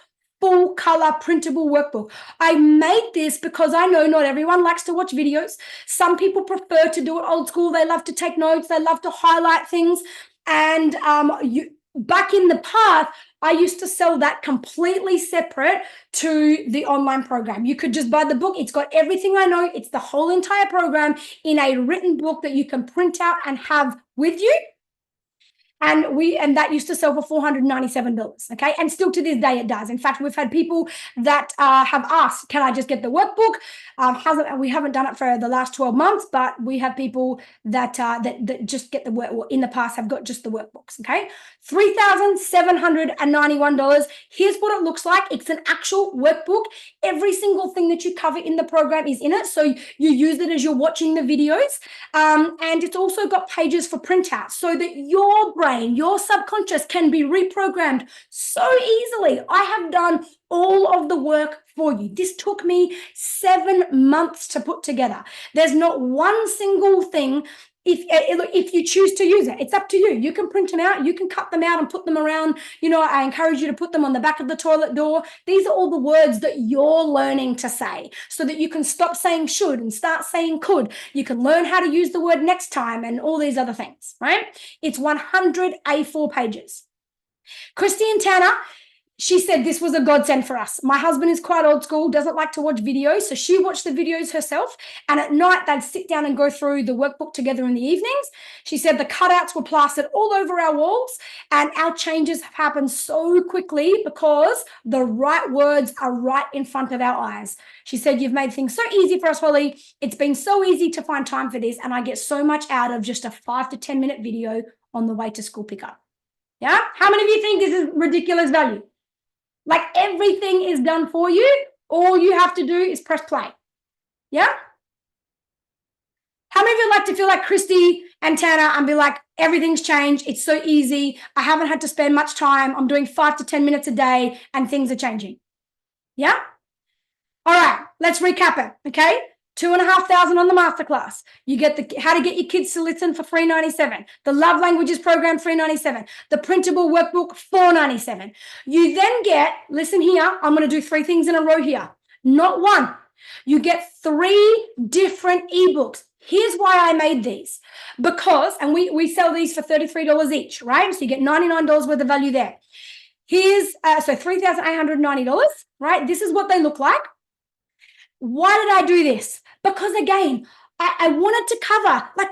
full color printable workbook. I made this because I know not everyone likes to watch videos. Some people prefer to do it old school. They love to take notes. They love to highlight things. And back in the past, I used to sell that completely separate to the online program. You could just buy the book. It's got everything I know. It's the whole entire program in a written book that you can print out and have with you. And that used to sell for $497. Okay. And still to this day it does. In fact, we've had people that have asked, can I just get the workbook? We haven't done it for the last 12 months, but we have people that just get the work, or in the past have got just the workbooks. Okay. $3,791. Here's what it looks like. It's an actual workbook. Every single thing that you cover in the program is in it. So you use it as you're watching the videos. And it's also got pages for printouts so that your brain, your subconscious can be reprogrammed so easily. I have done all of the work for you. This took me 7 months to put together. There's not one single thing. If you choose to use it, it's up to you. You can print them out. You can cut them out and put them around. I encourage you to put them on the back of the toilet door. These are all the words that you're learning to say so that you can stop saying should and start saying could. You can learn how to use the word next time and all these other things, right? It's 100 A4 pages. Christy and Tanner, she said this was a godsend for us. My husband is quite old school, doesn't like to watch videos, so she watched the videos herself, and at night they'd sit down and go through the workbook together in the evenings. She said the cutouts were plastered all over our walls, and our changes have happened so quickly because the right words are right in front of our eyes. She said, you've made things so easy for us, Holly. It's been so easy to find time for this, and I get so much out of just a 5 to 10 minute video on the way to school pickup. Yeah? How many of you think this is ridiculous value? Like everything is done for you. All you have to do is press play. Yeah? How many of you like to feel like Christy and Tanner and be like, everything's changed. It's so easy. I haven't had to spend much time. I'm doing 5 to 10 minutes a day and things are changing. Yeah? All right, let's recap it. Okay? $2,500 on the masterclass. You get the How to Get Your Kids to Listen for $397. The Love Languages program, $397. The printable workbook, $497. You then get, listen here, I'm going to do 3 things in a row here. Not one. You get 3 different ebooks. Here's why I made these. Because, and we sell these for $33 each, right? So you get $99 worth of value there. Here's, so $3,890, right? This is what they look like. Why did I do this? Because again, I wanted to cover like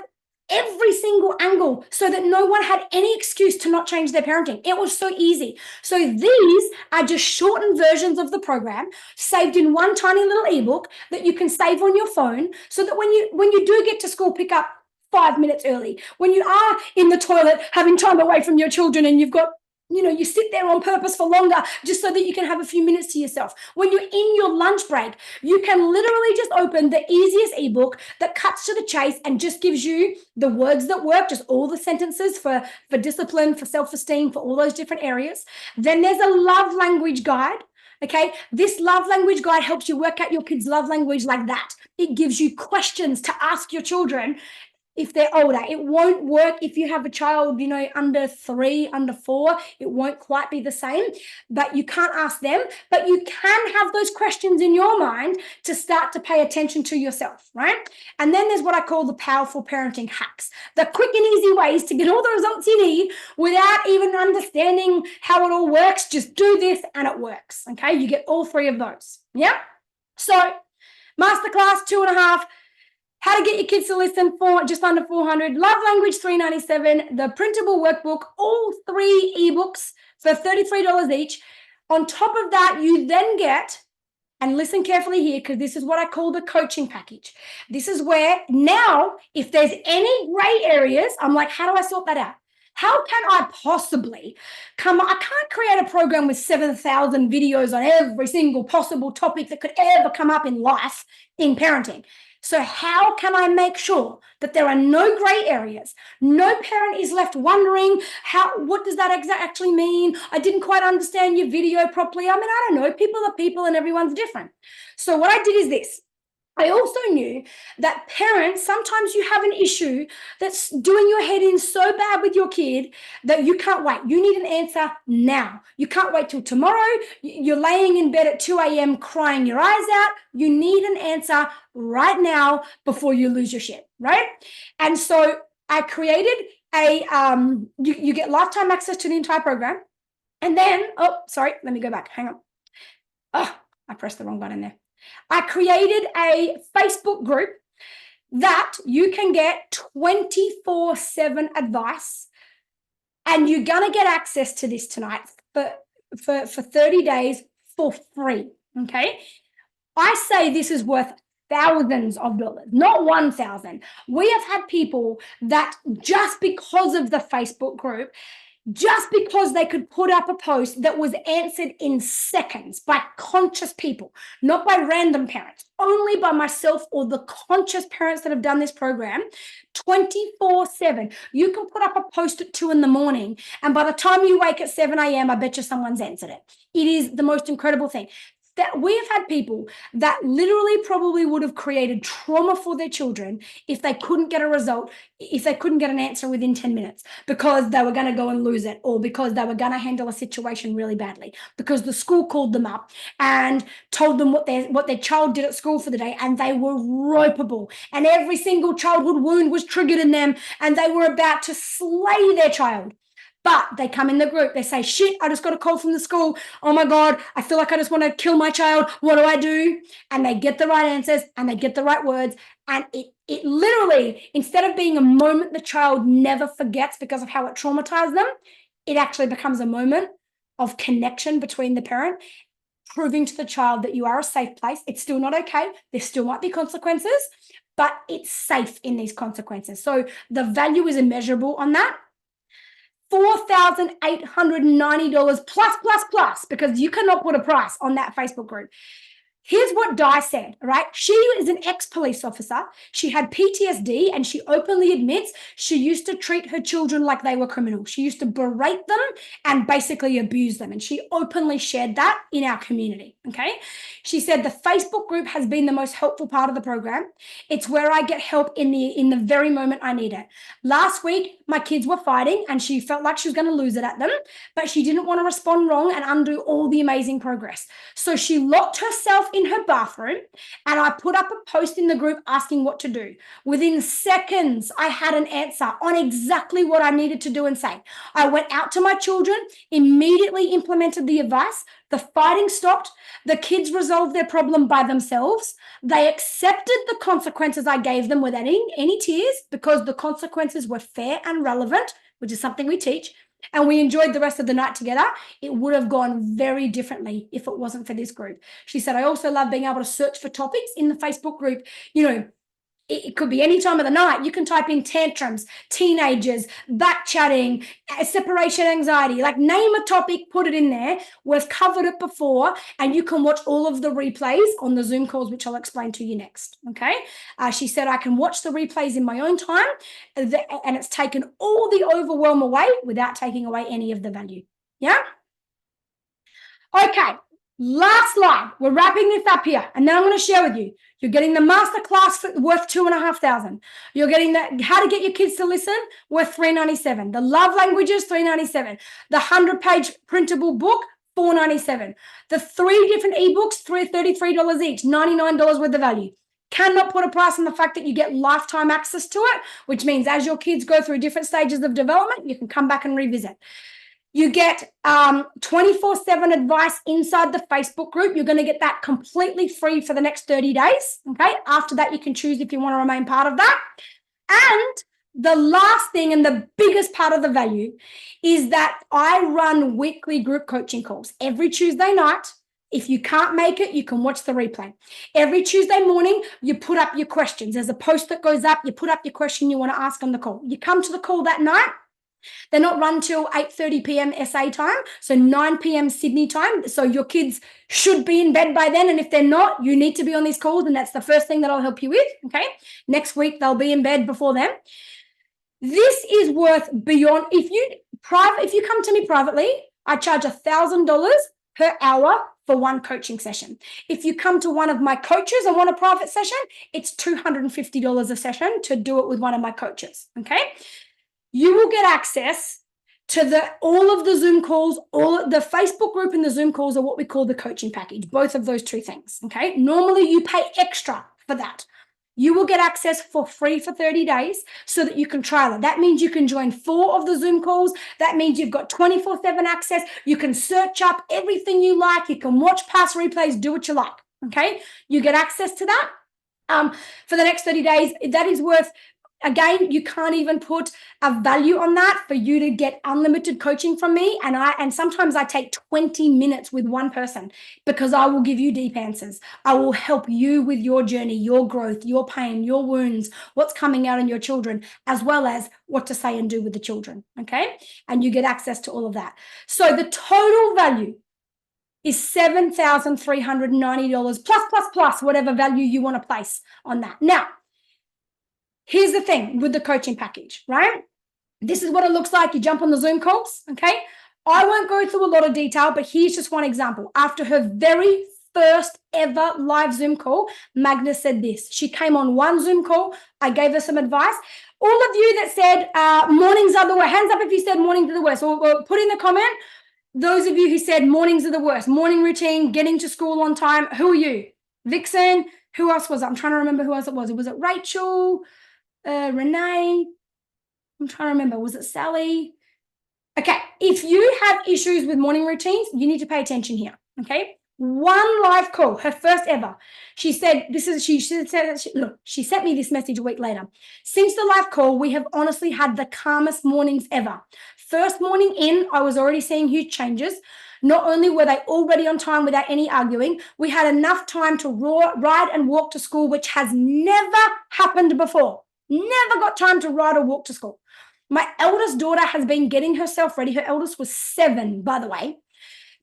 every single angle so that no one had any excuse to not change their parenting. It was so easy. So these are just shortened versions of the program saved in one tiny little ebook that you can save on your phone so that when you do get to school pickup 5 minutes early, when you are in the toilet having time away from your children and you've got you sit there on purpose for longer just so that you can have a few minutes to yourself. When you're in your lunch break, you can literally just open the easiest ebook that cuts to the chase and just gives you the words that work, just all the sentences for discipline, for self-esteem, for all those different areas. Then there's a love language guide. Okay, this love language guide helps you work out your kids' love language like that. It gives you questions to ask your children if they're older. It won't work if you have a child, under 3, under 4. It won't quite be the same, but you can't ask them. But you can have those questions in your mind to start to pay attention to yourself, right? And then there's what I call the powerful parenting hacks, the quick and easy ways to get all the results you need without even understanding how it all works. Just do this and it works, okay? You get all 3 of those, yeah? So masterclass, 2.5. How to Get Your Kids to Listen for just under 400. Love Language, $397. The printable workbook, all 3 ebooks for $33 each. On top of that, you then get, and listen carefully here, because this is what I call the coaching package. This is where now, if there's any gray areas, I'm like, how do I sort that out? How can I possibly I can't create a program with 7,000 videos on every single possible topic that could ever come up in life in parenting. So how can I make sure that there are no gray areas? No parent is left wondering, what does that actually mean? I didn't quite understand your video properly. I mean, I don't know. People are people and everyone's different. So what I did is this. I also knew that parents, sometimes you have an issue that's doing your head in so bad with your kid that you can't wait. You need an answer now. You can't wait till tomorrow. You're laying in bed at 2 a.m. crying your eyes out. You need an answer right now before you lose your shit, right? And so I created you get lifetime access to the entire program. And then, oh, sorry, let me go back. Hang on. Oh, I pressed the wrong button there. I created a Facebook group that you can get 24/7 advice, and you're going to get access to this tonight for 30 days for free, okay? I say this is worth thousands of dollars, not 1,000. We have had people that just because of the Facebook group, just because they could put up a post that was answered in seconds by conscious people, not by random parents, only by myself or the conscious parents that have done this program 24/7. You can put up a post at 2 a.m, and by the time you wake at 7 a.m, I bet you someone's answered it. It is the most incredible thing. That we have had people that literally probably would have created trauma for their children if they couldn't get a result, if they couldn't get an answer within 10 minutes, because they were going to go and lose it, or because they were going to handle a situation really badly, because the school called them up and told them what their child did at school for the day, and they were ropeable, and every single childhood wound was triggered in them, and they were about to slay their child. But they come in the group, they say, shit, I just got a call from the school. Oh my God, I feel like I just want to kill my child. What do I do? And they get the right answers and they get the right words. And it literally, instead of being a moment the child never forgets because of how it traumatized them, it actually becomes a moment of connection between the parent, proving to the child that you are a safe place. It's still not okay. There still might be consequences, but it's safe in these consequences. So the value is immeasurable on that. $4,890 plus, because you cannot put a price on that Facebook group. Here's what Di said, right? She is an ex-police officer. She had PTSD, and she openly admits she used to treat her children like they were criminals. She used to berate them and basically abuse them. And she openly shared that in our community, okay? She said the Facebook group has been the most helpful part of the program. It's where I get help in the very moment I need it. Last week, my kids were fighting and she felt like she was going to lose it at them, but she didn't want to respond wrong and undo all the amazing progress. So she locked herself in her bathroom, and I put up a post in the group asking what to do. Within seconds, I had an answer on exactly what I needed to do and say. I went out to my children, immediately implemented the advice. The fighting stopped. The kids resolved their problem by themselves. They accepted the consequences I gave them without any tears, because the consequences were fair and relevant, which is something we teach. And we enjoyed the rest of the night together. It would have gone very differently if it wasn't for this group. She said, I also love being able to search for topics in the Facebook group. You know, it could be any time of the night. You can type in tantrums, teenagers, back chatting, separation anxiety, like name a topic, put it in there. We've covered it before, and you can watch all of the replays on the Zoom calls, which I'll explain to you next, okay? She said, I can watch the replays in my own time, and it's taken all the overwhelm away without taking away any of the value, yeah? Okay. Last slide. We're wrapping this up here, and then I'm going to share with you. You're getting the masterclass worth $2,500. You're getting the how to get your kids to listen worth $397. The love languages $397. The 100-page printable book $497. The 3 different ebooks $33 each, $99 worth of value. Cannot put a price on the fact that you get lifetime access to it, which means as your kids go through different stages of development, you can come back and revisit. You get 24/7 advice inside the Facebook group. You're going to get that completely free for the next 30 days, okay? After that, you can choose if you want to remain part of that. And the last thing, and the biggest part of the value, is that I run weekly group coaching calls every Tuesday night. If you can't make it, you can watch the replay. Every Tuesday morning, you put up your questions. There's a post that goes up. You put up your question you want to ask on the call. You come to the call that night. They're not run till 8:30 p.m. SA time, so 9 p.m. Sydney time. So your kids should be in bed by then, and if they're not, you need to be on these calls, and that's the first thing that I'll help you with, okay? Next week, they'll be in bed before then. This is worth beyond. If you come to me privately, I charge $1,000 per hour for one coaching session. If you come to one of my coaches and want a private session, it's $250 a session to do it with one of my coaches, okay? You will get access to all of the Zoom calls, all the Facebook group and the Zoom calls are what we call the coaching package, both of those two things, okay? Normally you pay extra for that. You will get access for free for 30 days so that you can trial it. That means you can join 4 of the Zoom calls. That means you've got 24/7 access. You can search up everything you like. You can watch past replays, do what you like, okay? You get access to that for the next 30 days. That is worth, again, you can't even put a value on that for you to get unlimited coaching from me. And sometimes I take 20 minutes with one person because I will give you deep answers. I will help you with your journey, your growth, your pain, your wounds, what's coming out in your children, as well as what to say and do with the children, okay? And you get access to all of that. So the total value is $7,390 plus whatever value you want to place on that. Now, here's the thing with the coaching package, right? This is what it looks like. You jump on the Zoom calls, okay? I won't go through a lot of detail, but here's just one example. After her very first ever live Zoom call, Magna said this. She came on one Zoom call. I gave her some advice. All of you that said mornings are the worst, hands up if you said mornings are the worst, or put in the comment, those of you who said mornings are the worst, morning routine, getting to school on time, who are you? Vixen, who else was it? I'm trying to remember who else it was. Was it Rachel? Renee, I'm trying to remember, was it Sally? Okay, if you have issues with morning routines, you need to pay attention here, okay? One live call, her first ever. She said, she sent me this message a week later. Since the live call, we have honestly had the calmest mornings ever. First morning in, I was already seeing huge changes. Not only were they already on time without any arguing, we had enough time to ride and walk to school, which has never happened before. Never got time to ride or walk to school. My eldest daughter has been getting herself ready. Her eldest was 7, by the way.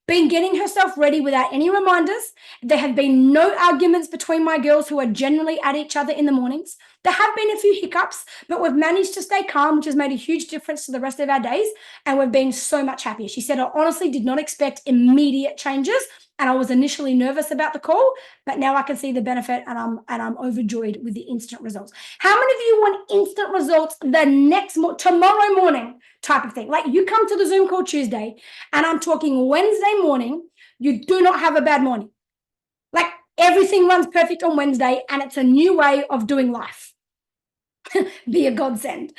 Been getting herself ready without any reminders. There have been no arguments between my girls who are generally at each other in the mornings. There have been a few hiccups, but we've managed to stay calm, which has made a huge difference to the rest of our days. And we've been so much happier. She said, I honestly did not expect immediate changes. And I was initially nervous about the call, but now I can see the benefit and I'm overjoyed with the instant results. How many of you want instant results tomorrow morning type of thing? Like you come to the Zoom call Tuesday and I'm talking Wednesday morning, you do not have a bad morning. Like everything runs perfect on Wednesday and it's a new way of doing life. Be a godsend.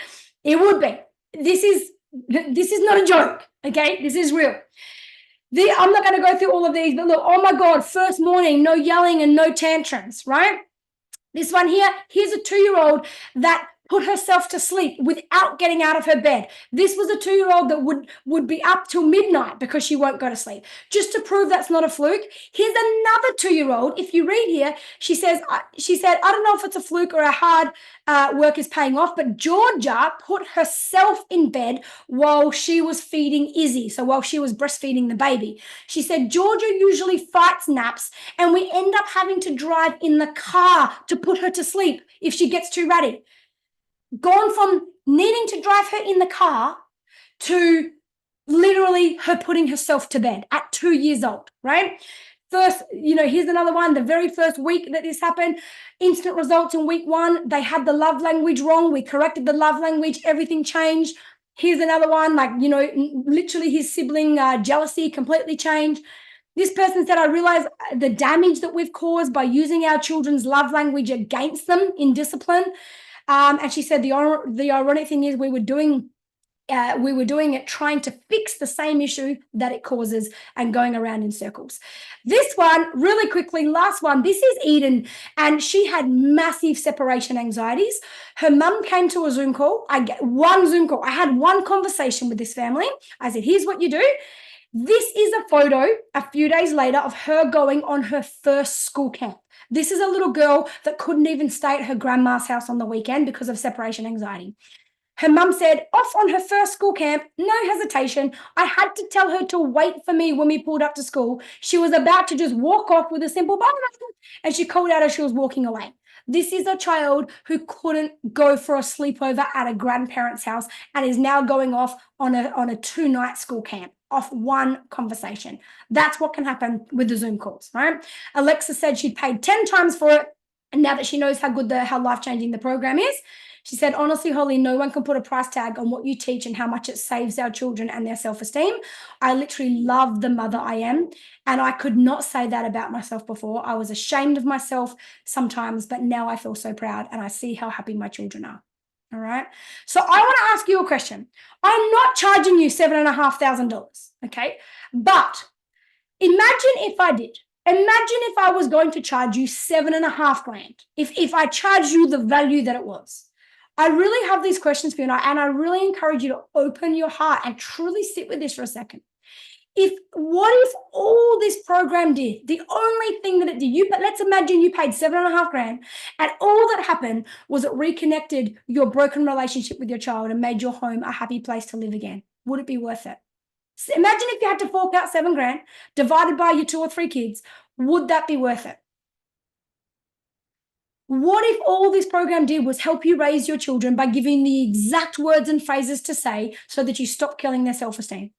It would be. This is not a joke, okay? This is real. I'm not going to go through all of these, but look, oh my God, first morning, no yelling and no tantrums, right? This one here, here's a 2-year-old that put herself to sleep without getting out of her bed. This was a 2-year-old that would be up till midnight because she won't go to sleep. Just to prove that's not a fluke, here's another 2-year-old. If you read here, she said, I don't know if it's a fluke or a hard work is paying off, but Georgia put herself in bed while she was feeding Izzy. So while she was breastfeeding the baby, she said, Georgia usually fights naps and we end up having to drive in the car to put her to sleep if she gets too ratty. Gone from needing to drive her in the car to literally her putting herself to bed at 2 years old, right? First, here's another one. The very first week that this happened, instant results in week 1. They had the love language wrong. We corrected the love language. Everything changed. Here's another one, literally his sibling jealousy completely changed. This person said, I realize the damage that we've caused by using our children's love language against them in discipline. And she said the ironic thing is we were doing it trying to fix the same issue that it causes and going around in circles. This one, really quickly, last one, this is Eden, and she had massive separation anxieties. Her mum came to a Zoom call. I had one conversation with this family. I said, here's what you do. This is a photo a few days later of her going on her first school camp. This is a little girl that couldn't even stay at her grandma's house on the weekend because of separation anxiety. Her mum said, off on her first school camp, no hesitation. I had to tell her to wait for me when we pulled up to school. She was about to just walk off with a simple bye, and she called out as she was walking away. This is a child who couldn't go for a sleepover at a grandparent's house and is now going off on a 2-night school camp. off one conversation. That's what can happen with the Zoom calls, right? Alexa said she'd paid 10 times for it. And now that she knows how life-changing the program is, she said, honestly, Holly, no one can put a price tag on what you teach and how much it saves our children and their self-esteem. I literally love the mother I am. And I could not say that about myself before. I was ashamed of myself sometimes, but now I feel so proud and I see how happy my children are. All right. So I want to ask you a question. I'm not charging you $7,500. Okay. But imagine if I did. Imagine if I was going to charge you $7,500. If I charged you the value that it was. I really have these questions for you, and I really encourage you to open your heart and truly sit with this for a second. What if all this program did, the only thing that it did, but let's imagine you paid $7,500 and all that happened was it reconnected your broken relationship with your child and made your home a happy place to live again. Would it be worth it? So imagine if you had to fork out $7,000 divided by your 2 or 3 kids. Would that be worth it? What if all this program did was help you raise your children by giving the exact words and phrases to say so that you stop killing their self-esteem?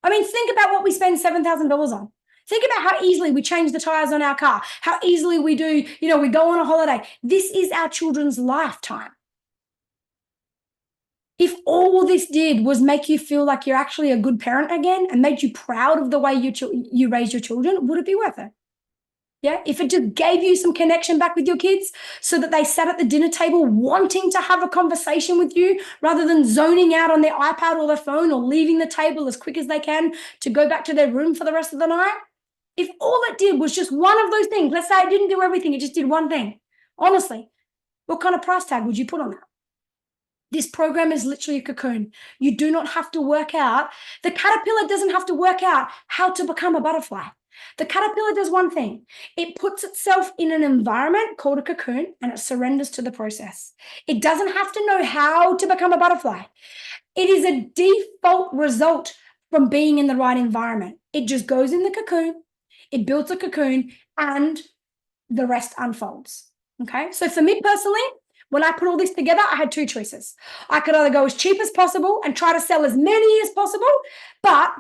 I mean, think about what we spend $7,000 on. Think about how easily we change the tires on our car, how easily we do, we go on a holiday. This is our children's lifetime. If all this did was make you feel like you're actually a good parent again and made you proud of the way you raise your children, would it be worth it? Yeah, if it just gave you some connection back with your kids so that they sat at the dinner table wanting to have a conversation with you rather than zoning out on their iPad or their phone or leaving the table as quick as they can to go back to their room for the rest of the night. If all it did was just one of those things, let's say it didn't do everything, it just did one thing. Honestly, what kind of price tag would you put on that? This program is literally a cocoon. You do not have to work out. The caterpillar doesn't have to work out how to become a butterfly. The caterpillar does one thing. It puts itself in an environment called a cocoon and it surrenders to the process. It doesn't have to know how to become a butterfly. It is a default result from being in the right environment. It just goes in the cocoon, it builds a cocoon, and the rest unfolds. Okay? So for me personally, when I put all this together, I had 2 choices. I could either go as cheap as possible and try to sell as many as possible, but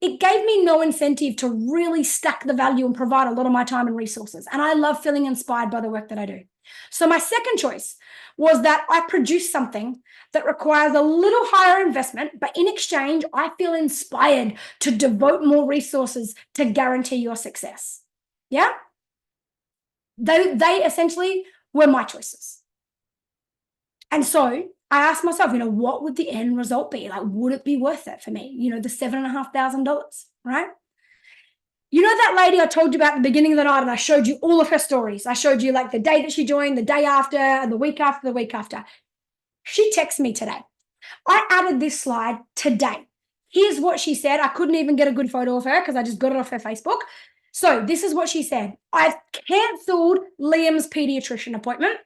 it gave me no incentive to really stack the value and provide a lot of my time and resources. And I love feeling inspired by the work that I do. So my second choice was that I produce something that requires a little higher investment, but in exchange, I feel inspired to devote more resources to guarantee your success. Yeah? They essentially were my choices. And so I asked myself, what would the end result be? Like, would it be worth it for me? The $7,500, right? That lady I told you about at the beginning of the night, and I showed you all of her stories. I showed you like the day that she joined, the day after, and the week after, the week after. She texted me today. I added this slide today. Here's what she said. I couldn't even get a good photo of her because I just got it off her Facebook. So this is what she said. I've canceled Liam's pediatrician appointment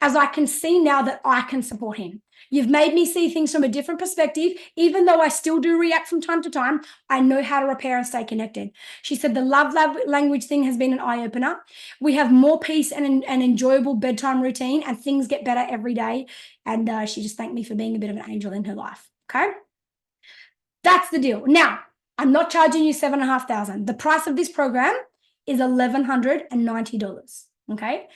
as I can see now that I can support him. You've made me see things from a different perspective. Even though I still do react from time to time, I know how to repair and stay connected. She said the love language thing has been an eye-opener. We have more peace and an enjoyable bedtime routine, and things get better every day. And she just thanked me for being a bit of an angel in her life. Okay? That's the deal. Now, I'm not charging you $7,500. The price of this program is $1,190. Okay?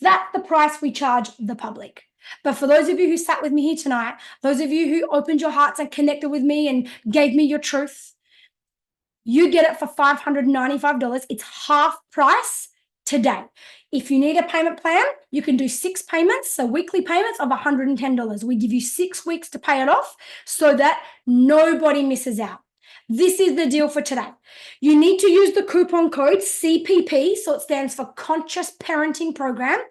That's the price we charge the public. But for those of you who sat with me here tonight, those of you who opened your hearts and connected with me and gave me your truth, you get it for $595. It's half price today. If you need a payment plan, you can do 6 payments, so weekly payments of $110. We give you 6 weeks to pay it off so that nobody misses out. This is the deal for today. You need to use the coupon code CPP, so it stands for Conscious Parenting Program.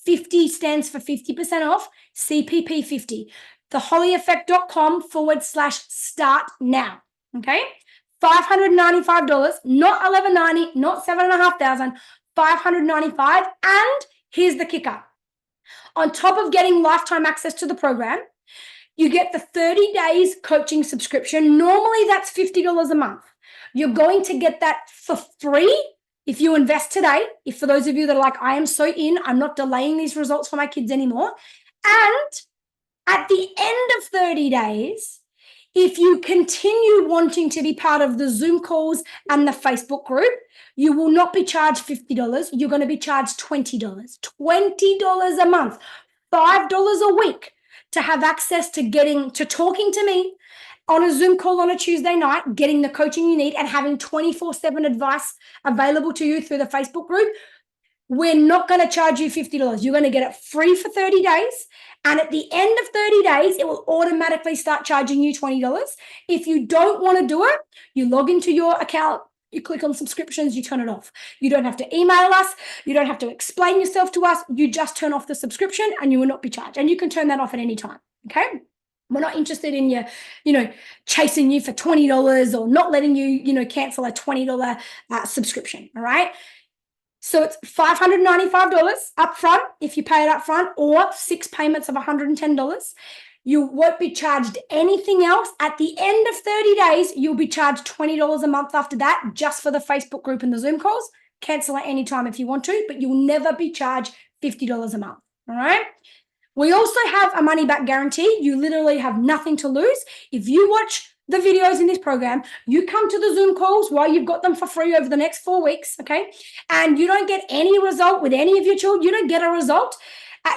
50 stands for 50% off, CPP50. thehollyeffect.com/start now. Okay? $595, not $1,190, not $7,500, $595. And here's the kicker. On top of getting lifetime access to the program, you get the 30 days coaching subscription. Normally that's $50 a month. You're going to get that for free if you invest today. If for those of you that are like, I am so in, I'm not delaying these results for my kids anymore. And at the end of 30 days, If you continue wanting to be part of the Zoom calls and the Facebook group, you will not be charged $50. You're going to be charged $20. $20 a month, $5 a week to have access to talking to me on a Zoom call on a Tuesday night, getting the coaching you need and having 24/7 advice available to you through the Facebook group. We're not going to charge you $50. You're going to get it free for 30 days. And at the end of 30 days, it will automatically start charging you $20. If you don't want to do it, you log into your account, you click on subscriptions, you turn it off. You don't have to email us. You don't have to explain yourself to us. You just turn off the subscription and you will not be charged. And you can turn that off at any time. Okay. We're not interested in chasing you for $20 or not letting you, cancel a $20 subscription. All right. So it's $595 upfront if you pay it upfront, or 6 payments of $110. You won't be charged anything else. At the end of 30 days, you'll be charged $20 a month after that, just for the Facebook group and the Zoom calls. Cancel at any time if you want to, but you'll never be charged $50 a month. All right. We also have a money back guarantee. You literally have nothing to lose. If you watch the videos in this program, you come to the Zoom calls while you've got them for free over the next 4 weeks, okay? And you don't get any result with any of your children. You don't get a result.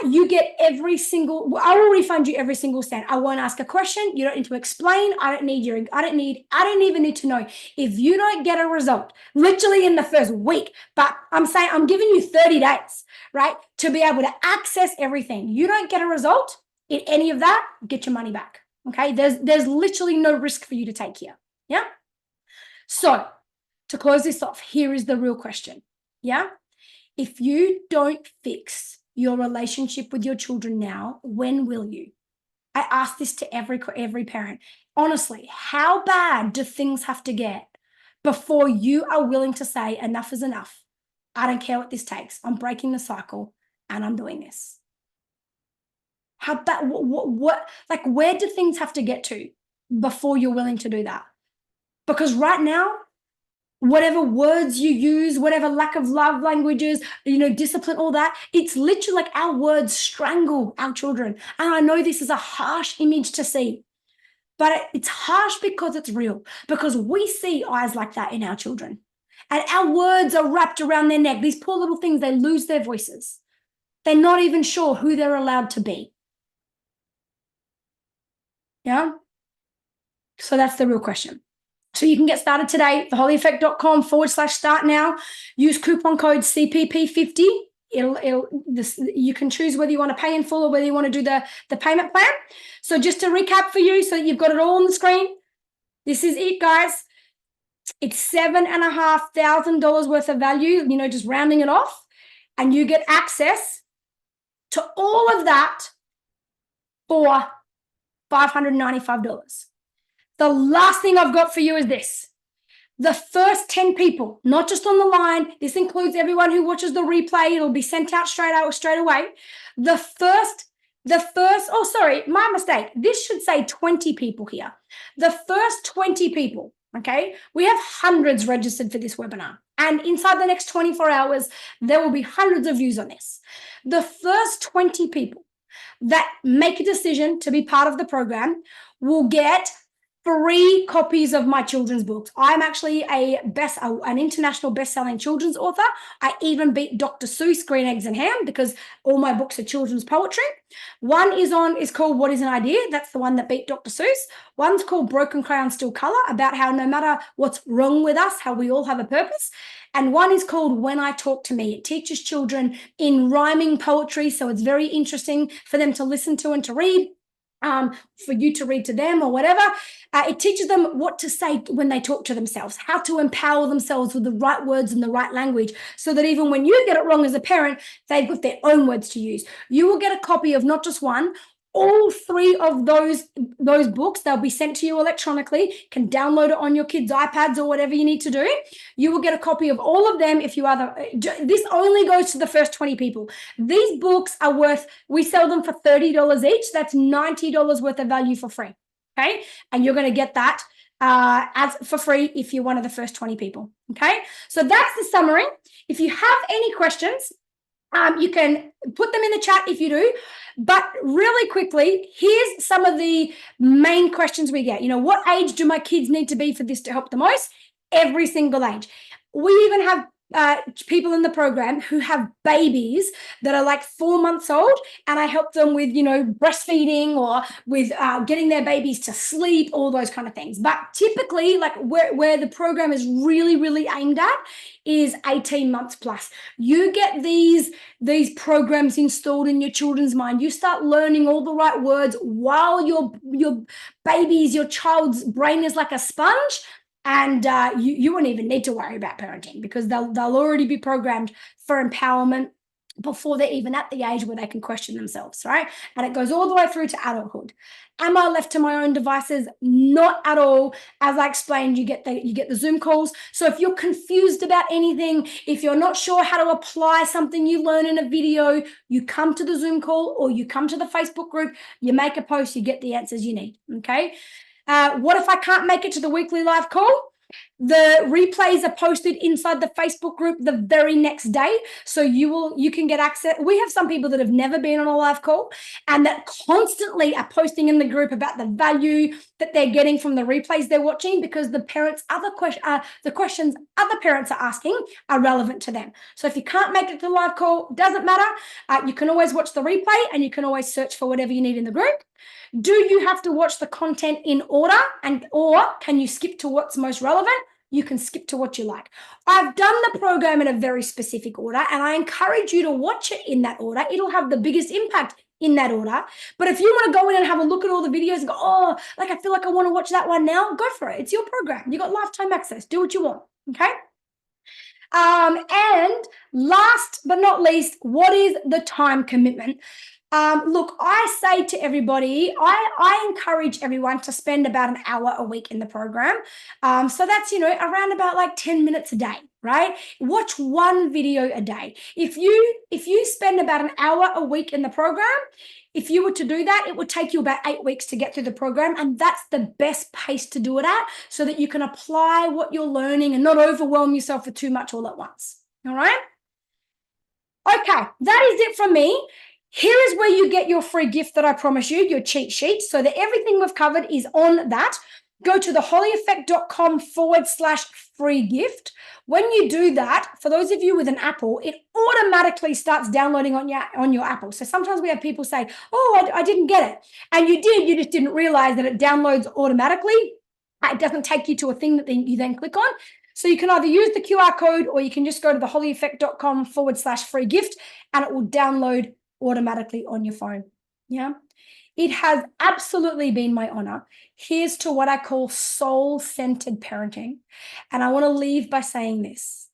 You get I will refund you every single cent. I won't ask a question. You don't need to explain. I don't even need to know. If you don't get a result, literally in the first week, but I'm giving you 30 days, right? To be able to access everything. You don't get a result in any of that, get your money back. Okay. There's literally no risk for you to take here. Yeah. So to close this off, here is the real question. Yeah. If you don't fix your relationship with your children now, when will you? I ask this to every parent. Honestly, how bad do things have to get before you are willing to say enough is enough? I don't care what this takes. I'm breaking the cycle and I'm doing this. How bad? Where do things have to get to before you're willing to do that? Because right now, whatever words you use, whatever lack of love languages, discipline, all that, it's literally like our words strangle our children. And I know this is a harsh image to see, but it's harsh because it's real, because we see eyes like that in our children. And our words are wrapped around their neck. These poor little things, they lose their voices. They're not even sure who they're allowed to be. Yeah? So that's the real question. So you can get started today, theholyeffect.com/start now. Use coupon code CPP50. You can choose whether you want to pay in full or whether you want to do the payment plan. So just to recap for you, so that you've got it all on the screen, this is it, guys. It's $7,500 worth of value, just rounding it off, and you get access to all of that for $595. The last thing I've got for you is this. The first 10 people, not just on the line, this includes everyone who watches the replay. It'll be sent out straight away. My mistake. This should say 20 people here. The first 20 people, okay? We have hundreds registered for this webinar. And inside the next 24 hours, there will be hundreds of views on this. The first 20 people that make a decision to be part of the program will get 3 copies of my children's books. I'm actually an international best-selling children's author. I even beat Dr. Seuss, Green Eggs and Ham, because all my books are children's poetry. One is called What is an Idea? That's the one that beat Dr. Seuss. One's called Broken Crayon Still Color, about how no matter what's wrong with us, how we all have a purpose. And one is called When I Talk to Me. It teaches children in rhyming poetry, so it's very interesting for them to listen to and to read. For you to read to them or whatever. It teaches them what to say when they talk to themselves, how to empower themselves with the right words and the right language, so that even when you get it wrong as a parent, they've got their own words to use. You will get a copy of not just one, all 3 of those books. They'll be sent to you electronically. You can download it on your kids' iPads or whatever you need to do. You will get a copy of all of them if you are this only goes to the first 20 people. These books are we sell them for $30 each. That's $90 worth of value for free. Okay. And you're going to get that for free if you're one of the first 20 people. Okay. So that's the summary. If you have any questions, You can put them in the chat if you do. But really quickly, here's some of the main questions we get. What age do my kids need to be for this to help the most? Every single age. We even have people in the program who have babies that are like 4 months old, and I help them with, breastfeeding or with getting their babies to sleep, all those kind of things. But typically, like where the program is really, really aimed at is 18 months plus. You get these programs installed in your children's mind. You start learning all the right words while your your child's brain is like a sponge, and you won't even need to worry about parenting because they'll already be programmed for empowerment before they're even at the age where they can question themselves, right? And it goes all the way through to adulthood. Am I left to my own devices? Not at all. As I explained, you get the Zoom calls. So if you're confused about anything, if you're not sure how to apply something you learn in a video, you come to the Zoom call or you come to the Facebook group, you make a post, you get the answers you need, okay? What if I can't make it to the weekly live call? The replays are posted inside the Facebook group the very next day. So you can get access. We have some people that have never been on a live call and that constantly are posting in the group about the value that they're getting from the replays they're watching because the questions other parents are asking are relevant to them. So if you can't make it to the live call, doesn't matter. You can always watch the replay and you can always search for whatever you need in the group. Do you have to watch the content in order or can you skip to what's most relevant? You can skip to what you like. I've done the program in a very specific order and I encourage you to watch it in that order. It'll have the biggest impact in that order. But if you want to go in and have a look at all the videos and go, oh, like I feel like I want to watch that one now, go for it. It's your program. You got lifetime access. Do what you want. Okay. And last but not least, what is the time commitment? Look, I say to everybody, I encourage everyone to spend about an hour a week in the program. So that's, around about like 10 minutes a day, right? Watch one video a day. If you spend about an hour a week in the program, if you were to do that, it would take you about 8 weeks to get through the program. And that's the best pace to do it at so that you can apply what you're learning and not overwhelm yourself with too much all at once. All right? Okay, that is it from me. Here is where you get your free gift that I promise you, your cheat sheet, so that everything we've covered is on that. Go to thehollyeffect.com/free gift. When you do that, for those of you with an Apple, it automatically starts downloading on your Apple. So sometimes we have people say, oh, I didn't get it. And you did, you just didn't realize that it downloads automatically. It doesn't take you to a thing that you then click on. So you can either use the QR code or you can just go to thehollyeffect.com/free gift and it will download automatically on your phone. Yeah. It has absolutely been my honor. Here's to what I call soul-centered parenting. And I want to leave by saying this.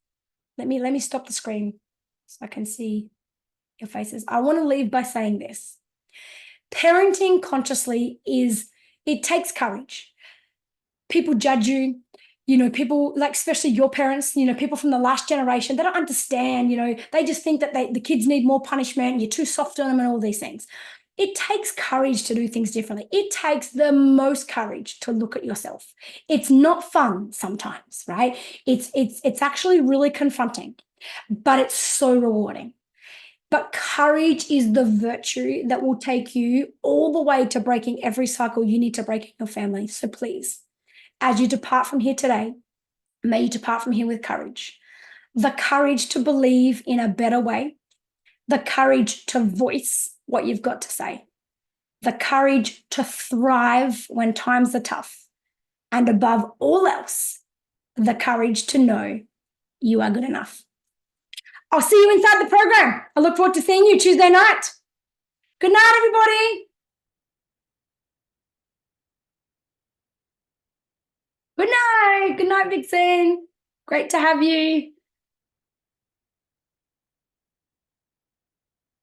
Let me stop the screen so I can see your faces. I want to leave by saying this. Parenting consciously it takes courage. People judge you. People like, especially your parents, people from the last generation, they don't understand, they just think that the kids need more punishment, you're too soft on them and all these things. It takes courage to do things differently. It takes the most courage to look at yourself. It's not fun sometimes, right? It's actually really confronting, but it's so rewarding. But courage is the virtue that will take you all the way to breaking every cycle you need to break in your family. So please, as you depart from here today, may you depart from here with courage. The courage to believe in a better way, the courage to voice what you've got to say, the courage to thrive when times are tough, and above all else, the courage to know you are good enough. I'll see you inside the program. I look forward to seeing you Tuesday night. Good night, everybody. Good night. Good night, Vixen. Great to have you.